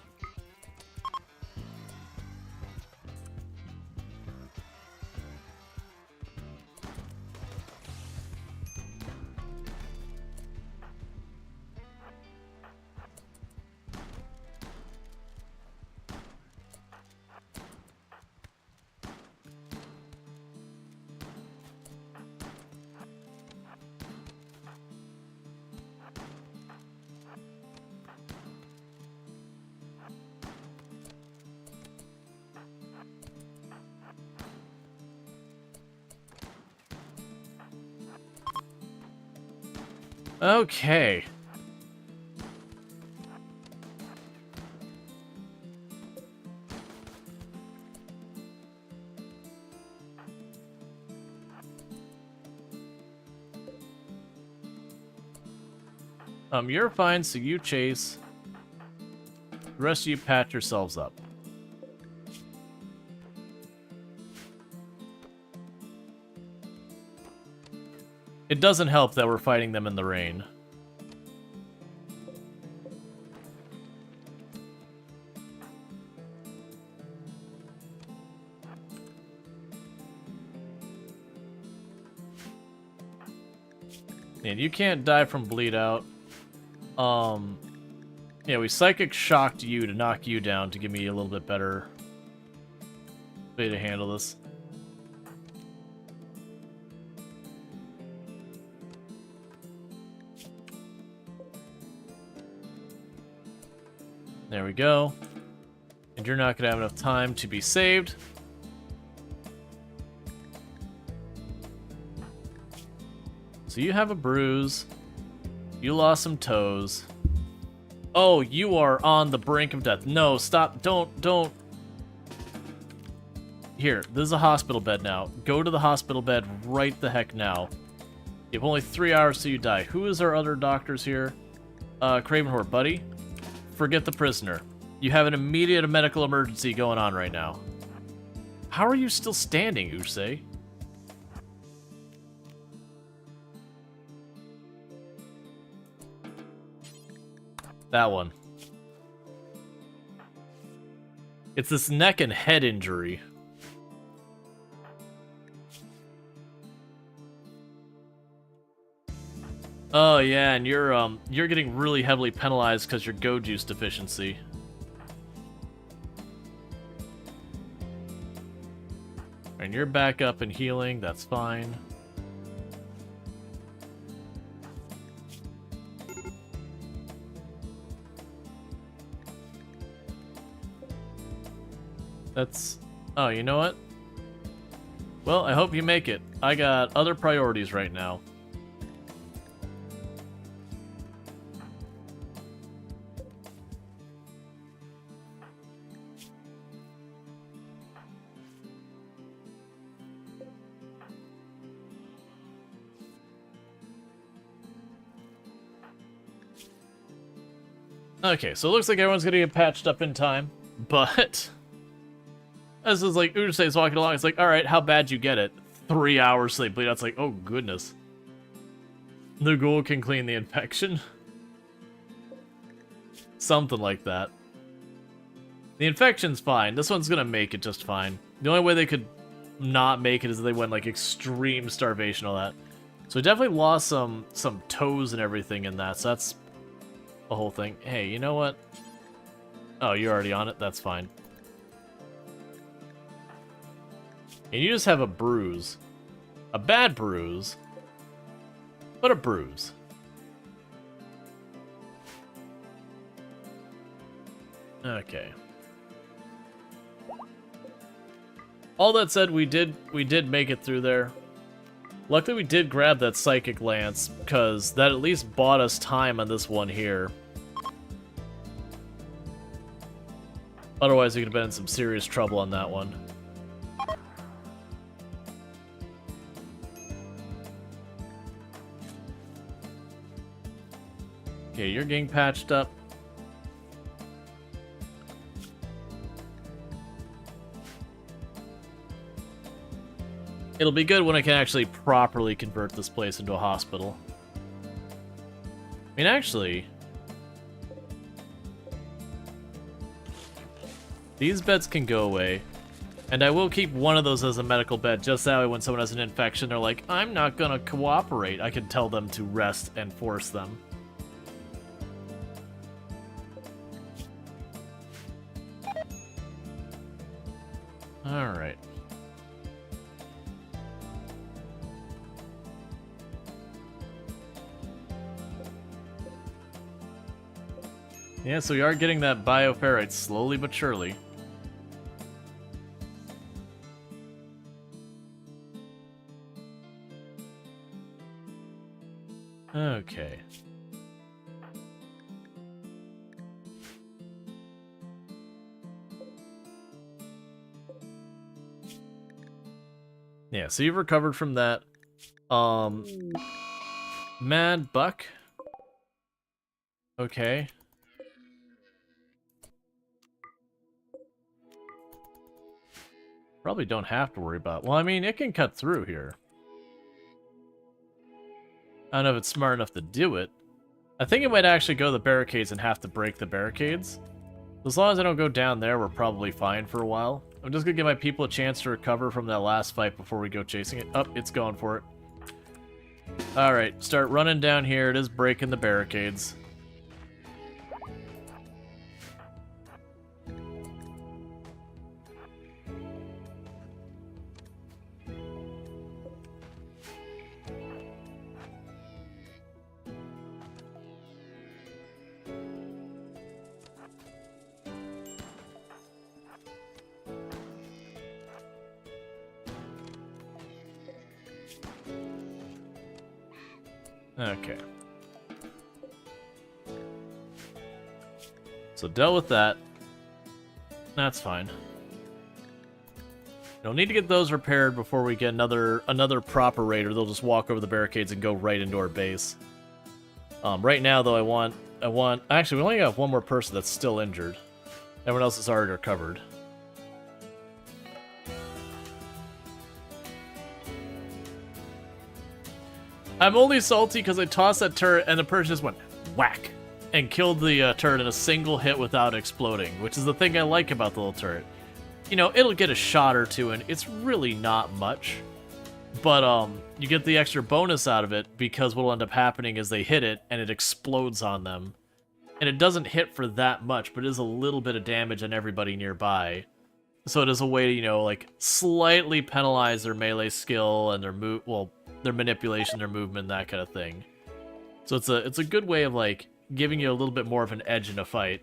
Okay. You're fine, so you chase. The rest of you patch yourselves up. It doesn't help that we're fighting them in the rain. And you can't die from bleed out. Yeah, we psychic shocked you to knock you down to give me a little bit better way to handle this. There we go. And you're not going to have enough time to be saved. So you have a bruise. You lost some toes. Oh, you are on the brink of death. No, stop. Don't. Here, this is a hospital bed now. Go to the hospital bed right the heck now. You have only 3 hours till you die. Who is our other doctors here? Cravenhor, buddy. Forget the prisoner. You have an immediate medical emergency going on right now. How are you still standing, Usei? That one. It's this neck and head injury. Oh yeah, and you're getting really heavily penalized because your go juice deficiency. And you're back up and healing, that's fine. That's... Oh, you know what? Well, I hope you make it. I got other priorities right now. Okay, so it looks like everyone's gonna get patched up in time, but... As is like, Usei's walking along, it's like, alright, how bad you get it? 3 hours sleep bleed. That's like, oh goodness. The ghoul can clean the infection? Something like that. The infection's fine. This one's gonna make it just fine. The only way they could not make it is if they went like extreme starvation, all that. So we definitely lost some toes and everything in that, so that's the whole thing. Hey, you know what? Oh, you're already on it? That's fine. And you just have a bruise. A bad bruise, but a bruise. Okay. All that said, we did make it through there. Luckily we did grab that Psychic Lance, because that at least bought us time on this one here. Otherwise we could have been in some serious trouble on that one. Okay, you're getting patched up. It'll be good when I can actually properly convert this place into a hospital. I mean, actually... These beds can go away. And I will keep one of those as a medical bed, just that way when someone has an infection, they're like, I'm not gonna cooperate. I can tell them to rest and force them. Alright. Yeah, so we are getting that bioferrite slowly but surely. Okay. Yeah, so you've recovered from that. Mad Buck. Okay. Probably don't have to worry about... Well, I mean, it can cut through here. I don't know if it's smart enough to do it. I think it might actually go to the barricades and have to break the barricades. As long as I don't go down there, we're probably fine for a while. I'm just gonna give my people a chance to recover from that last fight before we go chasing it. Oh, it's going for it. Alright, start running down here. It is breaking the barricades. Okay. So dealt with that. That's fine. Don't need to get those repaired before we get another proper raider. They'll just walk over the barricades and go right into our base. Right now, though, I want. Actually, we only got one more person that's still injured. Everyone else is already recovered. I'm only salty because I tossed that turret and the person just went whack and killed the turret in a single hit without exploding, which is the thing I like about the little turret. You know, it'll get a shot or two, and it's really not much. But you get the extra bonus out of it because what'll end up happening is they hit it and it explodes on them. And it doesn't hit for that much, but it is a little bit of damage on everybody nearby. So it is a way to, you know, like, slightly penalize their melee skill and their manipulation, their movement, that kind of thing. So it's a good way of, like, giving you a little bit more of an edge in a fight.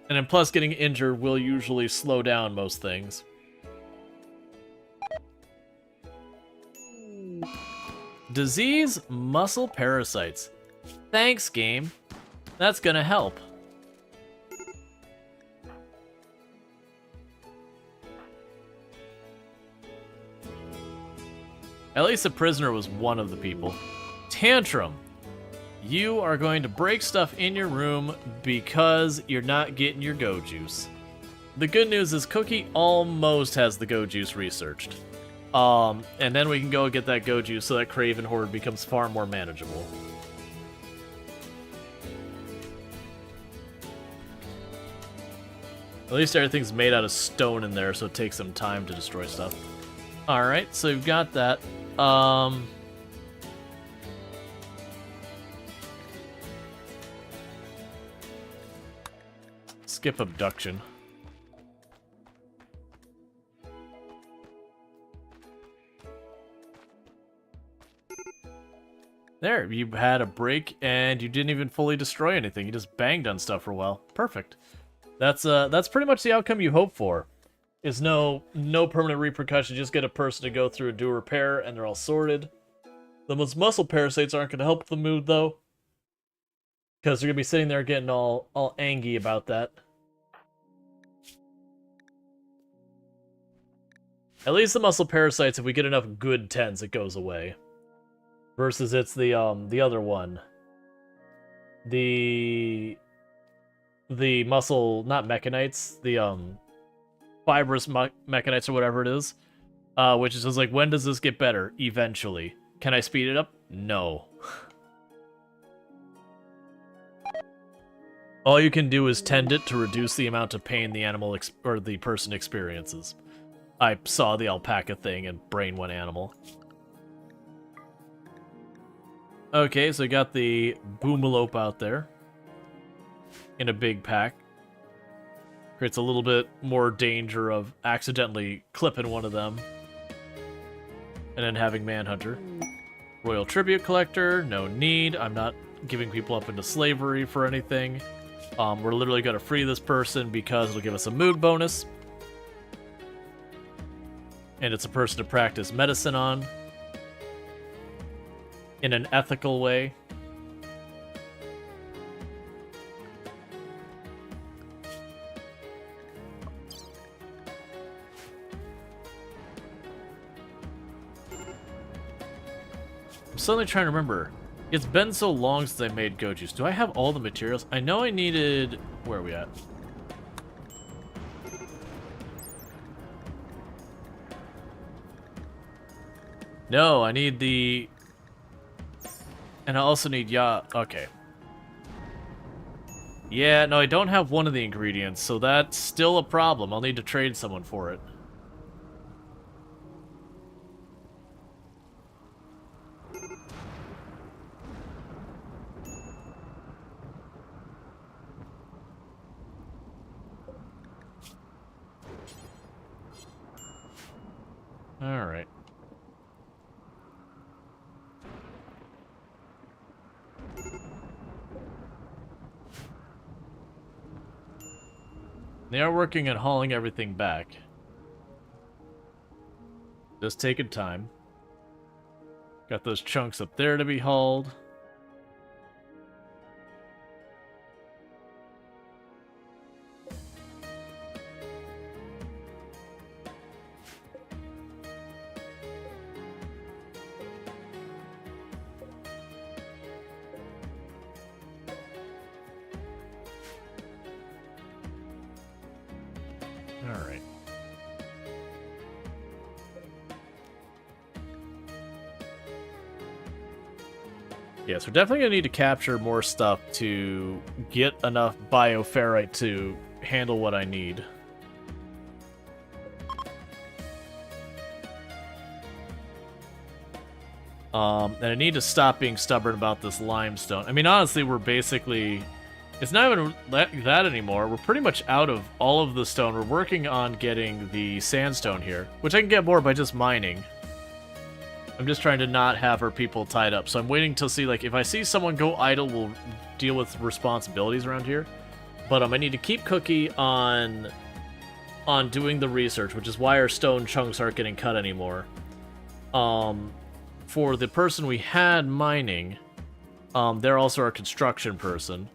And then plus getting injured will usually slow down most things. Disease muscle parasites. Thanks, game. That's gonna help. At least the prisoner was one of the people. Tantrum. You are going to break stuff in your room because you're not getting your go juice. The good news is Cookie almost has the go juice researched. And then we can go get that go juice so that Craven Horde becomes far more manageable. At least everything's made out of stone in there, so it takes some time to destroy stuff. Alright, so we've got that. Skip abduction. There, you had a break and you didn't even fully destroy anything. You just banged on stuff for a while. Perfect. That's pretty much the outcome you hope for. Is no permanent repercussion. Just get a person to go through and do a repair, and they're all sorted. Those muscle parasites aren't going to help the mood though, because they're going to be sitting there getting all angry about that. At least the muscle parasites, if we get enough good 10s, it goes away. Versus it's the other one. The muscle, not mechanites, the fibrous mechanites or whatever it is, which is just like, when does this get better? Eventually. Can I speed it up? No. All you can do is tend it to reduce the amount of pain the animal or the person experiences. I saw the alpaca thing and brain went animal. Okay, so we got the boomalope out there in a big pack. Creates a little bit more danger of accidentally clipping one of them. And then having Manhunter. Royal Tribute Collector, no need. I'm not giving people up into slavery for anything. We're literally going to free this person because it'll give us a mood bonus. And it's a person to practice medicine on. In an ethical way. I'm suddenly trying to remember. It's been so long since I made go juice. Do I have all the materials? I know I needed... Where are we at? No, I need the... And I also need okay. Yeah, no, I don't have one of the ingredients, so that's still a problem. I'll need to trade someone for it. Alright. They are working on hauling everything back. Just taking time. Got those chunks up there to be hauled. Alright. Yeah, so we're definitely going to need to capture more stuff to get enough bioferrite to handle what I need. And I need to stop being stubborn about this limestone. I mean, honestly, we're basically... It's not even that anymore. We're pretty much out of all of the stone. We're working on getting the sandstone here, which I can get more by just mining. I'm just trying to not have our people tied up. So I'm waiting to see, like, if I see someone go idle, we'll deal with responsibilities around here. But I need to keep Cookie on doing the research, which is why our stone chunks aren't getting cut anymore. For the person we had mining, they're also our construction person.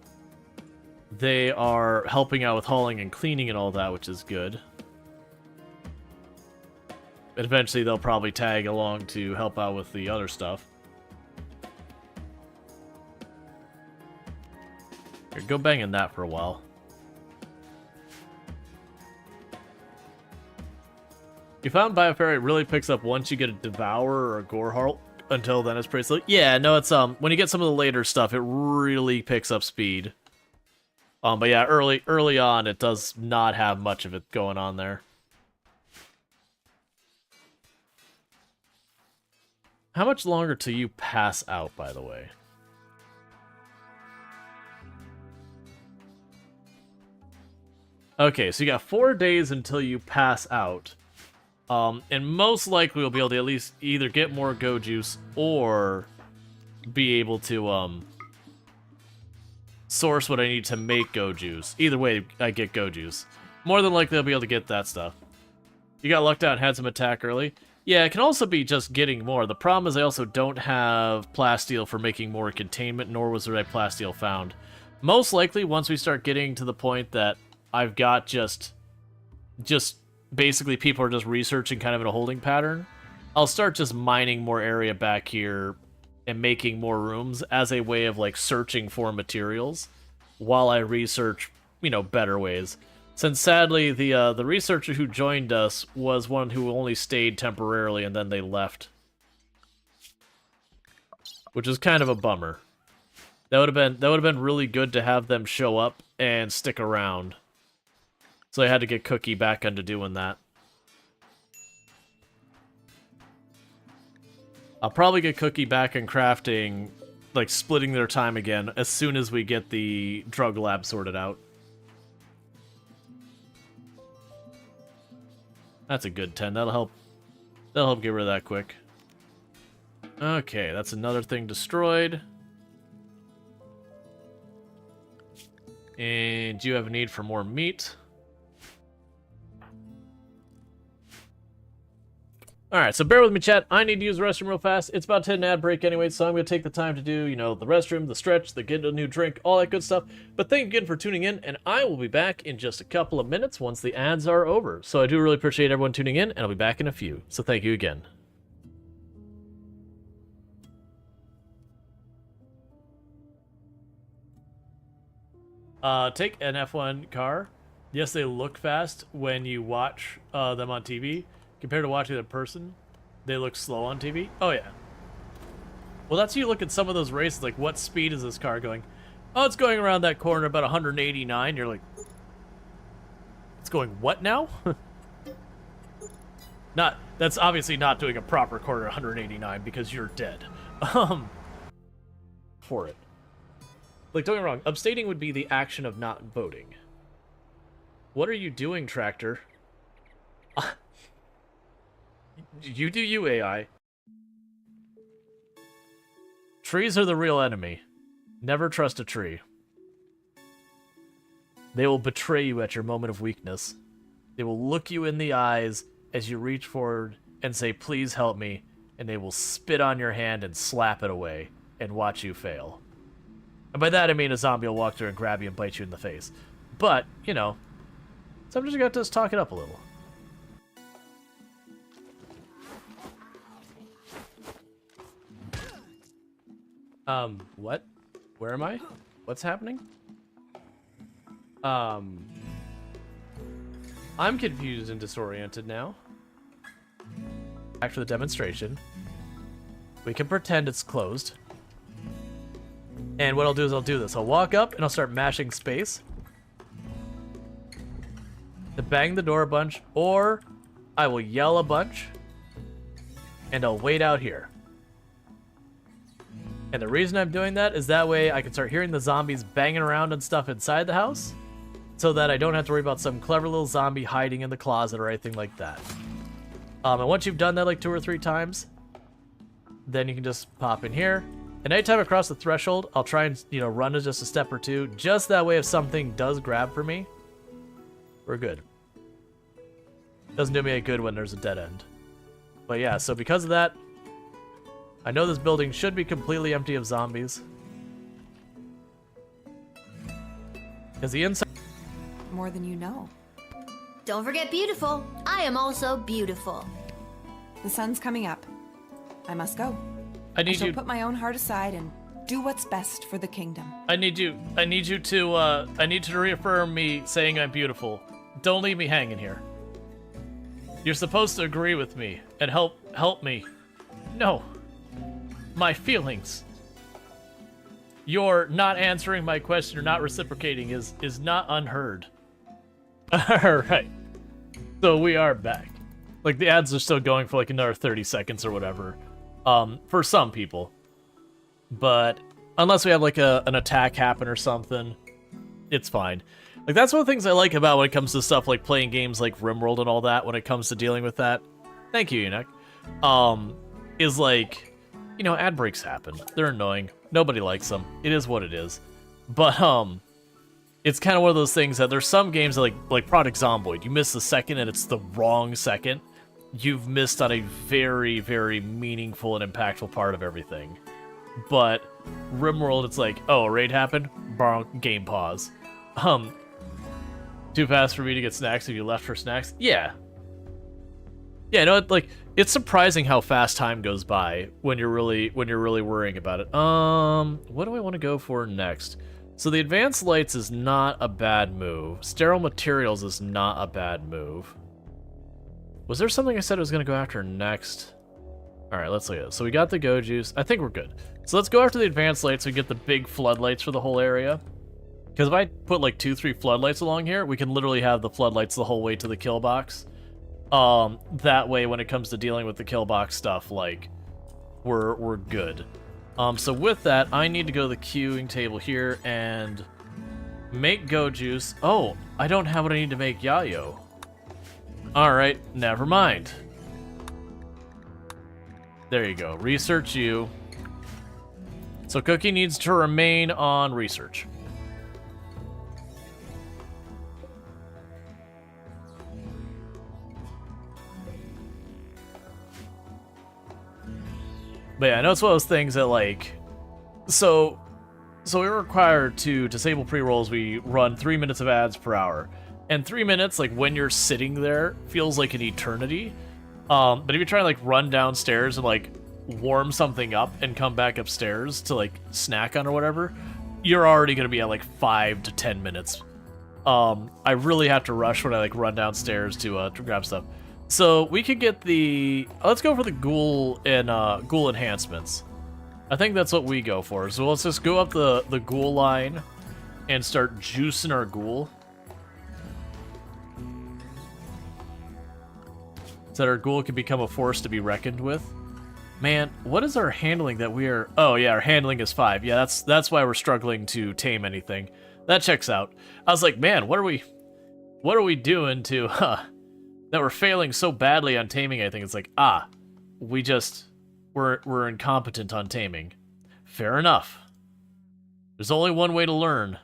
They are helping out with hauling and cleaning and all that, which is good. But eventually they'll probably tag along to help out with the other stuff. Here, go banging that for a while. You found bioferrite really picks up once you get a Devourer or a Goreheart. Until then, it's pretty slow. Yeah, no, it's when you get some of the later stuff, it really picks up speed. But yeah, early on, it does not have much of it going on there. How much longer till you pass out, by the way? Okay, so you got 4 days until you pass out. And most likely we'll be able to at least either get more Go Juice or be able to, source what I need to make Go Juice. Either way, I get Go Juice. More than likely I'll be able to get that stuff. You got lucked out and had some attack early. Yeah, it can also be just getting more. The problem is I also don't have plasteel for making more containment, nor was the right plasteel found. Most likely, once we start getting to the point that I've got just basically people are just researching kind of in a holding pattern, I'll start just mining more area back here and making more rooms as a way of, like, searching for materials while I research, you know, better ways. Since, sadly, the researcher who joined us was one who only stayed temporarily and then they left. Which is kind of a bummer. That would have been really good to have them show up and stick around. So I had to get Cookie back into doing that. I'll probably get Cookie back in crafting, like, splitting their time again as soon as we get the drug lab sorted out. That's a good 10. That'll help get rid of that quick. Okay, that's another thing destroyed. And do you have a need for more meat? Alright, so bear with me, chat. I need to use the restroom real fast. It's about to hit an ad break anyway, so I'm going to take the time to do, you know, the restroom, the stretch, the get a new drink, all that good stuff. But thank you again for tuning in, and I will be back in just a couple of minutes once the ads are over. So I do really appreciate everyone tuning in, and I'll be back in a few. So thank you again. Take an F1 car. Yes, they look fast when you watch them on TV. Compared to watching it in person, they look slow on TV. Oh, yeah. Well, that's you look at some of those races, like, what speed is this car going? Oh, it's going around that corner about 189. You're like, it's going what now? That's obviously not doing a proper corner at 189 because you're dead. For it. Like, don't get me wrong, abstaining would be the action of not voting. What are you doing, Tractor? You do you, AI. Trees are the real enemy. Never trust a tree. They will betray you at your moment of weakness. They will look you in the eyes as you reach forward and say, please help me, and they will spit on your hand and slap it away and watch you fail. And by that I mean a zombie will walk through and grab you and bite you in the face. But, you know, sometimes you got to just talk it up a little. What? Where am I? What's happening? I I'm confused and disoriented now. Back to the demonstration. We can pretend it's closed. And what I'll do is I'll do this. I'll walk up and I'll start mashing space to bang the door a bunch, or I will yell a bunch and I'll wait out here. And the reason I'm doing that is that way I can start hearing the zombies banging around and stuff inside the house, so that I don't have to worry about some clever little zombie hiding in the closet or anything like that. And once you've done that like 2 or 3 times, then you can just pop in here. And anytime I cross the threshold, I'll try and, run just a step or 2. Just that way if something does grab for me, we're good. Doesn't do me any good when there's a dead end. But yeah, so because of that, I know this building should be completely empty of zombies. Because the inside... More than you know. Don't forget beautiful. I am also beautiful. The sun's coming up. I must go. I shall put my own heart aside and do what's best for the kingdom. I need you to reaffirm me saying I'm beautiful. Don't leave me hanging here. You're supposed to agree with me and help me. No. My feelings. Your not answering my question or not reciprocating is not unheard. Alright. So we are back. Like, the ads are still going for like another 30 seconds or whatever. For some people. But unless we have like an attack happen or something, it's fine. Like, that's one of the things I like about when it comes to stuff like playing games like RimWorld and all that, when it comes to dealing with that. Thank you, Enoch. Is like, ad breaks happen. They're annoying. Nobody likes them. It is what it is. But, it's kind of one of those things that there's some games that like Project Zomboid. You miss the second and it's the wrong second. You've missed on a very, very meaningful and impactful part of everything. But RimWorld, it's like, oh, a raid happened? Game pause. Too fast for me to get snacks if you left for snacks? Yeah. Yeah, no, it's surprising how fast time goes by when you're really worrying about it. What do I want to go for next? So the advanced lights is not a bad move. Sterile materials is not a bad move. Was there something I said I was going to go after next? Alright, let's look at it. So we got the Go Juice. I think we're good. So let's go after the advanced lights so we get the big floodlights for the whole area. Because if I put like 2-3 floodlights along here, we can literally have the floodlights the whole way to the kill box. That way when it comes to dealing with the kill box stuff, like, we're good. So with that, I need to go to the queuing table here and make Go Juice. Oh, I don't have what I need to make Yayo. Alright, never mind. There you go. Research you. So Cookie needs to remain on research. But yeah, I know it's one of those things that, like... So we're required to disable pre-rolls. We run 3 minutes of ads per hour. And 3 minutes, like, when you're sitting there, feels like an eternity. But if you try to, like, run downstairs and, like, warm something up and come back upstairs to, like, snack on or whatever, you're already going to be at, like, 5 to 10 minutes. I really have to rush when I, like, run downstairs to grab stuff. So we could get the... Let's go for the ghoul and ghoul enhancements. I think that's what we go for. So let's just go up the ghoul line and start juicing our ghoul. So that our ghoul can become a force to be reckoned with. Man, what is our handling that we are... Oh yeah, our handling is 5. Yeah, that's why we're struggling to tame anything. That checks out. I was like, man, what are we doing to... that we're failing so badly on taming anything? It's like, we're incompetent on taming. Fair enough. There's only one way to learn.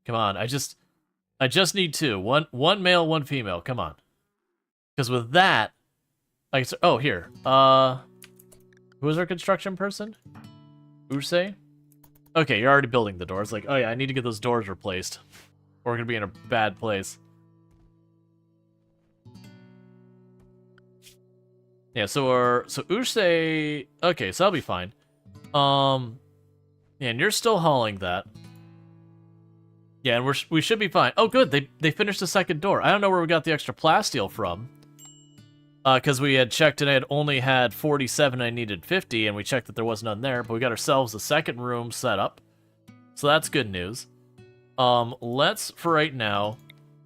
Come on, I just need 2. One male, 1 female. Come on. Because with that, I can... Oh, here. Who was our construction person? Usei? Okay, you're already building the doors. Like, oh yeah, I need to get those doors replaced. Or we're gonna be in a bad place. Yeah, so Usei... Okay, so that'll be fine. Yeah, and you're still hauling that. Yeah, and we should be fine. Oh, good. They finished the second door. I don't know where we got the extra plasteel from. Because we had checked and I had only had 47, I needed 50, and we checked that there was none there, but we got ourselves a second room set up. So that's good news. Let's, for right now,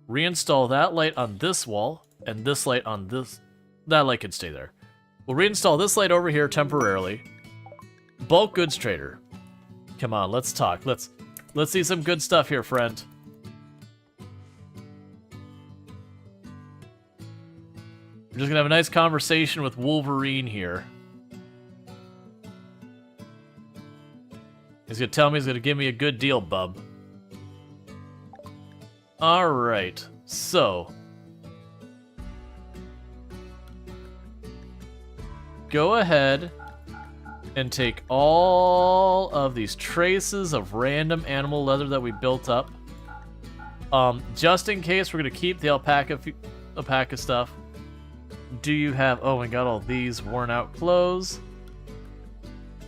reinstall that light on this wall, and this light on this... That light can stay there. We'll reinstall this light over here temporarily. Bulk goods trader. Come on, let's talk. Let's see some good stuff here, friend. We're just gonna have a nice conversation with Wolverine here. He's gonna tell me he's gonna give me a good deal, bub. Alright, so. Go ahead and take all of these traces of random animal leather that we built up. Just in case, we're gonna keep the alpaca stuff. Do you have... Oh, we got all these worn out clothes.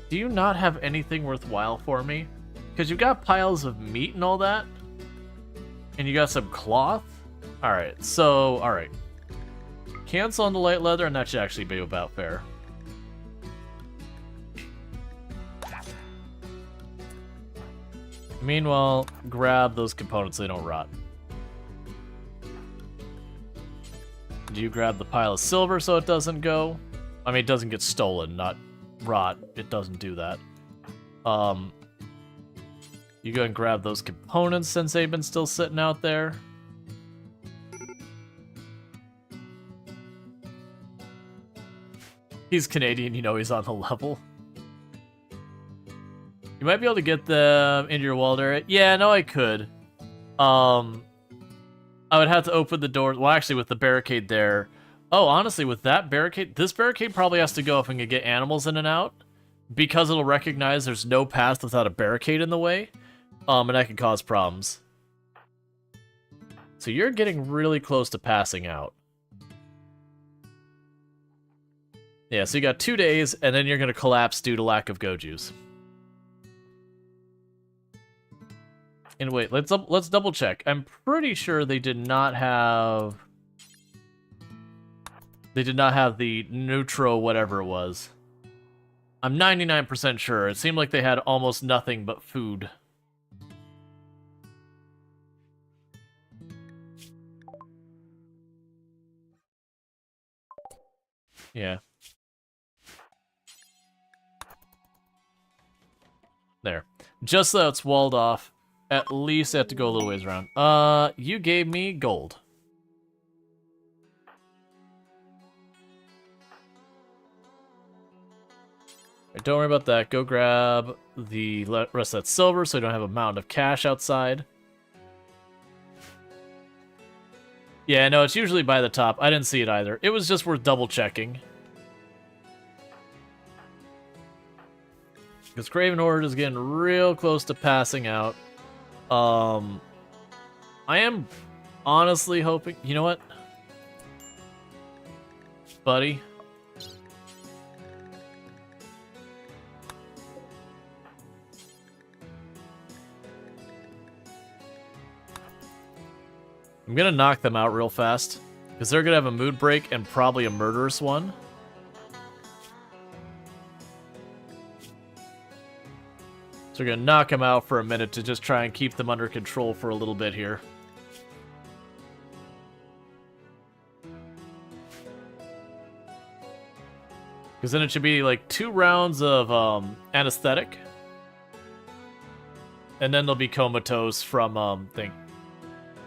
Do you not have anything worthwhile for me? Because you've got piles of meat and all that. And you got some cloth. Alright, so... Alright. Cancel on the light leather, and that should actually be about fair. Meanwhile, grab those components so they don't rot. Do you grab the pile of silver so it doesn't go? I mean, it doesn't get stolen, not rot. It doesn't do that. You go and grab those components since they've been still sitting out there. He's Canadian, you know he's on the level. You might be able to get them into your walled area. Yeah, no, I could. I would have to open the door. Well, actually, with the barricade there. Oh, honestly, with that barricade, this barricade probably has to go if we can get animals in and out, because it'll recognize there's no path without a barricade in the way, and that can cause problems. So you're getting really close to passing out. Yeah, so you got 2 days, and then you're going to collapse due to lack of go juice. And wait, let's double check. I'm pretty sure they did not have... They did not have the neutro whatever it was. I'm 99% sure. It seemed like they had almost nothing but food. Yeah. There. Just so it's walled off. At least I have to go a little ways around. You gave me gold. Right, don't worry about that. Go grab the rest of that silver so you don't have a mountain of cash outside. Yeah, no, it's usually by the top. I didn't see it either. It was just worth double checking. Because Craven Horde is getting real close to passing out. I am honestly hoping... You know what? Buddy. I'm gonna knock them out real fast, because they're gonna have a mood break and probably a murderous one. So we're gonna knock them out for a minute to just try and keep them under control for a little bit here. Because then it should be like 2 rounds of anesthetic. And then they'll be comatose from thing.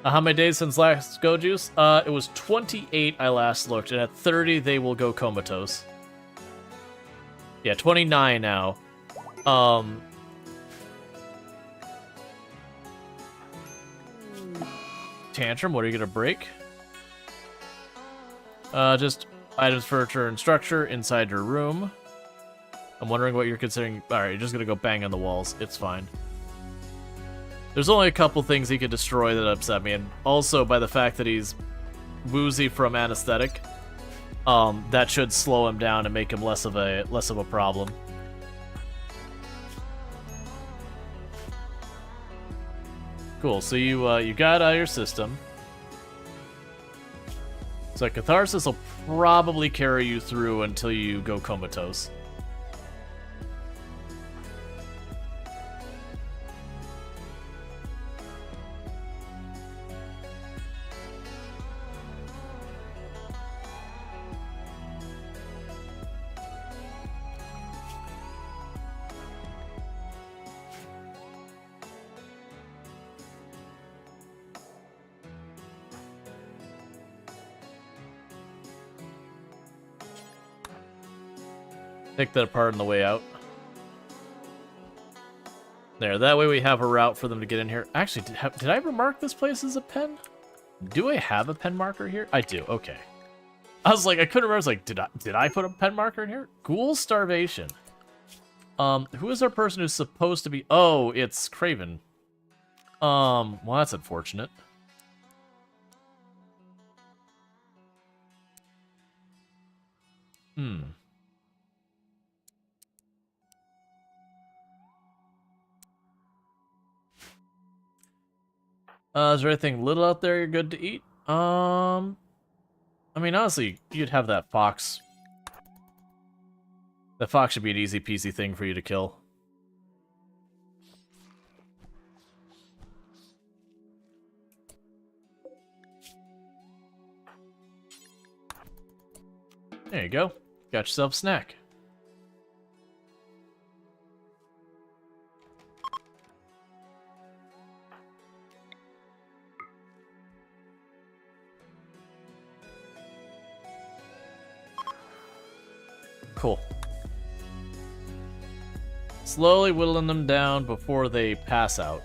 How many days since last Go Juice? It was 28 I last looked, and at 30 they will go comatose. Yeah, 29 now. Tantrum, what are you gonna break? Just items, furniture, and structure inside your room. I'm wondering what you're considering. Alright, you're just gonna go bang on the walls. It's fine. There's only a couple things he could destroy that upset me, and also by the fact that he's woozy from anesthetic, that should slow him down and make him less of a problem. Cool. So you got out of your system. So Catharsis will probably carry you through until you go comatose. Take that apart on the way out. There, that way we have a route for them to get in here. Actually, did I ever mark this place as a pen? Do I have a pen marker here? I do, okay. I was like, I couldn't remember. I was like, did I put a pen marker in here? Ghoul starvation. Who is our person who's supposed to be... Oh, it's Craven. Well, that's unfortunate. Is there anything little out there you're good to eat? I mean, honestly, you'd have that fox. That fox should be an easy peasy thing for you to kill. There you go. Got yourself a snack. Cool. Slowly whittling them down before they pass out.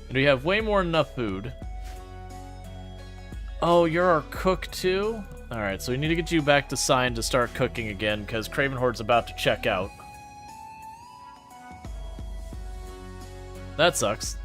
And we have way more than enough food. Oh, you're our cook too? Alright, so we need to get you back to Sign to start cooking again, because Craven Horde's about to check out. That sucks.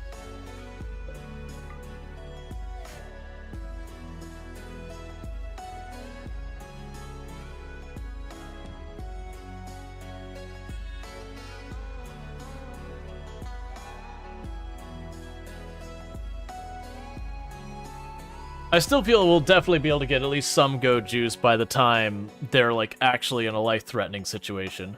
I still feel we'll definitely be able to get at least some goat juice by the time they're, like, actually in a life-threatening situation.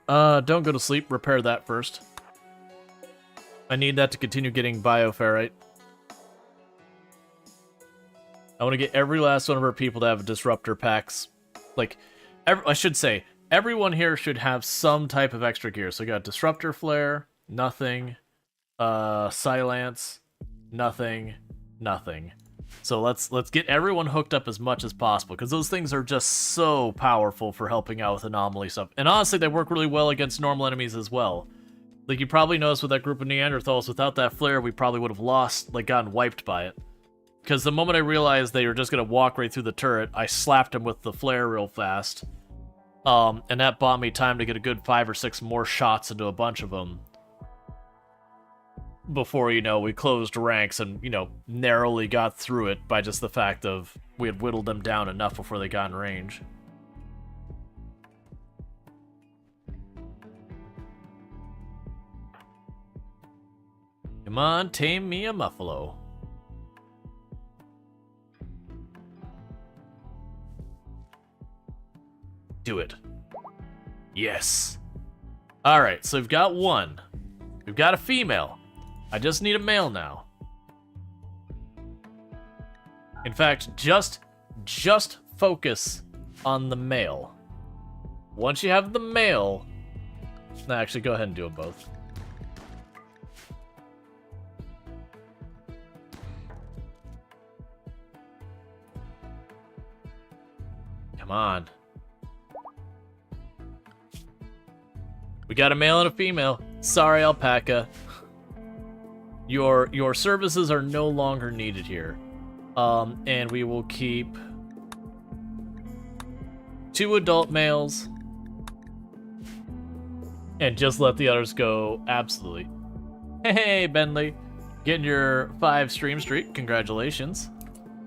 Don't go to sleep. Repair that first. I need that to continue getting bioferrite. I want to get every last one of our people to have disruptor packs. Like, I should say, everyone here should have some type of extra gear. So we got disruptor flare, nothing. Silence, nothing. So let's get everyone hooked up as much as possible, because those things are just so powerful for helping out with anomaly stuff. And honestly, they work really well against normal enemies as well. Like, you probably noticed with that group of Neanderthals, without that flare, we probably would have lost, like, gotten wiped by it. Because the moment I realized they were just going to walk right through the turret, I slapped them with the flare real fast. And that bought me time to get a good 5 or 6 more shots into a bunch of them. Before, you know, we closed ranks and, you know, narrowly got through it by just the fact of we had whittled them down enough before they got in range. Come on, tame me a muffalo. Do it. Yes. Alright, so we've got one. We've got a female. I just need a male now. In fact, just focus on the male. Once you have the male... No, actually, go ahead and do them both. Come on. We got a male and a female. Sorry, alpaca. Your services are no longer needed here. And we will keep 2 adult males. And just let the others go. Absolutely. Hey, Bentley. Getting your 5 stream streak. Congratulations.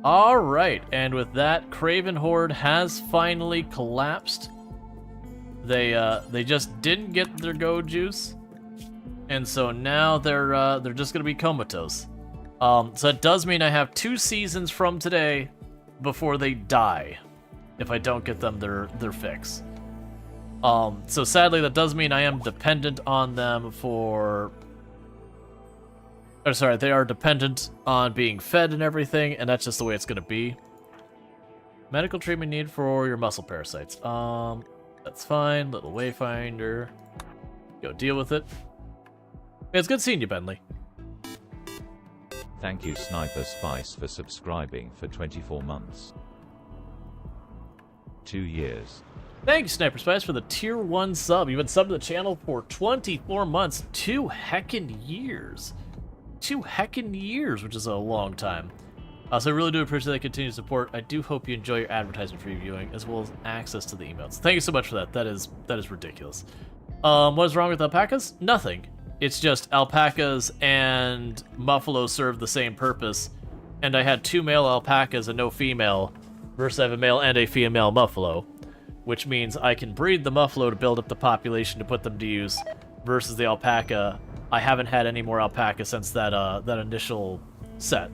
Alright, and with that, Craven Horde has finally collapsed. They just didn't get their go juice, and so now they're just gonna be comatose. So it does mean I have 2 seasons from today before they die, if I don't get them their fix. So sadly, that does mean I am dependent on them for. Or sorry, they are dependent on being fed and everything, and that's just the way it's gonna be. Medical treatment needed for your muscle parasites. That's fine. Little wayfinder. Go deal with it. Yeah, it's good seeing you, Bentley. Thank you Sniper Spice for subscribing for 24 months. 2 years. Thank you, Sniper Spice, for the tier 1 sub. You've been subbed to the channel for 24 months. 2 heckin' years. 2 heckin' years, which is a long time. So I really do appreciate that continued support. I do hope you enjoy your advertisement free viewing, as well as access to the emails. Thank you so much for that. That is ridiculous. What is wrong with alpacas? Nothing. It's just alpacas and muffalo serve the same purpose, and I had 2 male alpacas and no female, versus I have a male and a female muffalo, which means I can breed the muffalo to build up the population to put them to use, versus the alpaca. I haven't had any more alpaca since that initial set.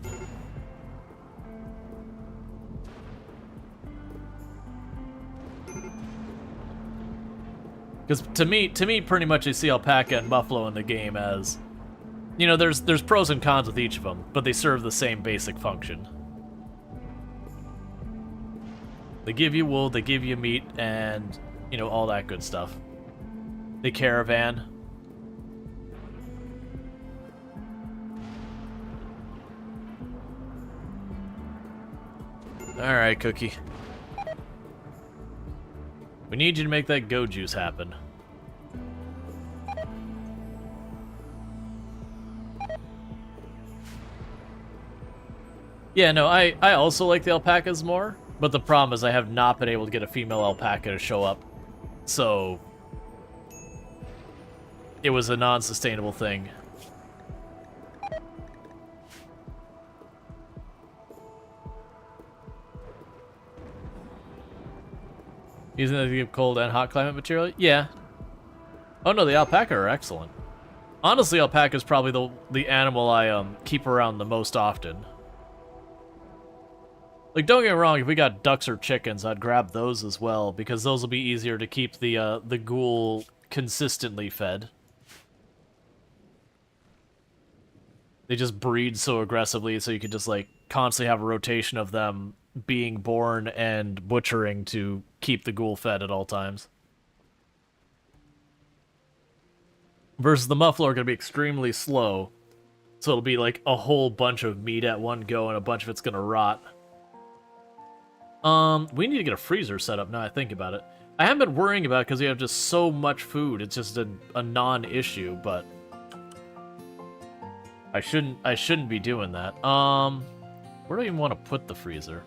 Because to me, pretty much I see alpaca and buffalo in the game as, you know, there's pros and cons with each of them, but they serve the same basic function. They give you wool, they give you meat, and, you know, all that good stuff. They caravan. Alright, Cookie. We need you to make that go juice happen. Yeah, no, I also like the alpacas more, but the problem is I have not been able to get a female alpaca to show up. So it was a non-sustainable thing. Using the cold and hot climate material? Yeah. Oh no, the alpaca are excellent. Honestly, alpaca is probably the animal I keep around the most often. Like, don't get me wrong, if we got ducks or chickens, I'd grab those as well, because those will be easier to keep the ghoul consistently fed. They just breed so aggressively, so you can just, like, constantly have a rotation of them being born and butchering to keep the ghoul fed at all times. Versus the muffalo are going to be extremely slow, so it'll be like a whole bunch of meat at one go, and a bunch of it's going to rot. We need to get a freezer set up now I think about it. I haven't been worrying about it because we have just so much food. It's just a non-issue, but I shouldn't be doing that. Where do I even want to put the freezer?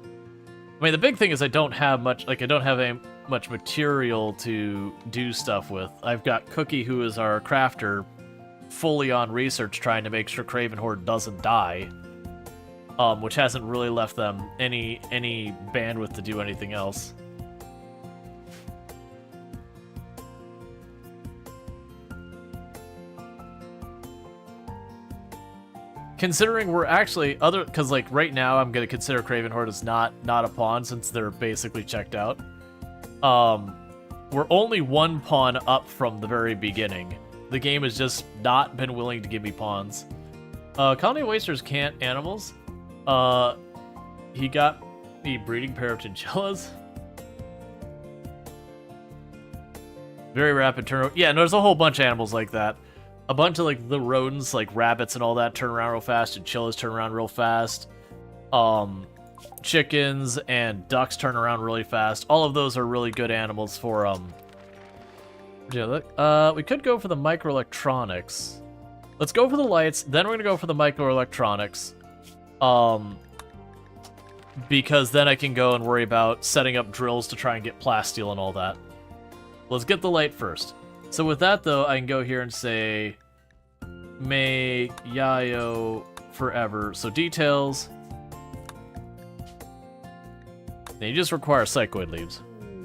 I mean, the big thing is I don't have much, like, I don't have much material to do stuff with. I've got Cookie, who is our crafter, fully on research trying to make sure Craven Horde doesn't die. Which hasn't really left them any bandwidth to do anything else. Considering we're actually because like right now I'm gonna consider Craven Horde as not a pawn since they're basically checked out. We're only 1 pawn up from the very beginning. The game has just not been willing to give me pawns. Colony Wasters can't animals. He got a breeding pair of chinchillas. Very rapid turnover. Yeah, and there's a whole bunch of animals like that. A bunch of, like, the rodents, like rabbits and all that, turn around real fast. Chinchillas turn around real fast. Chickens and ducks turn around really fast. All of those are really good animals for, we could go for the microelectronics. Let's go for the lights, then we're gonna go for the microelectronics. Because then I can go and worry about setting up drills to try and get plasteel and all that. Let's get the light first. So with that, though, I can go here and say, May Yayo forever. So details. Then you just require psychoid leaves.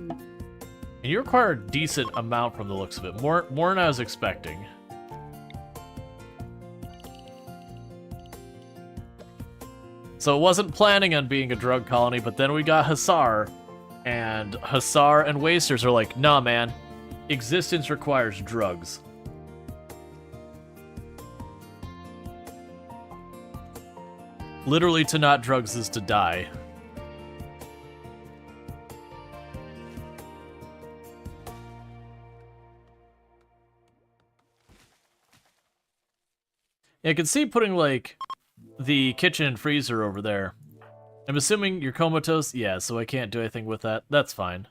And And you require a decent amount from the looks of it. More than I was expecting. So it wasn't planning on being a drug colony, but then we got Hussar. And Hussar and Wasters are like, nah, man. Existence requires drugs. Literally, to not drugs is to die. Yeah, I can see putting, like, the kitchen and freezer over there. I'm assuming you're comatose? Yeah, so I can't do anything with that. That's fine.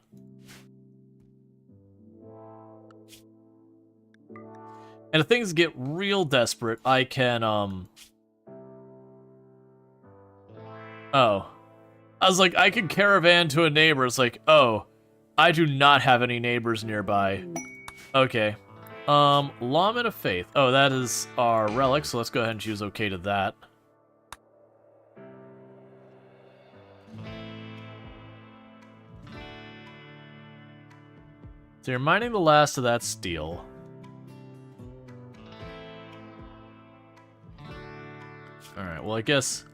And if things get real desperate, I can, Oh. I was like, I can caravan to a neighbor. It's like, oh, I do not have any neighbors nearby. Okay. Lawman of Faith. Oh, that is our relic, so let's go ahead and choose okay to that. So you're mining the last of that steel. Alright, well I guess...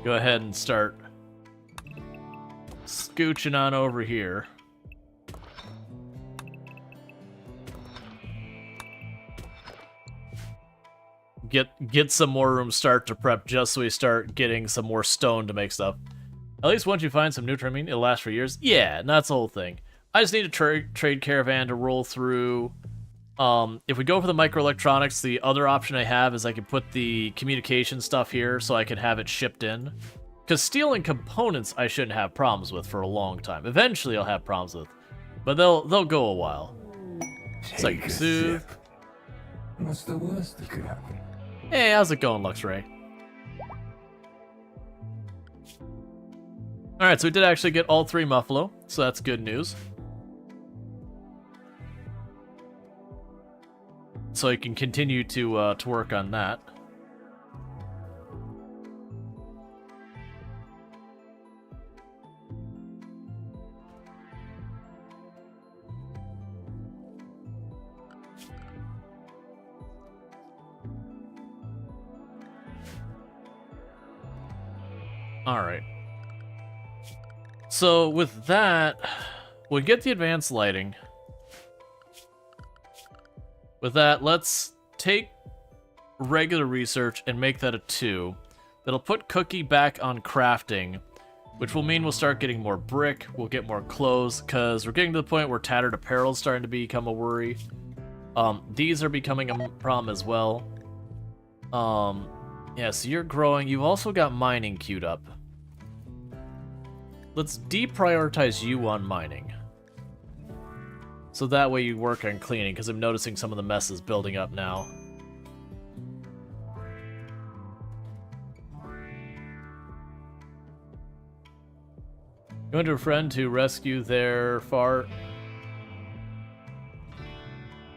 go ahead and start scooching on over here. Get some more room start to prep just so we start getting some more stone to make stuff. At least once you find some new trimming, it'll last for years. Yeah, and that's the whole thing. I just need a trade caravan to roll through. If we go for the microelectronics, the other option I have is I can put the communication stuff here so I can have it shipped in. Because stealing components I shouldn't have problems with for a long time. Eventually I'll have problems with, but they'll go a while. It's like soothe. What's the worst that could happen? Hey, how's it going, Luxray? Alright, so we did actually get all 3 Muffalo, so that's good news. So I can continue to work on that. Alright. So with that, we'll get the advanced lighting. With that, let's take regular research and make that a 2. That'll put Cookie back on crafting, which will mean we'll start getting more brick, we'll get more clothes, because we're getting to the point where tattered apparel is starting to become a worry. These are becoming a problem as well. Yeah, so you're growing. You've also got mining queued up. Let's deprioritize you on mining. So that way you work on cleaning, because I'm noticing some of the messes building up now. Going to a friend to rescue their fart.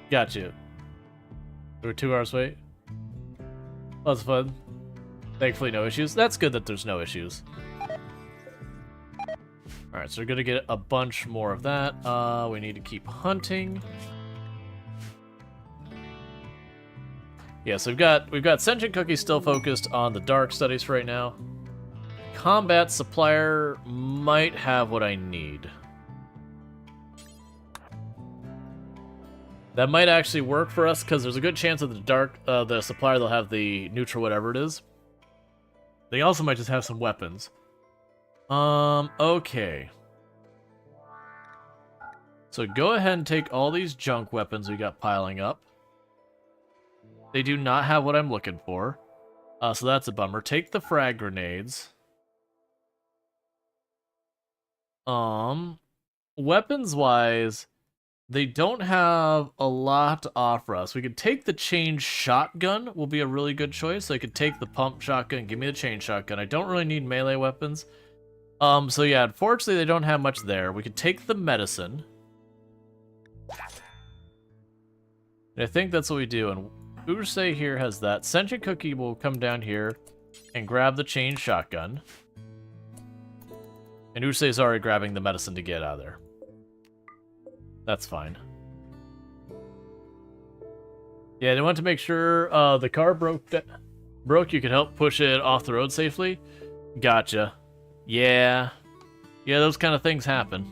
Got you. We're 2 hours wait. That's fun. Thankfully no issues. That's good that there's no issues. Alright, so we're gonna get a bunch more of that. We need to keep hunting. Yeah, so we've got Sentient Cookie still focused on the dark studies for right now. Combat supplier might have what I need. That might actually work for us, because there's a good chance that the supplier they'll have the neutral whatever it is. They also might just have some weapons. Okay. So go ahead and take all these junk weapons we got piling up. They do not have what I'm looking for. So that's a bummer. Take the frag grenades. Weapons-wise, they don't have a lot to offer us. We could take the chain shotgun, will be a really good choice. So I could take the pump shotgun, give me the chain shotgun. I don't really need melee weapons. So yeah, unfortunately they don't have much there. We could take the medicine. And I think that's what we do. And Ursay here has that. Sentient Cookie will come down here and grab the chain shotgun. And Ursay's already grabbing the medicine to get out of there. That's fine. Yeah, they want to make sure the car broke. You could help push it off the road safely. Gotcha. Yeah. Yeah, those kind of things happen.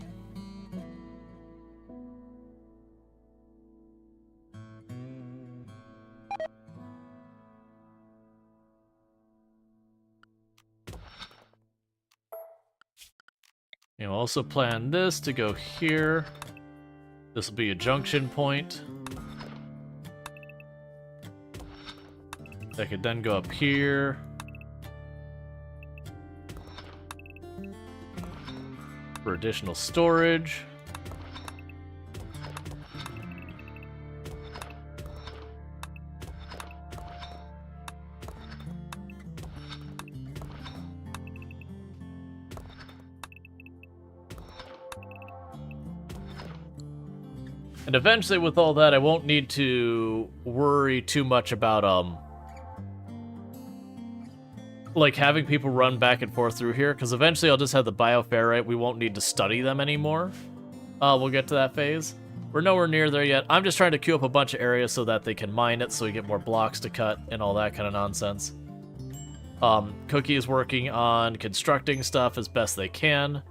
You know, also plan this to go here. This will be a junction point. That could then go up here. For additional storage. And eventually with all that, I won't need to worry too much about, like having people run back and forth through here, because eventually I'll just have the bioferrite. We won't need to study them anymore. We'll get to that phase. We're nowhere near there yet. I'm just trying to queue up a bunch of areas so that they can mine it, so we get more blocks to cut and all that kind of nonsense. Cookie is working on constructing stuff as best they can.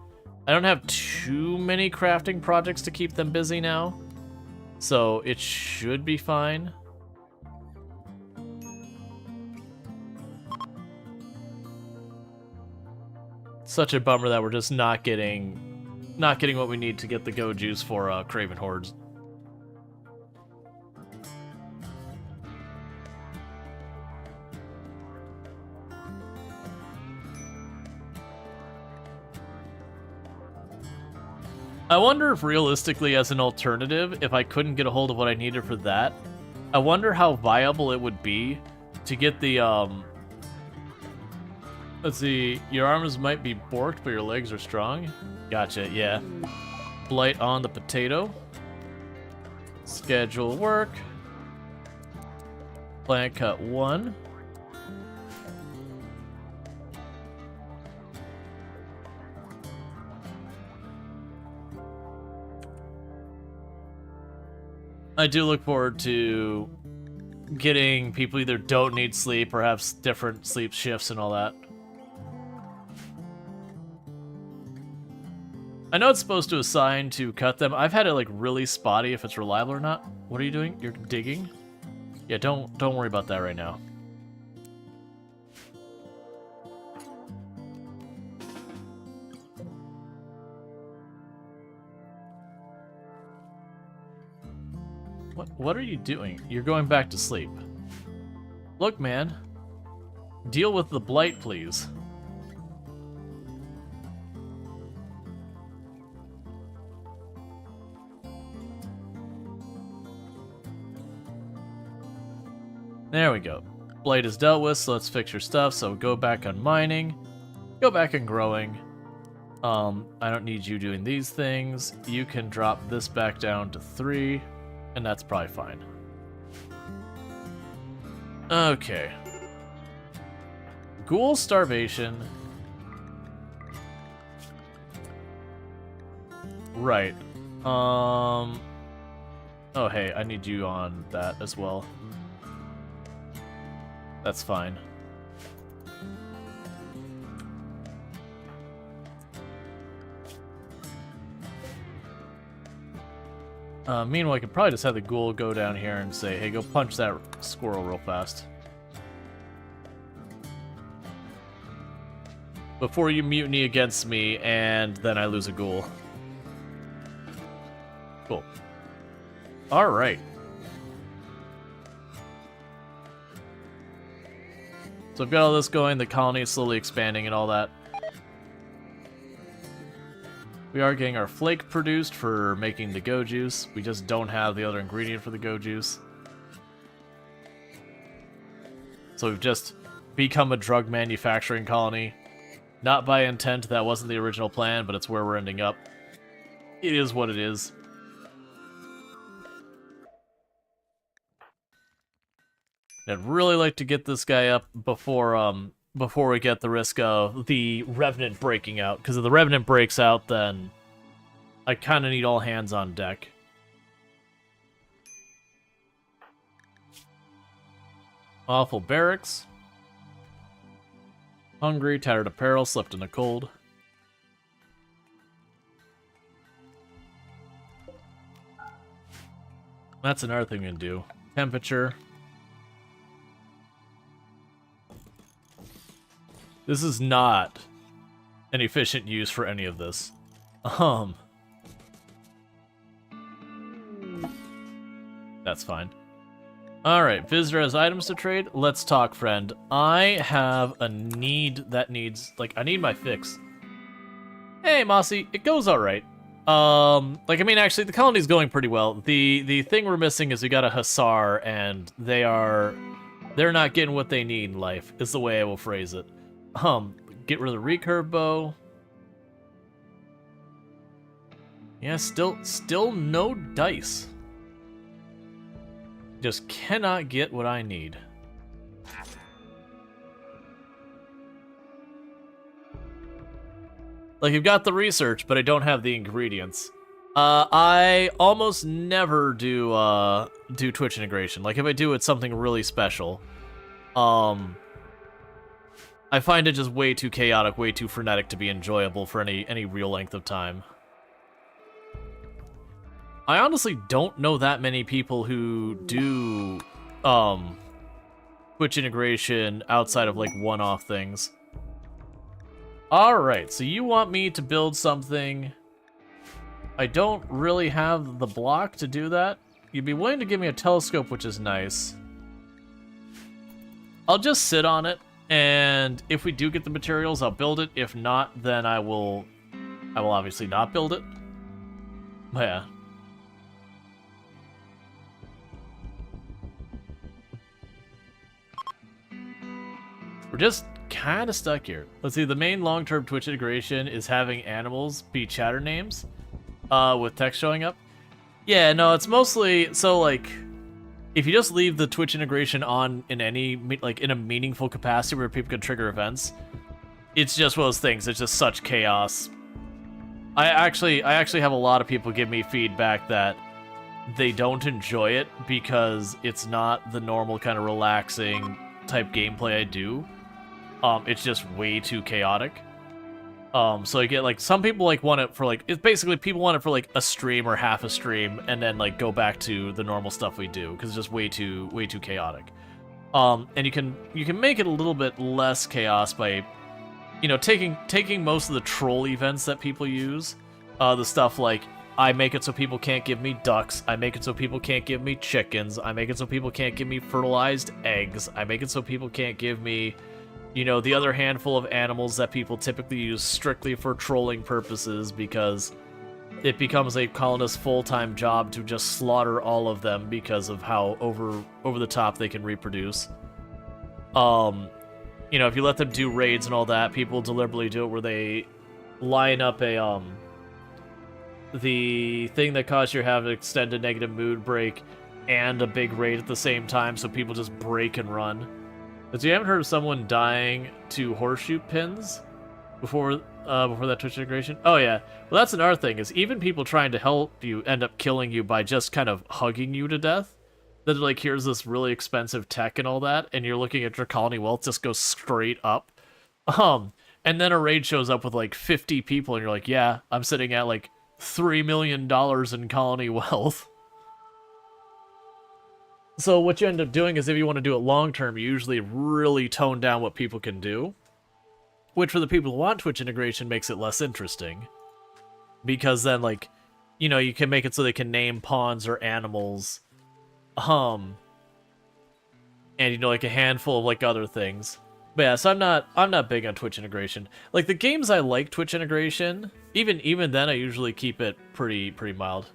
I don't have too many crafting projects to keep them busy now, so it should be fine. Such a bummer that we're just not getting what we need to get the go juice for Craven Hordes. I wonder if realistically, as an alternative, if I couldn't get a hold of what I needed for that, I wonder how viable it would be to get the, let's see, your arms might be borked, but your legs are strong. Gotcha, yeah. Blight on the potato. Schedule work. Plant cut 1. I do look forward to getting people either don't need sleep or have different sleep shifts and all that. I know it's supposed to assign to cut them. I've had it like really spotty if it's reliable or not. What are you doing? You're digging? Yeah, don't worry about that right now. What are you doing? You're going back to sleep. Look, man. Deal with the blight, please. There we go. Blight is dealt with, so let's fix your stuff. So go back on mining. Go back on growing. I don't need you doing these things. You can drop this back down to 3. And that's probably fine. Okay. Ghoul starvation. Right. Oh, hey, I need you on that as well. That's fine. Meanwhile, I could probably just have the ghoul go down here and say, hey, go punch that squirrel real fast. Before you mutiny against me, and then I lose a ghoul. Cool. Alright. So I've got all this going, the colony is slowly expanding and all that. We are getting our flake produced for making the go juice. We just don't have the other ingredient for the go juice. So we've just become a drug manufacturing colony. Not by intent, that wasn't the original plan, but it's where we're ending up. It is what it is. I'd really like to get this guy up before we get the risk of the Revenant breaking out, because if the Revenant breaks out, then I kind of need all hands on deck. Awful barracks. Hungry, tattered apparel, slept in the cold. That's another thing we can do. Temperature. This is not an efficient use for any of this. That's fine. Alright, visitor has items to trade. Let's talk, friend. I have a need that needs... Like, I need my fix. Hey, Mossy. It goes alright. Like, I mean, actually, the colony's going pretty well. The thing we're missing is we got a Hussar, and they're not getting what they need in life, is the way I will phrase it. Get rid of the recurve bow. Yeah, still no dice. Just cannot get what I need. Like, I've got the research, but I don't have the ingredients. I almost never do Twitch integration. Like, if I do, it's something really special. I find it just way too chaotic, way too frenetic to be enjoyable for any real length of time. I honestly don't know that many people who do Twitch integration outside of like one-off things. Alright, so you want me to build something. I don't really have the block to do that. You'd be willing to give me a telescope, which is nice. I'll just sit on it, and if we do get the materials, I'll build it. If not, then I will obviously not build it. But yeah. We're just kind of stuck here. Let's see, the main long-term Twitch integration is having animals be chatter names with text showing up. Yeah, no, it's mostly, so like, if you just leave the Twitch integration on in any, like, in a meaningful capacity where people can trigger events, it's just one of those things. It's just such chaos. I actually have a lot of people give me feedback that they don't enjoy it because it's not the normal kind of relaxing type gameplay I do. It's just way too chaotic. So I get, like, some people, like, want it for, like, it's basically people want it for, like, a stream or half a stream, and then, like, go back to the normal stuff we do, because it's just way too chaotic. And you can make it a little bit less chaos by, you know, taking most of the troll events that people use, the stuff like, I make it so people can't give me ducks, I make it so people can't give me chickens, I make it so people can't give me fertilized eggs, I make it so people can't give me, you know, the other handful of animals that people typically use strictly for trolling purposes, because it becomes a colonist's full-time job to just slaughter all of them because of how over the top they can reproduce. You know, if you let them do raids and all that, people deliberately do it where they line up a the thing that caused you to have an extended negative mood break and a big raid at the same time, so people just break and run. But you haven't heard of someone dying to horseshoe pins before that Twitch integration? Oh yeah. Well, that's another thing, is even people trying to help you end up killing you by just kind of hugging you to death. That, like, here's this really expensive tech and all that, and you're looking at your colony wealth just go straight up. And then a raid shows up with like 50 people, and you're like, yeah, I'm sitting at like $3 million in colony wealth. So what you end up doing is, if you want to do it long term, you usually really tone down what people can do, which for the people who want Twitch integration makes it less interesting, because then, like, you know, you can make it so they can name pawns or animals, and, you know, like a handful of like other things. But yeah, so I'm not big on Twitch integration. Like, the games I like Twitch integration, even then I usually keep it pretty mild.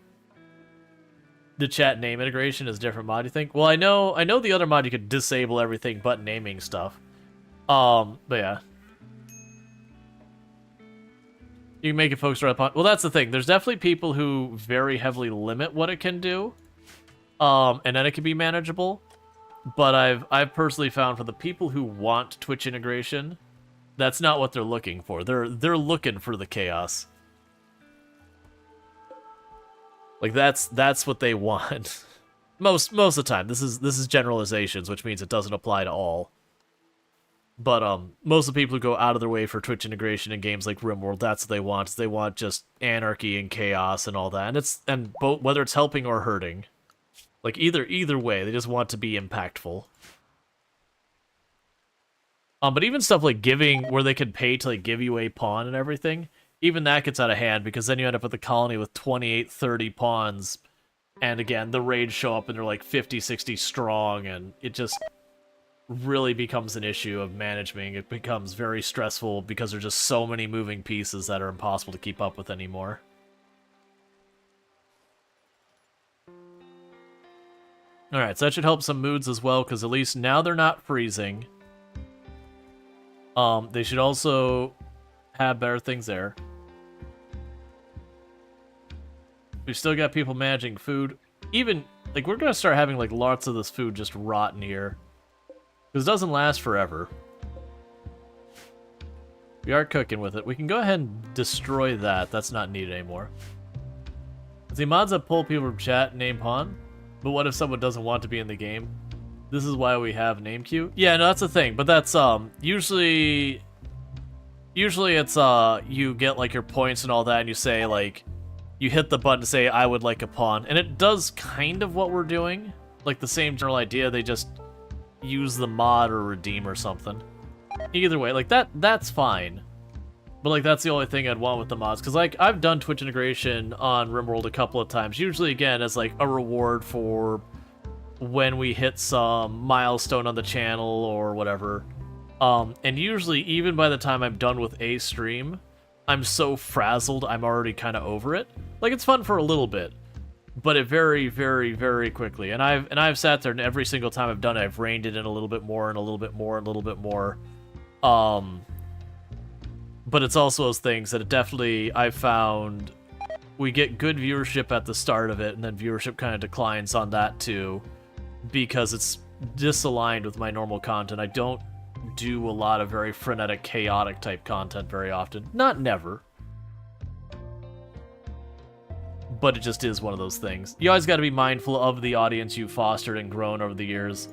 The chat name integration is a different mod, you think? Well, I know the other mod you could disable everything but naming stuff. But yeah. You can make it focus right upon... Well, that's the thing. There's definitely people who very heavily limit what it can do. And then it can be manageable. But I've personally found for the people who want Twitch integration, that's not what they're looking for. They're looking for the chaos. Like that's what they want. Most of the time. This is generalizations, which means it doesn't apply to all. But most of the people who go out of their way for Twitch integration in games like RimWorld, that's what they want. They want just anarchy and chaos and all that. And both, whether it's helping or hurting. Like either way, they just want to be impactful. But even stuff like giving, where they can pay to like give you a pawn and everything, even that gets out of hand, because then you end up with a colony with 28, 30 pawns, and again, the raids show up and they're like 50, 60 strong, and it just really becomes an issue of managing. It becomes very stressful because there's just so many moving pieces that are impossible to keep up with anymore. Alright, so that should help some moods as well, because at least now they're not freezing. They should also have better things there. We've still got people managing food. Even, like, we're gonna start having, like, lots of this food just rotten here. Because it doesn't last forever. We are cooking with it. We can go ahead and destroy that. That's not needed anymore. The mods that pull people from chat name pawn. But what if someone doesn't want to be in the game? This is why we have name queue. Yeah, no, that's the thing. But that's usually it's you get like your points and all that, and you say like you hit the button to say I would like a pawn, and it does kind of what we're doing, like the same general idea. They just use the mod or redeem or something. Either way, like that's fine. But like that's the only thing I'd want with the mods, because like I've done Twitch integration on RimWorld a couple of times, usually again as like a reward for when we hit some milestone on the channel or whatever. And usually even by the time I'm done with a stream, I'm so frazzled I'm already kind of over it. Like it's fun for a little bit, but it very, very, very quickly. And I've sat there and every single time I've done it, I've reined it in a little bit more and a little bit more and a little bit more. But it's also those things that it definitely, I've found, we get good viewership at the start of it, and then viewership kind of declines on that too, because it's disaligned with my normal content. I don't do a lot of very frenetic, chaotic type content very often. Not never. But it just is one of those things. You always got to be mindful of the audience you've fostered and grown over the years,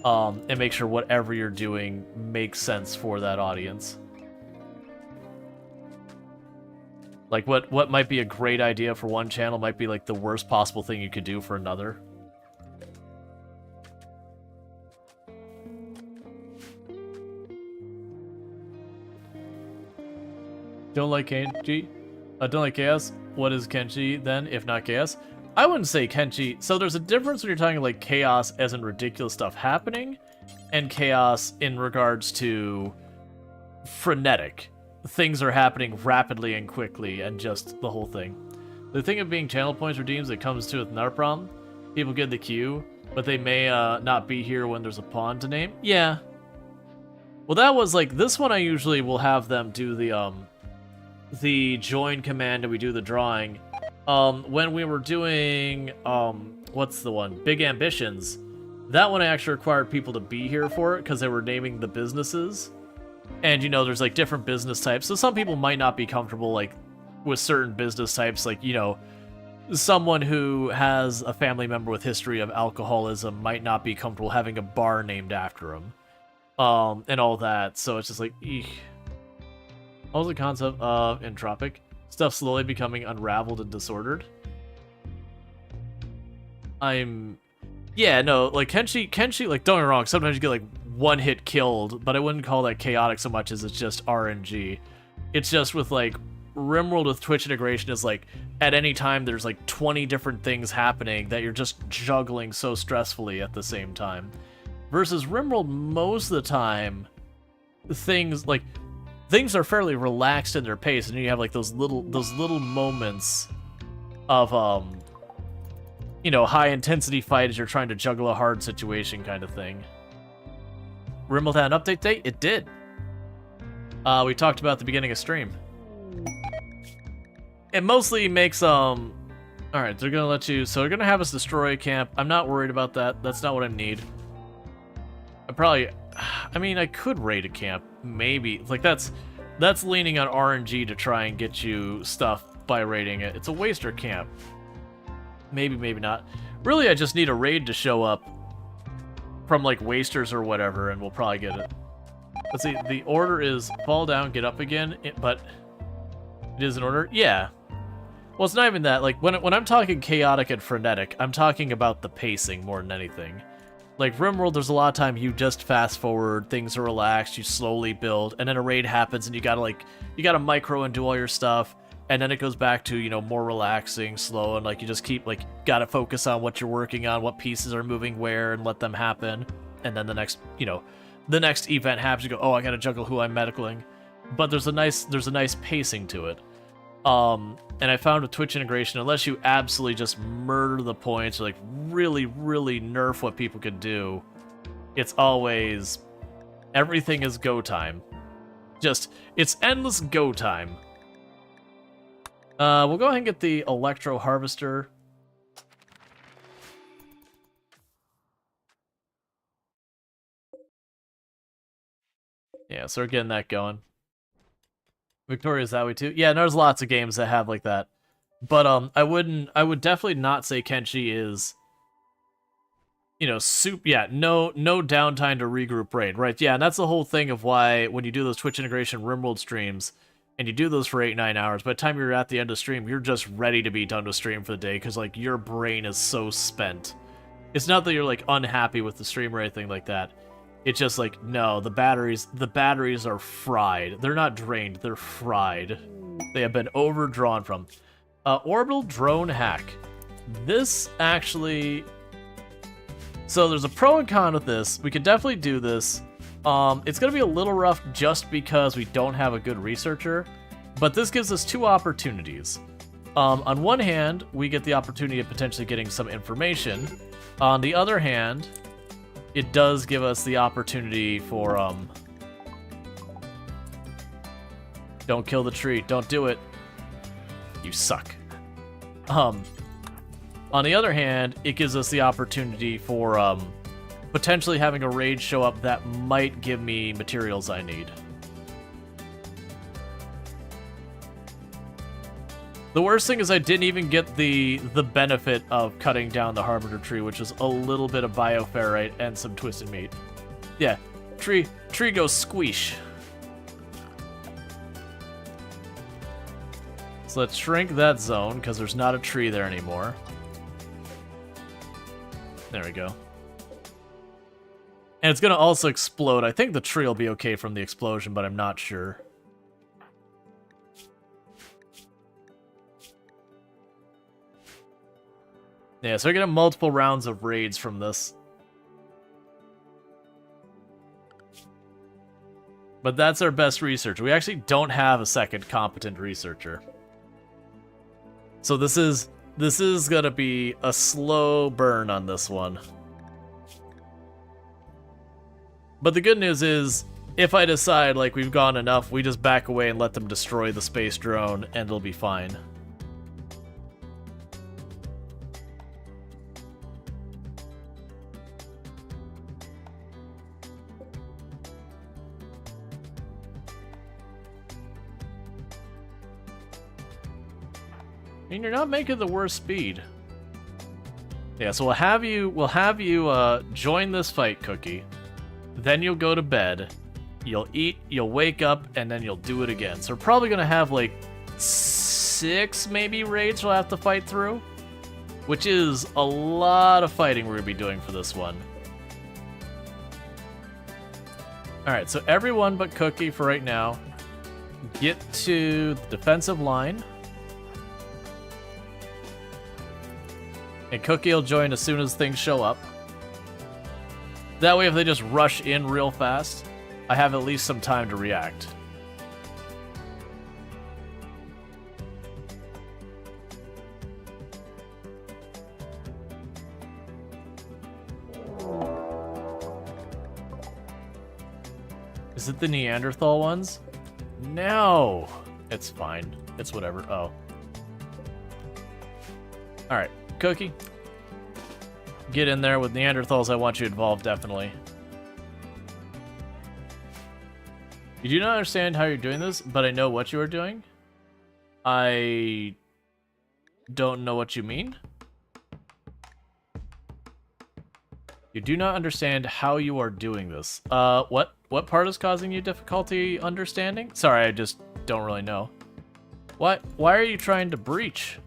and make sure whatever you're doing makes sense for that audience. Like, what might be a great idea for one channel might be, like, the worst possible thing you could do for another. Don't like Kenshi? Don't like chaos? What is Kenshi, then, if not chaos? I wouldn't say Kenshi. So there's a difference when you're talking, like, chaos as in ridiculous stuff happening, and chaos in regards to frenetic. Things are happening rapidly and quickly, and just the whole thing. The thing of being channel points redeems, it comes to with another problem. People get the queue, but they may not be here when there's a pawn to name. Yeah. Well, that was like, this one I usually will have them do the join command and we do the drawing. When we were doing, what's the one? Big Ambitions. That one I actually required people to be here for it, because they were naming the businesses. And, you know, there's, like, different business types. So some people might not be comfortable, like, with certain business types. Like, you know, someone who has a family member with history of alcoholism might not be comfortable having a bar named after him. And all that. So it's just like, eek. What was the concept of entropic? Stuff slowly becoming unraveled and disordered. Yeah, no, like, Kenshi, like, don't get me wrong, sometimes you get, like, one hit killed, but I wouldn't call that chaotic so much as it's just RNG. It's just with, like, RimWorld with Twitch integration is, like, at any time there's, like, 20 different things happening that you're just juggling so stressfully at the same time. Versus RimWorld, most of the time, things are fairly relaxed in their pace, and you have, like, those little moments of, you know, high-intensity fight as you're trying to juggle a hard situation kind of thing. RimWorld had an update date? It did. We talked about at the beginning of stream. It mostly makes, alright, they're gonna let you, so they're gonna have us destroy a camp. I'm not worried about that. That's not what I need. I mean, I could raid a camp, maybe. Like, that's leaning on RNG to try and get you stuff by raiding it. It's a waster camp. Maybe, maybe not. Really, I just need a raid to show up from, like, wasters or whatever, and we'll probably get it. Let's see, the order is fall down, get up again, but it is an order? Yeah. Well, it's not even that. Like, when I'm talking chaotic and frenetic, I'm talking about the pacing more than anything. Like, RimWorld, there's a lot of time you just fast forward, things are relaxed, you slowly build, and then a raid happens and you gotta micro and do all your stuff, and then it goes back to, you know, more relaxing, slow, and like you just keep, like, gotta focus on what you're working on, what pieces are moving where, and let them happen. And then the next, you know, the next event happens, you go, oh, I gotta juggle who I'm medicaling. But there's a nice pacing to it. And I found with Twitch integration, unless you absolutely just murder the points or like really, really nerf what people could do, it's always everything is go time. Just it's endless go time. We'll go ahead and get the Electro Harvester. Yeah, so we're getting that going. Victoria's that way too. Yeah, there's lots of games that have like that. But I would definitely not say Kenshi is, you know, no downtime to regroup raid, right? Yeah, and that's the whole thing of why when you do those Twitch integration RimWorld streams and you do those for 8-9 hours, by the time you're at the end of stream, you're just ready to be done with stream for the day because like your brain is so spent. It's not that you're like unhappy with the stream or anything like that. It's just like, no, the batteries are fried. They're not drained, they're fried. They have been overdrawn from. Orbital drone hack. This actually... So there's a pro and con with this. We could definitely do this. It's going to be a little rough just because we don't have a good researcher. But this gives us two opportunities. On one hand, we get the opportunity of potentially getting some information. On the other hand... it does give us the opportunity for, don't kill the tree. Don't do it. You suck. On the other hand, it gives us the opportunity for, potentially having a raid show up that might give me materials I need. The worst thing is I didn't even get the benefit of cutting down the Harbinger tree, which is a little bit of bioferrite and some twisted meat. Yeah, tree goes squeesh. So let's shrink that zone, because there's not a tree there anymore. There we go. And it's going to also explode. I think the tree will be okay from the explosion, but I'm not sure. Yeah, so we're getting multiple rounds of raids from this. But that's our best researcher. We actually don't have a second competent researcher. So this is gonna be a slow burn on this one. But the good news is, if I decide like we've gone enough, we just back away and let them destroy the space drone and it'll be fine. I mean, you're not making the worst speed. Yeah, so we'll have you join this fight, Cookie. Then you'll go to bed. You'll eat, you'll wake up, and then you'll do it again. So we're probably gonna have like 6 maybe raids we'll have to fight through, which is a lot of fighting we're gonna be doing for this one. Alright, so everyone but Cookie for right now, get to the defensive line. And Cookie will join as soon as things show up. That way, if they just rush in real fast, I have at least some time to react. Is it the Neanderthal ones? No! It's fine. It's whatever. Oh. Alright. Cookie, get in there with Neanderthals. I want you involved, definitely. You do not understand how you're doing this, but I know what you are doing. I don't know what you mean. You do not understand how you are doing this. What part is causing you difficulty understanding? Sorry, I just don't really know. Why are you trying to breach?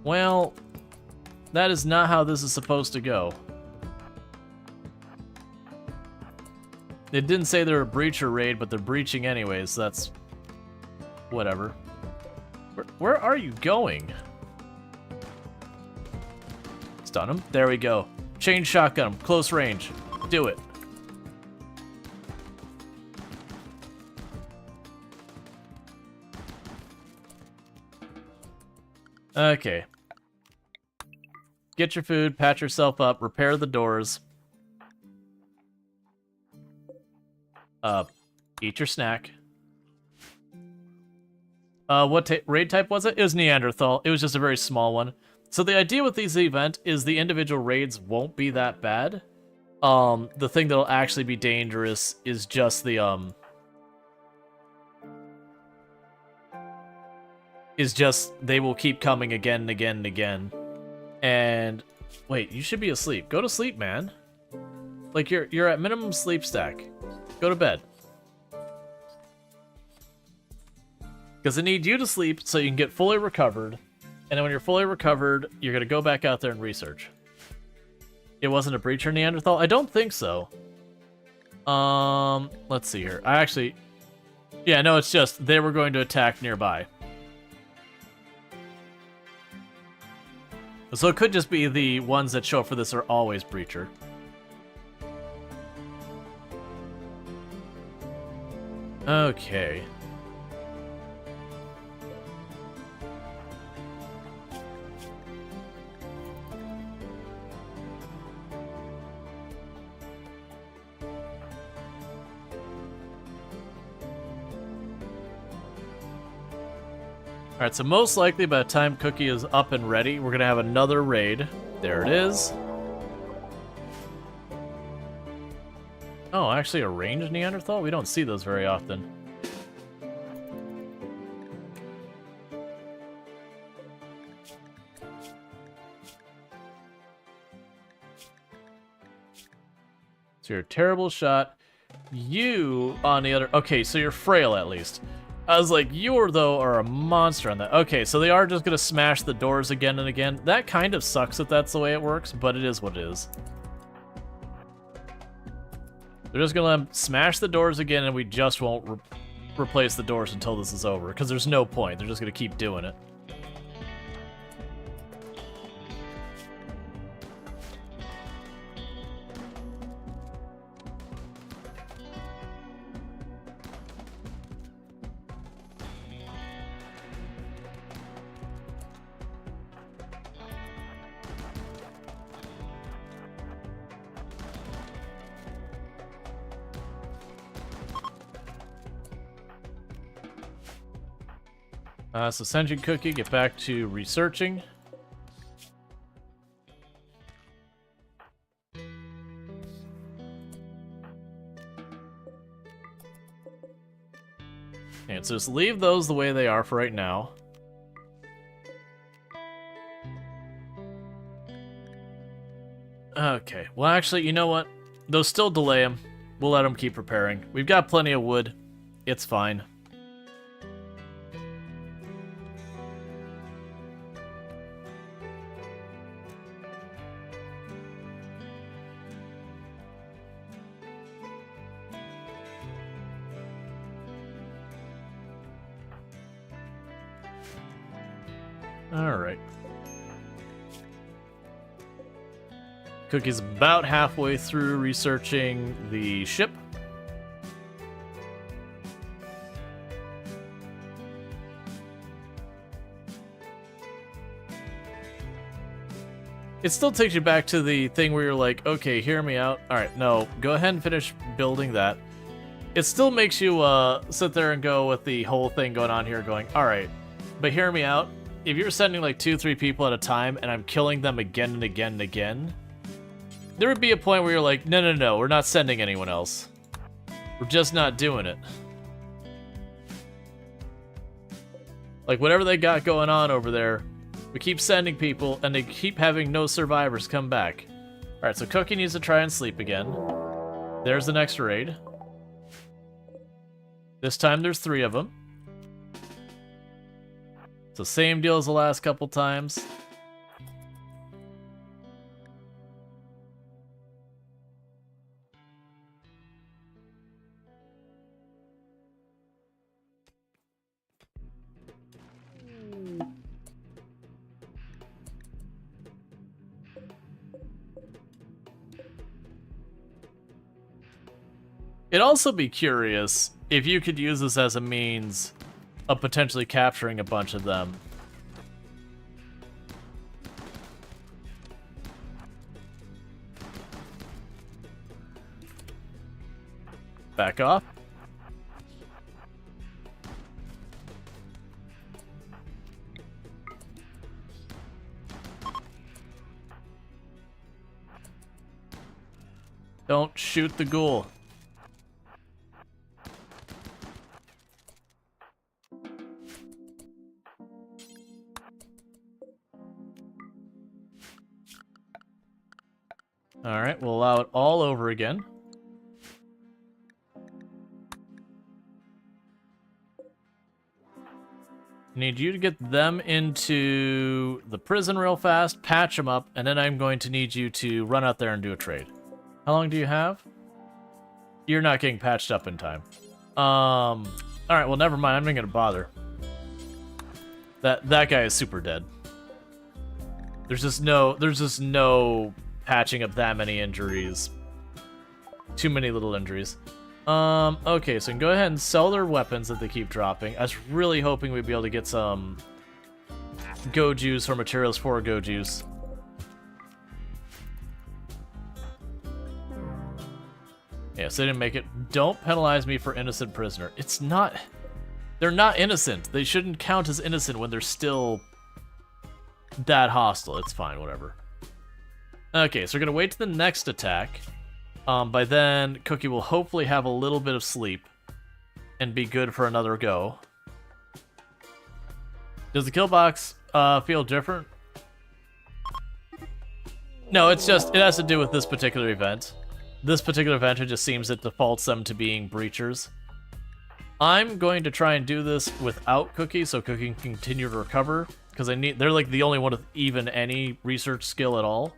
Well, that is not how this is supposed to go. It didn't say they're a breach or raid, but they're breaching anyways, so that's... whatever. Where are you going? Stun him. There we go. Chain shotgun him. Close range. Do it. Okay. Get your food, patch yourself up, repair the doors. Eat your snack. What raid type was it? It was Neanderthal. It was just a very small one. So the idea with these event is the individual raids won't be that bad. The thing that'll actually be dangerous is just the, they will keep coming again and again and again. And wait, you should be asleep. Go to sleep, man. Like you're at minimum sleep stack. Go to bed. Because I need you to sleep so you can get fully recovered. And then when you're fully recovered, you're going to go back out there and research. It wasn't a breach or Neanderthal? I don't think so. Let's see here. Yeah, no, it's just they were going to attack nearby. So it could just be the ones that show up for this are always breacher. Okay. Alright, so most likely by the time Cookie is up and ready, we're going to have another raid. There it is. Oh, actually a ranged Neanderthal? We don't see those very often. So you're a terrible shot. You, on the other... Okay, so you're frail at least. I was like, you, though, are a monster on that. Okay, so they are just going to smash the doors again and again. That kind of sucks if that's the way it works, but it is what it is. They're just going to let them smash the doors again, and we just won't replace the doors until this is over, because there's no point. They're just going to keep doing it. So Sentient Cookie, get back to researching. And so just leave those the way they are for right now. Okay, well actually, you know what? They'll still delay them. We'll let them keep repairing. We've got plenty of wood. It's fine. Alright. Cookie's about halfway through researching the ship. It still takes you back to the thing where you're like, okay, hear me out. Alright, no, go ahead and finish building that. It still makes you sit there and go with the whole thing going on here going, alright, but hear me out. If you're sending like 2-3 people at a time and I'm killing them again and again and again, There would be a point where you're like, no, no, no, we're not sending anyone else. We're just not doing it. Like, whatever they got going on over there, we keep sending people, and they keep having no survivors come back. Alright, so Cookie needs to try and sleep again. There's the next raid. This time there's 3 of them. So same deal as the last couple times. It'd also be curious if you could use this as a means of potentially capturing a bunch of them. Back off. Don't shoot the ghoul. Alright, we'll allow it all over again. Need you to get them into the prison real fast, patch them up, and then I'm going to need you to run out there and do a trade. How long do you have? You're not getting patched up in time. Alright, well never mind, I'm not gonna bother. That guy is super dead. There's just no patching up that many injuries. Too many little injuries. Okay, so we can go ahead and sell their weapons that they keep dropping. I was really hoping we'd be able to get some go juice or materials for go juice. Yes, they didn't make it. Don't penalize me for innocent prisoner. It's not... They're not innocent. They shouldn't count as innocent when they're still that hostile. It's fine, whatever. Okay, so we're gonna wait to the next attack. By then, Cookie will hopefully have a little bit of sleep and be good for another go. Does the kill box feel different? No, it's just, it has to do with this particular event. This particular event, it just seems it defaults them to being breachers. I'm going to try and do this without Cookie, so Cookie can continue to recover, because they're like the only one with even any research skill at all.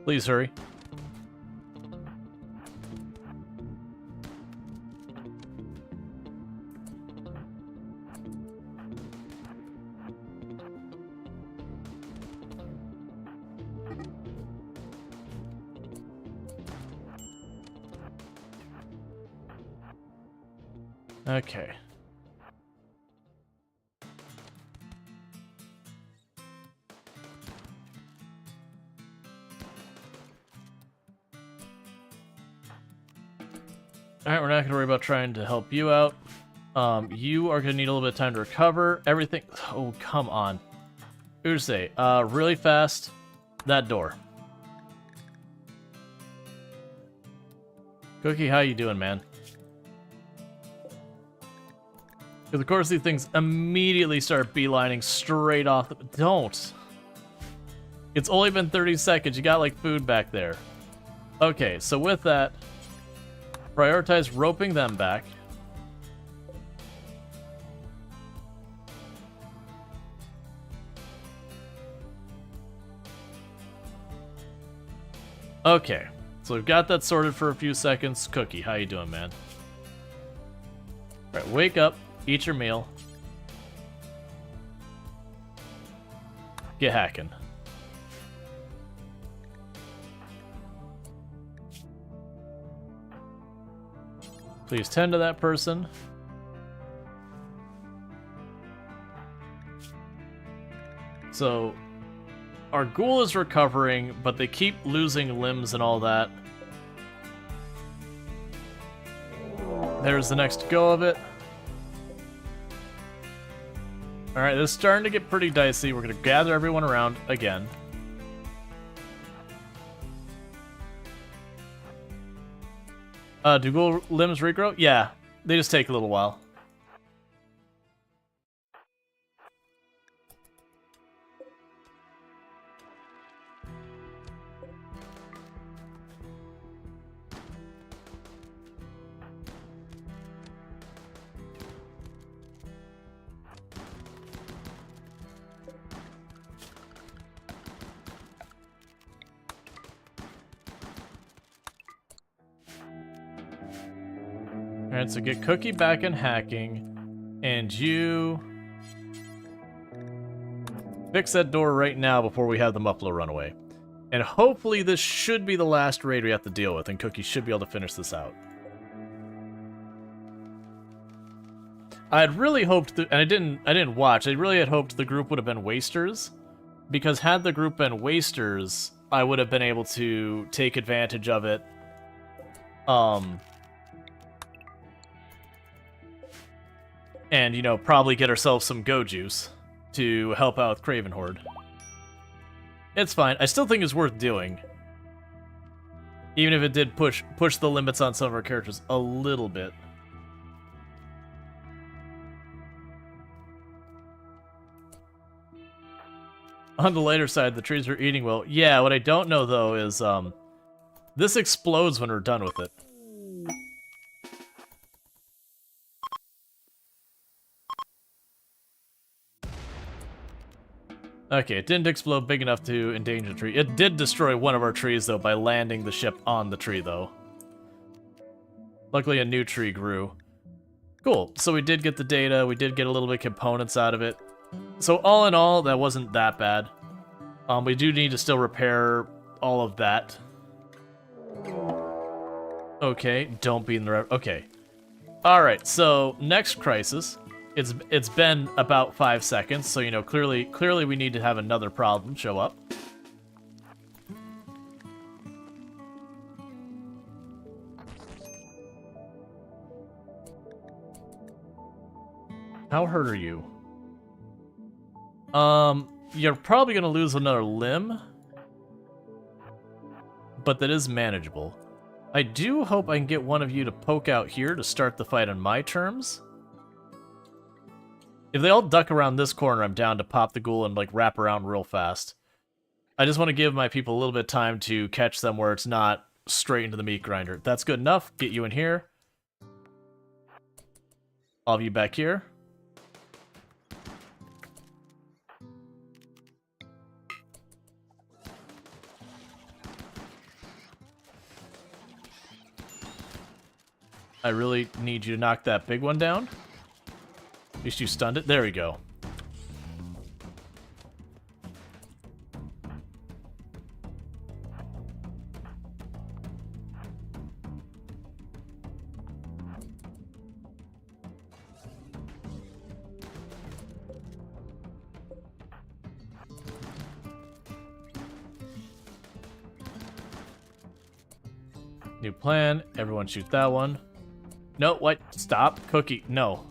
Please hurry. Okay. Alright, we're not going to worry about trying to help you out. You are going to need a little bit of time to recover. Everything... Oh, come on. Urse, really fast. That door. Cookie, how you doing, man? Because of course these things immediately start beelining straight off the... Don't! It's only been 30 seconds. You got, like, food back there. Okay, so with that... Prioritize roping them back. Okay, so we've got that sorted for a few seconds. Cookie, how you doing, man? Alright, wake up, eat your meal. Get hacking. Please tend to that person. So, Our ghoul is recovering, but they keep losing limbs and all that. There's the next go of it. Alright, this is starting to get pretty dicey. We're going to gather everyone around again. Do ghoul limbs regrow? Yeah, they just take a little while. Alright, so get Cookie back in hacking, and you fix that door right now before we have the Muffler run away. And hopefully this should be the last raid we have to deal with, and Cookie should be able to finish this out. I had really hoped, and I didn't watch, I really had hoped the group would have been Wasters, because had the group been Wasters, I would have been able to take advantage of it. And, you know, probably get ourselves some Go Juice to help out with Craven Horde. It's fine. I still think it's worth doing. Even if it did push the limits on some of our characters a little bit. On the lighter side, the trees are eating well. Yeah, what I don't know, though, is this explodes when we're done with it. Okay, it didn't explode big enough to endanger the tree. It did destroy one of our trees, though, by landing the ship on the tree, though. Luckily, a new tree grew. Cool, so we did get the data, we did get a little bit of components out of it. So all in all, that wasn't that bad. We do need to still repair all of that. Okay, don't be in the... Okay. Alright, so next crisis... It's been about 5 seconds, so, you know, clearly we need to have another problem show up. How hurt are you? You're probably gonna lose another limb, but that is manageable. I do hope I can get one of you to poke out here to start the fight on my terms. If they all duck around this corner, I'm down to pop the ghoul and, like, wrap around real fast. I just want to give my people a little bit of time to catch them where it's not straight into the meat grinder. That's good enough. Get you in here. All of you back here. I really need you to knock that big one down. At least you stunned it. There we go. New plan. Everyone shoot that one. No, what? Stop. Cookie. No.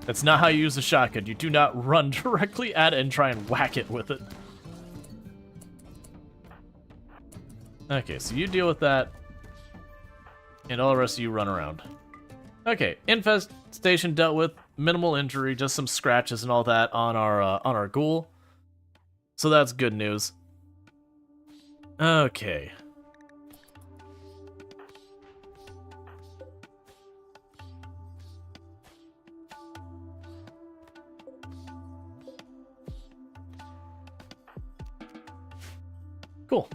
That's not how you use a shotgun. You do not run directly at it and try and whack it with it. Okay, so you deal with that. And all the rest of you run around. Okay, infestation dealt with. Minimal injury, just some scratches and all that on our ghoul. So that's good news. Okay. Cool.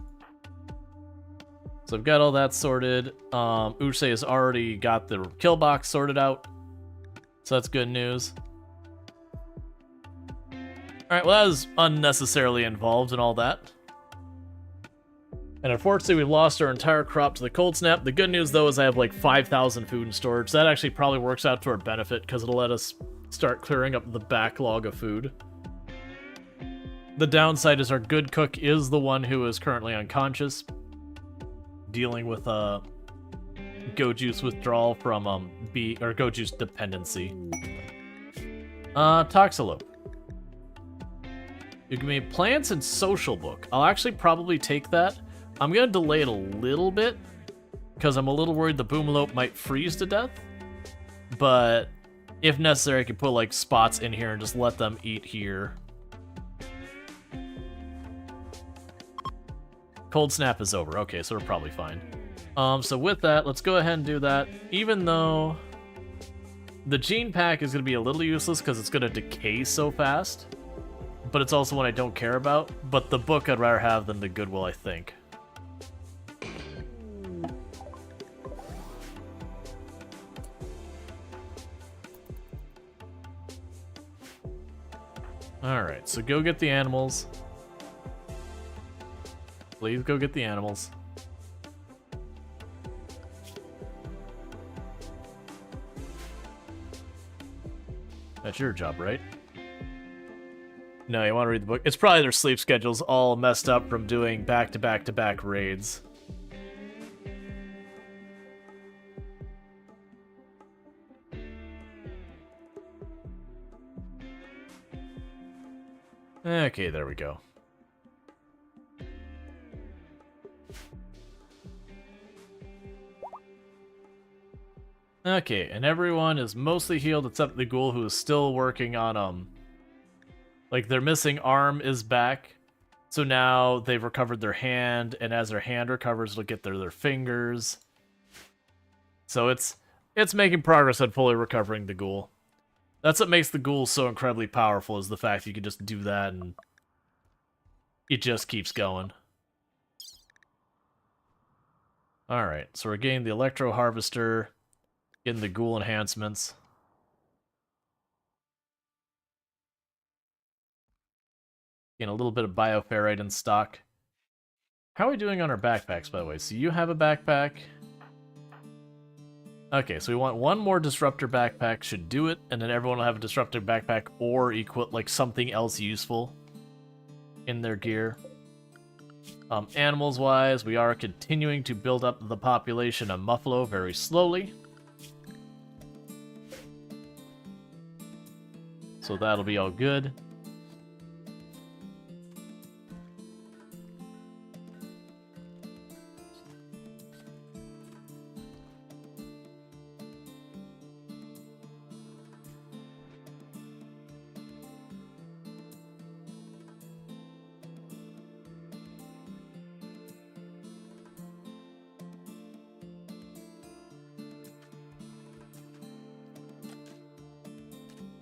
So I've got all that sorted. Uche has already got the kill box sorted out. So that's good news. Alright, well that was unnecessarily involved and all that. And unfortunately we lost our entire crop to the cold snap. The good news though is I have like 5,000 food in storage. That actually probably works out to our benefit because it'll let us start clearing up the backlog of food. The downside is our good cook is the one who is currently unconscious, dealing with go juice withdrawal from go juice dependency. Toxalope. You give me plants and social book. I'll actually probably take that. I'm gonna delay it a little bit because I'm a little worried the boomalope might freeze to death. But if necessary, I can put like spots in here and just let them eat here. Cold snap is over. Okay, so we're probably fine. So with that, let's go ahead and do that. Even though the gene pack is going to be a little useless because it's going to decay so fast. But it's also one I don't care about. But the book I'd rather have than the Goodwill, I think. Alright, so go get the animals. Please go get the animals. That's your job, right? No, you want to read the book? It's probably their sleep schedule's all messed up from doing back-to-back-to-back raids. Okay, there we go. Okay, and everyone is mostly healed except the ghoul who is still working on, like, their missing arm is back. So now they've recovered their hand, and as their hand recovers, it'll get their fingers. So it's making progress on fully recovering the ghoul. That's what makes the ghoul so incredibly powerful, is the fact you can just do that and it just keeps going. Alright, so we're getting the Electro Harvester, getting the ghoul enhancements. Getting a little bit of bioferrite in stock. How are we doing on our backpacks, by the way? So you have a backpack. Okay, so we want one more disruptor backpack, should do it, and then everyone will have a disruptor backpack or equip like something else useful in their gear. Animals wise, we are continuing to build up the population of Muffalo very slowly. So that'll be all good.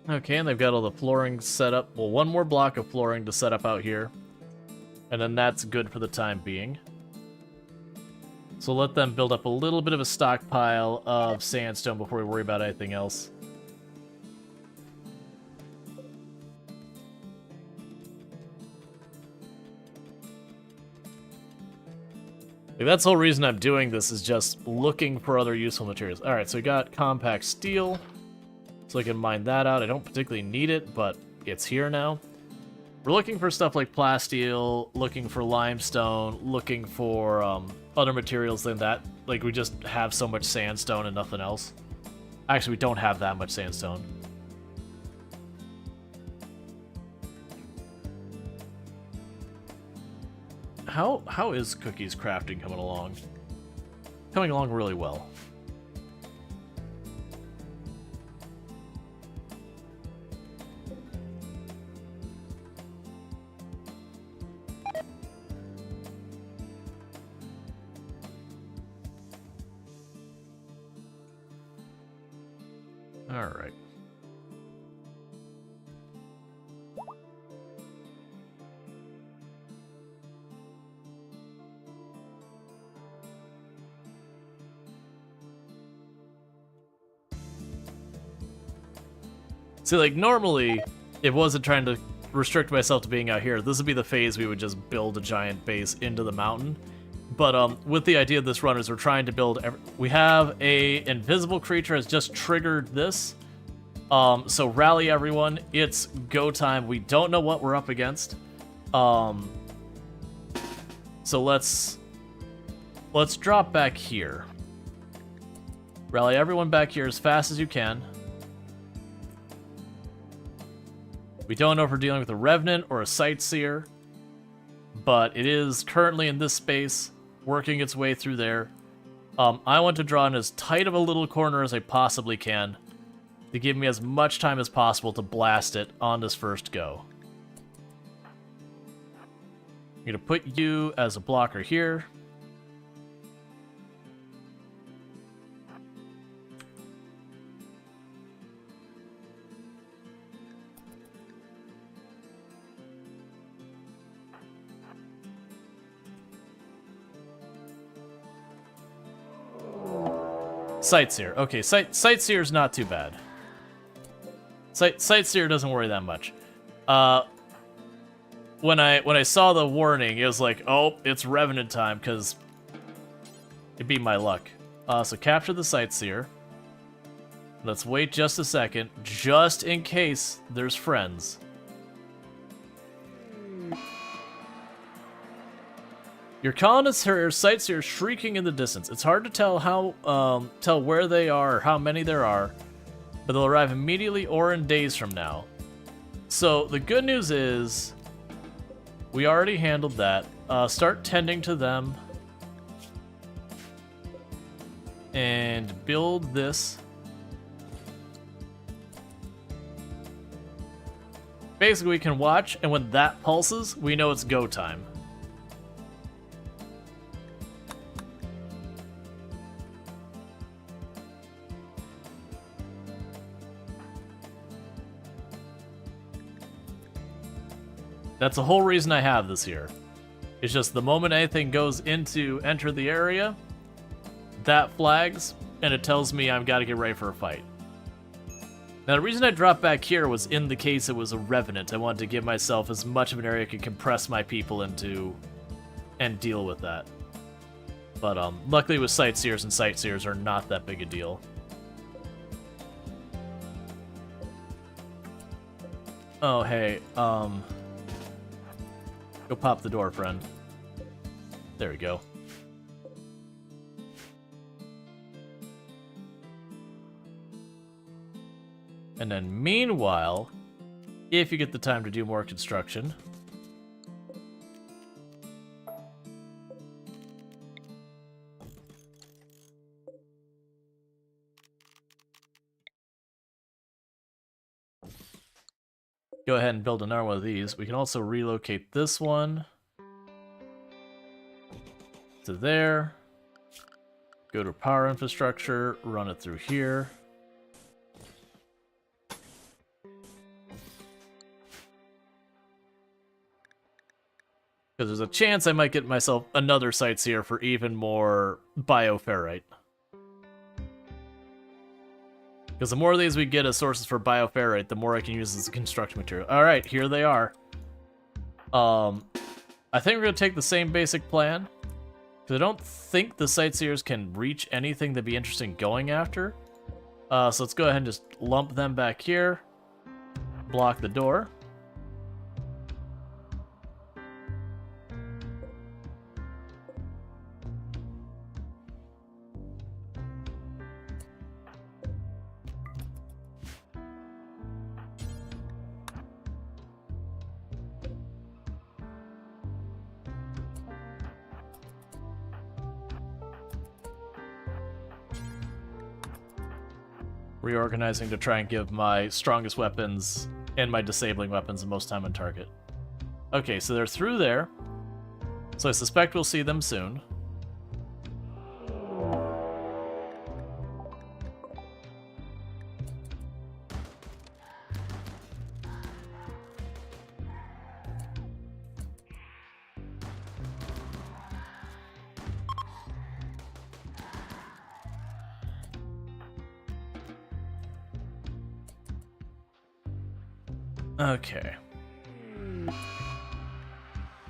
Okay, and they've got all the flooring set up. Well, one more block of flooring to set up out here. And then that's good for the time being. So let them build up a little bit of a stockpile of sandstone before we worry about anything else. Like, that's the whole reason I'm doing this, is just looking for other useful materials. Alright, so we got compact steel. So I can mine that out. I don't particularly need it, but it's here now. We're looking for stuff like plasteel, looking for limestone, looking for other materials than that. Like, we just have so much sandstone and nothing else. Actually, we don't have that much sandstone. How is Cookie's crafting coming along? Coming along really well. Alright. See, like, normally, if it wasn't trying to restrict myself to being out here, this would be the phase we would just build a giant base into the mountain. But with the idea of this run is we're trying to build... We have a invisible creature has just triggered this. So rally everyone. It's go time. We don't know what we're up against. So let's drop back here. Rally everyone back here as fast as you can. We don't know if we're dealing with a Revenant or a Sightseer, but it is currently in this space, working its way through there. I want to draw in as tight of a little corner as I possibly can to give me as much time as possible to blast it on this first go. I'm going to put you as a blocker here. Sightseer. Okay, Sightseer's not too bad. Sightseer doesn't worry that much. When I saw the warning, it was like, oh, it's Revenant time, because it'd be my luck. So capture the Sightseer. Let's wait just a second, just in case there's friends. Your colonists hear Sightseers shrieking in the distance. It's hard to tell where they are or how many there are, but they'll arrive immediately or in days from now. So the good news is we already handled that. Start tending to them and build this. Basically, we can watch, and when that pulses, we know it's go time. That's the whole reason I have this here. It's just the moment anything goes into enter the area, that flags, and it tells me I've got to get ready for a fight. Now, the reason I dropped back here was in the case it was a Revenant. I wanted to give myself as much of an area I could compress my people into and deal with that. But luckily with Sightseers, and Sightseers are not that big a deal. Oh, hey, go pop the door, friend. There we go. And then meanwhile, if you get the time to do more construction, go ahead and build another one of these. We can also relocate this one to there. Go to power infrastructure, run it through here. Because there's a chance I might get myself another Sightseer for even more bioferrite. Because the more of these we get as sources for bioferrite, the more I can use as a construction material. Alright, here they are. I think we're going to take the same basic plan. Because I don't think the Sightseers can reach anything that'd be interesting going after. So let's go ahead and just lump them back here. Block the door. Reorganizing to try and give my strongest weapons and my disabling weapons the most time on target. Okay, so they're through there. So I suspect we'll see them soon. Okay.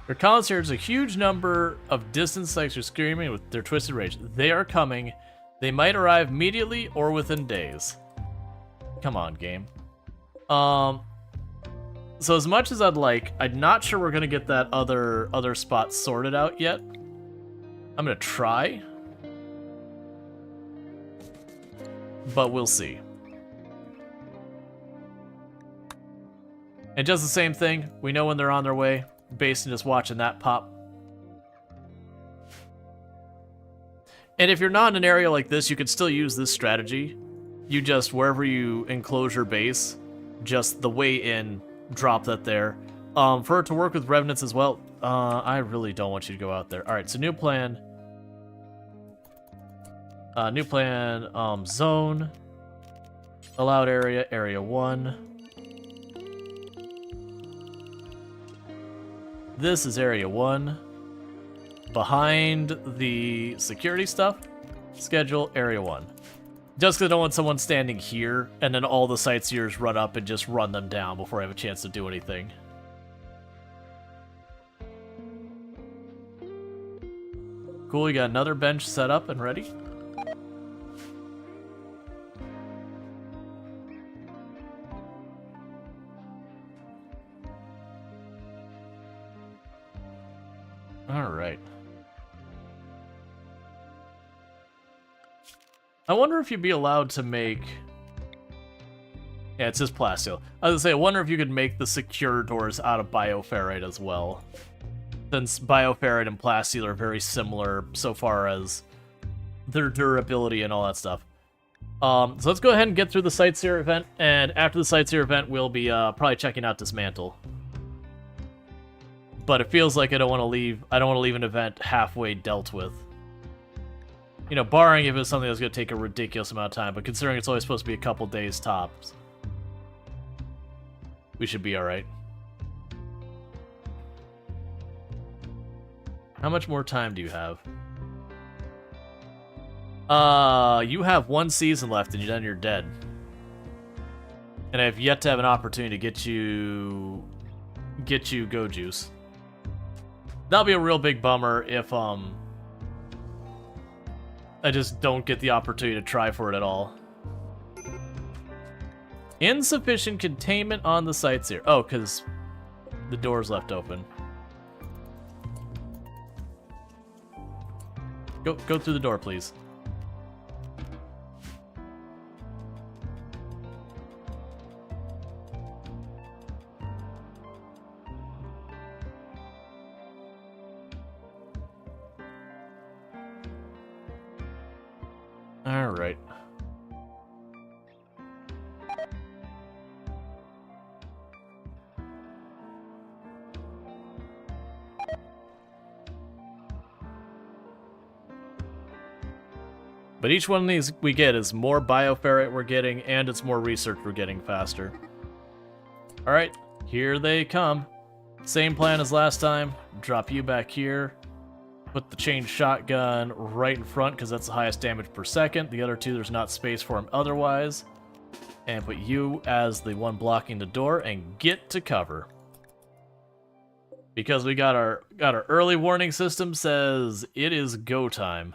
Your colonists here is a huge number of distant Sightseers screaming with their twisted rage. They are coming. They might arrive immediately or within days. Come on, game. So as much as I'd like, I'm not sure we're gonna get that other spot sorted out yet. I'm gonna try, but we'll see. And just the same thing, we know when they're on their way, based on just watching that pop. And if you're not in an area like this, you could still use this strategy. You just, wherever you enclose your base, just the way in, drop that there. For it to work with revenants as well, I really don't want you to go out there. Alright, so new plan. Zone. Allowed area, area 1. This is area 1. Behind the security stuff, schedule area 1. Just because I don't want someone standing here, and then all the sightseers run up and just run them down before I have a chance to do anything. Cool, you got another bench set up and ready. Alright. I wonder if you'd be allowed to make... Yeah, it's just plasteel. I was gonna say, I wonder if you could make the secure doors out of bioferrite as well. Since bioferrite and plasteel are very similar so far as their durability and all that stuff. So let's go ahead and get through the Sightseer event, and after the Sightseer event, we'll be probably checking out Dismantle. But it feels like I don't want to leave an event halfway dealt with. You know, barring if it's something that's going to take a ridiculous amount of time, but considering it's only supposed to be a couple days tops, we should be alright. How much more time do you have? You have 1 season left and then you're dead. And I have yet to have an opportunity to get you Go Juice. That'll be a real big bummer if, I just don't get the opportunity to try for it at all. Insufficient containment on the Sightseer. Oh, because the door's left open. Go through the door, please. All right. But each one of these we get is more bioferrite we're getting, and it's more research we're getting faster. Alright, here they come. Same plan as last time. Drop you back here. Put the chain shotgun right in front, because that's the highest damage per second. The other two, there's not space for them otherwise. And put you as the one blocking the door, and get to cover. Because we got our early warning system says it is go time.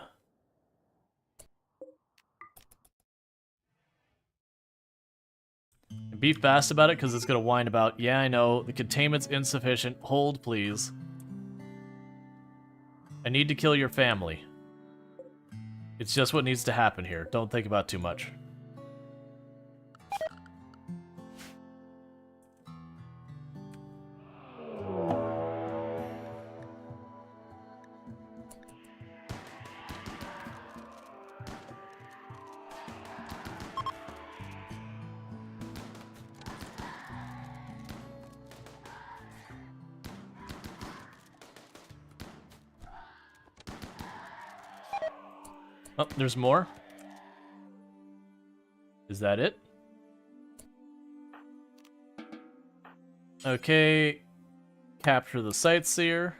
And be fast about it, because it's going to whine about, yeah, I know, the containment's insufficient, hold please. I need to kill your family. It's just what needs to happen here. Don't think about too much. Oh, there's more. Is that it? Okay. Capture the Sightseer.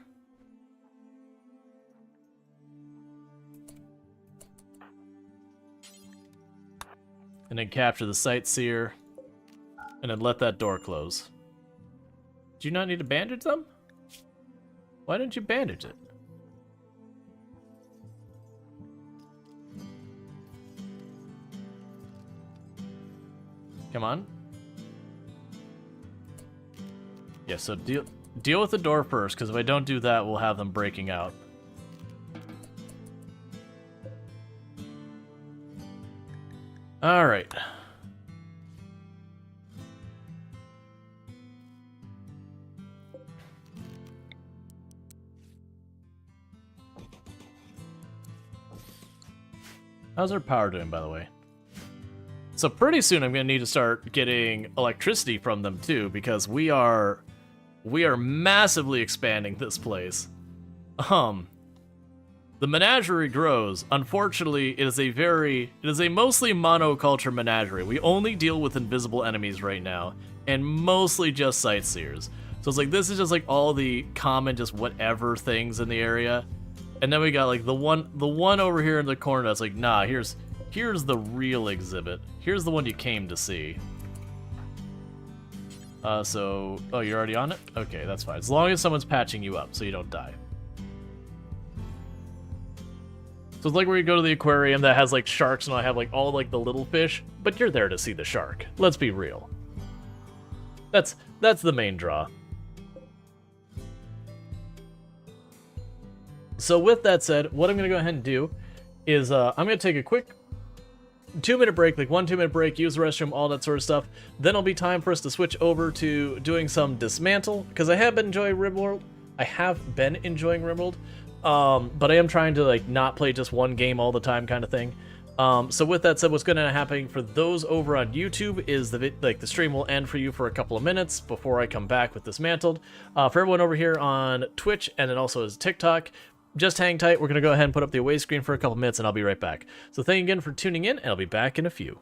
And then capture the Sightseer. And then let that door close. Do you not need to bandage them? Why didn't you bandage it? Come on. Yeah, so deal with the door first, because if I don't do that, we'll have them breaking out. Alright. How's our power doing, by the way? So pretty soon I'm going to need to start getting electricity from them too, because we are massively expanding this place. The menagerie grows. Unfortunately, it is a mostly monoculture menagerie. We only deal with invisible enemies right now, and mostly just sightseers. So it's like, this is just like all the common, just whatever things in the area. And then we got like the one over here in the corner that's like, nah, here's the real exhibit. Here's the one you came to see. Oh, you're already on it? Okay, that's fine. As long as someone's patching you up so you don't die. So it's like where you go to the aquarium that has like sharks and I have like all like the little fish, but you're there to see the shark. Let's be real. That's the main draw. So with that said, what I'm going to go ahead and do is I'm going to take a quick 2-minute break, like 1-2-minute break, use the restroom, all that sort of stuff. Then it'll be time for us to switch over to doing some dismantle, because I have been enjoying RimWorld. But I am trying to like not play just one game all the time kind of thing. So with that said, what's going to happen for those over on YouTube is the stream will end for you for a couple of minutes before I come back with dismantled. For everyone over here on Twitch and then also as TikTok, just hang tight. We're going to go ahead and put up the away screen for a couple minutes and I'll be right back. So thank you again for tuning in and I'll be back in a few.